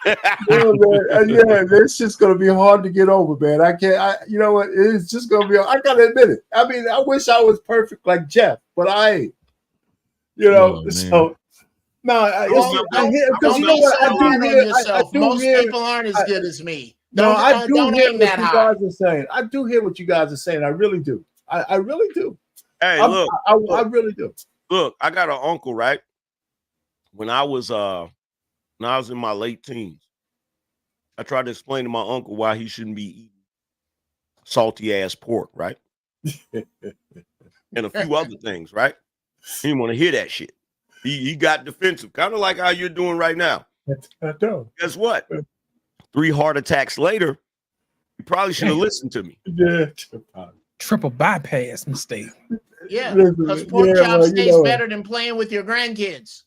It's just gonna be hard to get over, man. I can't. You know what? It's just gonna be. I gotta admit it. I mean, I wish I was perfect like Jeff, but I ain't. So no, I hear because you know what I do hear. I do Most hear, people aren't as good as me. I do don't hear aim what that you high. guys are saying. I do hear what you guys are saying. I really do. I really do. Hey, look, I really do. Look, I got an uncle, right? When I was in my late teens, I tried to explain to my uncle why he shouldn't be eating salty ass pork, right? And a few other things, right? He didn't want to hear that shit. He got defensive, kind of like how you're doing right now. I know. Guess what? 3 heart attacks later, you probably should have listened to me. Yeah. Triple bypass mistake. Yeah, because pork chops taste better than playing with your grandkids.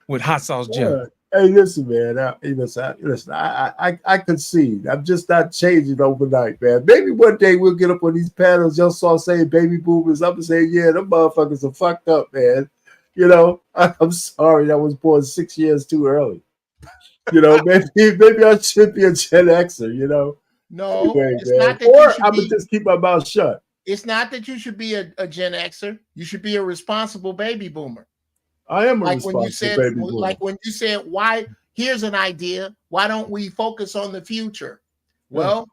With hot sauce, Jeff. Hey, listen, man. I concede. I'm just not changing overnight, man. Maybe one day we'll get up on these panels. Y'all saw saying baby boomers. I'm saying, yeah, them motherfuckers are fucked up, man. You know, I'm sorry. I was born 6 years too early. You know, maybe I should be a Gen Xer. You know. No, Anyway, it's man. not that Or you should I'm gonna be. just keep my mouth shut. It's not that you should be a Gen Xer. You should be a responsible baby boomer. I am a Like when you responsible said, baby boomer. like when you said, why? Here's an idea. Why don't we focus on the future? Well,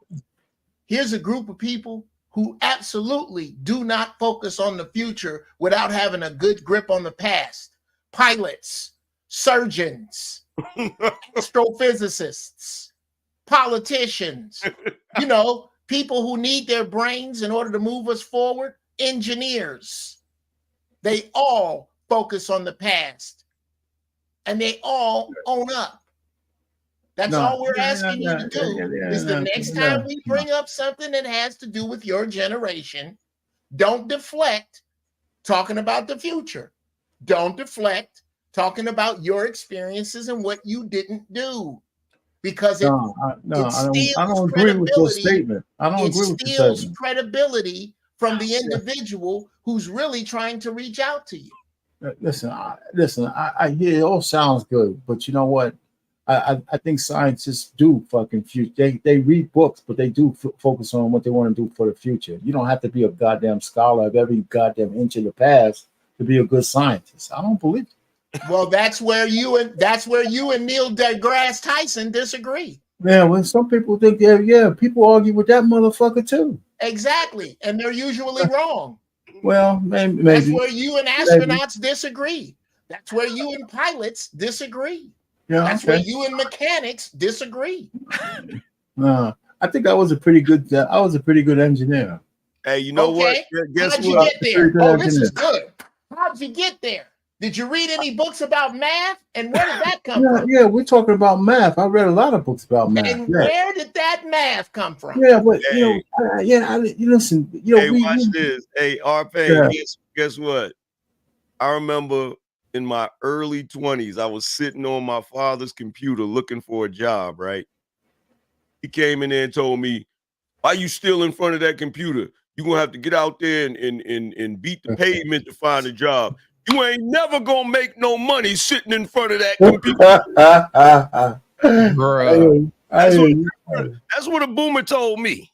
here's a group of people who absolutely do not focus on the future without having a good grip on the past. Pilots, surgeons, astrophysicists, politicians, you know, people who need their brains in order to move us forward, engineers. They all focus on the past and they all own up. That's all we're asking you to do is the next time we bring up something that has to do with your generation, don't deflect talking about the future. Don't deflect talking about your experiences and what you didn't do. Because it I don't agree with your statement. I don't agree with your steals statement. credibility from the individual who's really trying to reach out to you. Listen, I hear it all sounds good, but you know what? I think scientists do fucking future. They read books, but they do focus on what they want to do for the future. You don't have to be a goddamn scholar of every goddamn inch of the past to be a good scientist. I don't believe it. Well, that's where you and Neil deGrasse Tyson disagree. Yeah, when some people think, yeah, people argue with that motherfucker too. Exactly, and they're usually wrong. Well, maybe that's where you and astronauts disagree. That's where you and pilots disagree. Yeah, that's where you and mechanics disagree. I think I was a pretty good engineer. Hey, you know what? Guess how'd you get there? Oh, this is good. How'd you get there? Did you read any books about math? And where did that come from? Yeah, we're talking about math. I read a lot of books about math. And where did that math come from? Yeah, but you listen. Watch this. Hey, RP, guess what? I remember in my early 20s, I was sitting on my father's computer looking for a job, right? He came in there and told me, why you still in front of that computer? You're gonna have to get out there and beat the pavement to find a job. You ain't never gonna make no money sitting in front of that computer. That's what a boomer told me.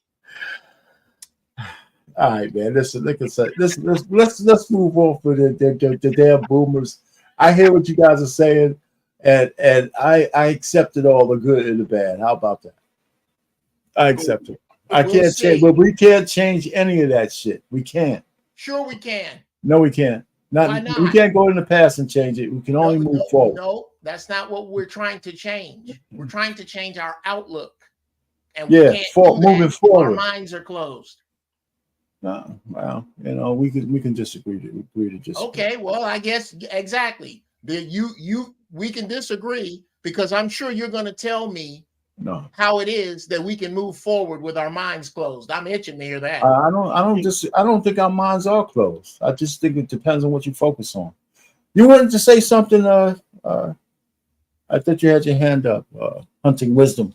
All right, man. Listen, let's move on for the damn boomers. I hear what you guys are saying, and I accepted all the good and the bad. How about that? I accept it. I can't change, but we can't change any of that shit. We can't. Sure, we can. No, we can't. Why not? We can't go in the past and change it. We can only move forward. No, that's not what we're trying to change. We're trying to change our outlook. And moving forward. Our minds are closed. Well, we can disagree to disagree. Okay, well, I guess exactly. We can disagree because I'm sure you're going to tell me how it is that we can move forward with our minds closed. I'm itching to hear that. I don't think our minds are closed. I just think it depends on what you focus on. You wanted to say something. I thought you had your hand up. Hunting wisdom.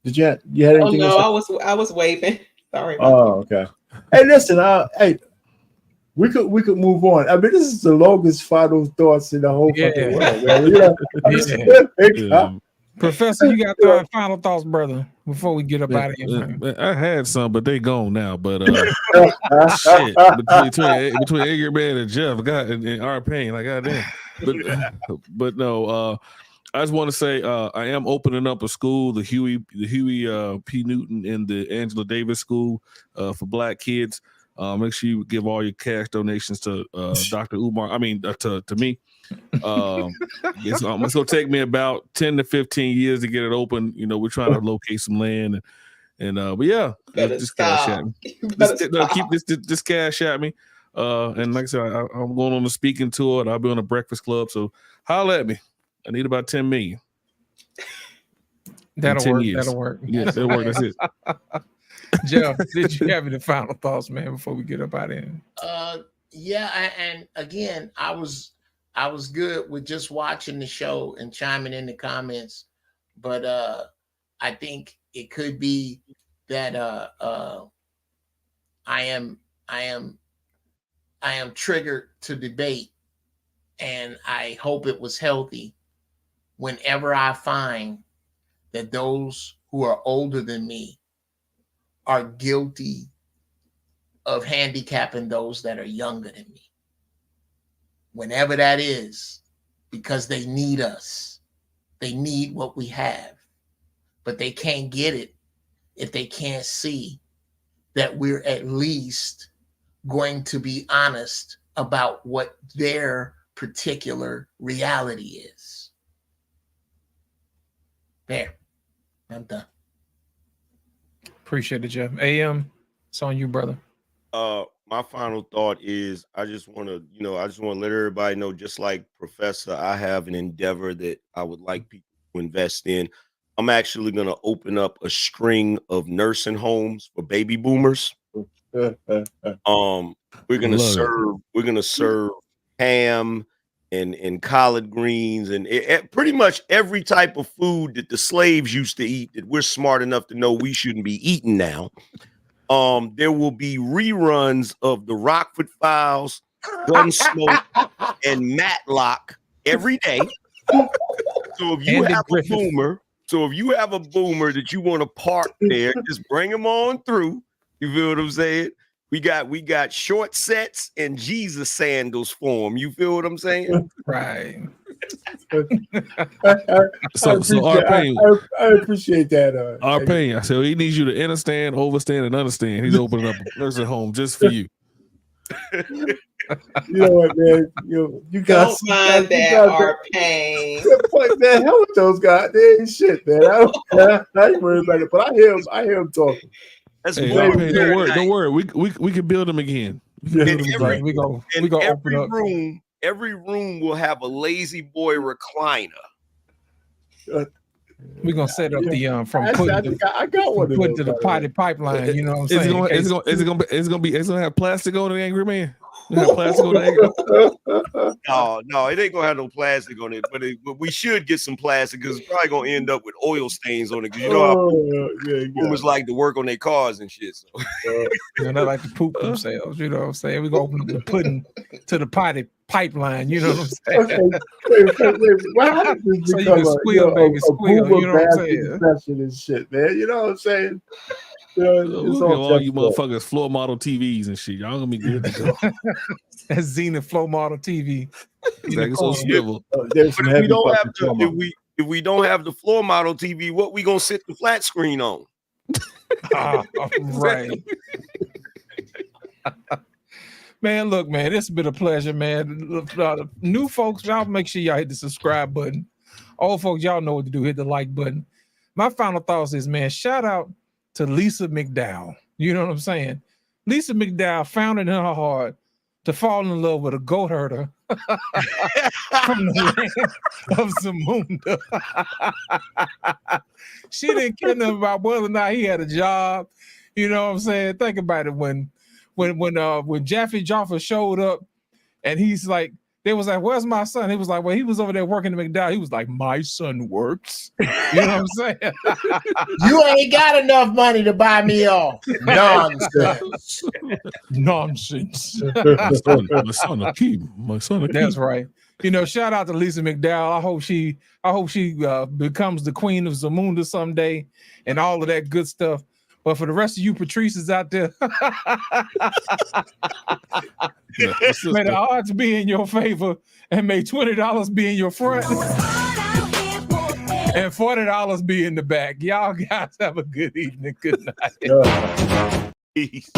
Did you had anything? Oh no, I was waving. Sorry. Okay. Hey, listen. We could move on. I mean, this is the longest final thoughts in the whole fucking world. Man. Professor, you got final thoughts, brother, before we get up out of here. I had some, but they gone now. But shit, between Edgar Man and Jeff, and our pain, like goddamn. But no, I just want to say I am opening up a school, the Huey P. Newton and the Angela Davis School for Black kids. Make sure you give all your cash donations to Dr. Umar. I mean, to me. It's gonna take me about 10 to 15 years to get it open. We're trying to locate some land, but yeah, just cash at me. Keep this cash at me. And like I said, I'm going on a speaking tour, and I'll be on a Breakfast Club. So holler at me. I need about 10 million. That'll work. Years. That'll work. Yes, that'll work. That's it. Jeff, did you have any final thoughts, man, before we get up out of here? Yeah, and again, I was I was good with just watching the show and chiming in the comments, but I think it could be that I am triggered to debate, and I hope it was healthy. Whenever I find that those who are older than me are guilty of handicapping those that are younger than me, whenever that is, because they need us, they need what we have, but they can't get it if they can't see that we're at least going to be honest about what their particular reality is. There, I'm done. Appreciate it, Jeff. AM, it's on you, brother. My final thought is I just want to let everybody know, just like Professor, I have an endeavor that I would like people to invest in. I'm actually going to open up a string of nursing homes for baby boomers. We're going to serve ham and collard greens and pretty much every type of food that the slaves used to eat that we're smart enough to know we shouldn't be eating now. There will be reruns of the Rockford Files, Gunsmoke, and Matlock every day. So if you have a boomer that you want to park there, just bring them on through. You feel what I'm saying? We got short sets and Jesus sandals for them. You feel what I'm saying? Right. So R-Pain, I appreciate that. R-Pain, so he needs you to understand, overstand, and understand. He's opening up a nursing home just for you. You know what, man? You got don't mind that, R-Pain. Man, hell with those guys. They ain't shit, man. I ain't worried about it, but I hear him talking. That's hey, R-Pain, don't worry. We can build them again. We go open up. Every room will have a lazy boy recliner. We're gonna set up the from I got one to the potty pipeline. You know what I'm saying? It's gonna have plastic on it, Angry Man. Have plastic on the No, it ain't gonna have no plastic on it, but we should get some plastic because it's probably gonna end up with oil stains on it. Because you know how boomers like to work on their cars and shit. So. They like to poop themselves. You know what I'm saying? We're gonna open up the pudding to the potty pipeline. You know what I'm saying? Why did this so you can squeal, baby, squeal. You know what I'm saying? And shit, man. You know what I'm saying? Look at all you motherfuckers floor model TVs and shit. Y'all gonna be good to go. That's Zenith floor model TV. Exactly, so swivel. But if we don't have the floor model TV, what we gonna sit the flat screen on? Right. Man, look, man, it's been a pleasure, man. New folks, y'all make sure y'all hit the subscribe button. Old folks, y'all know what to do. Hit the like button. My final thoughts is, man, shout out to Lisa McDowell. You know what I'm saying? Lisa McDowell found it in her heart to fall in love with a goat herder from the land of Zamunda. She didn't care nothing about whether or not he had a job. You know what I'm saying? Think about it. When Jaffe Joffa showed up and he's like, they was like, where's my son? He was like, well, he was over there working at McDowell. He was like, my son works. You know what I'm saying? You ain't got enough money to buy me off. Nonsense. Nonsense. My son a keep. That's right. You know, shout out to Lisa McDowell. I hope she becomes the queen of Zamunda someday and all of that good stuff. But for the rest of you Patrices out there, may the odds be in your favor and may $20 be in your front and $40 be in the back. Y'all guys have a good evening. Good night. Peace.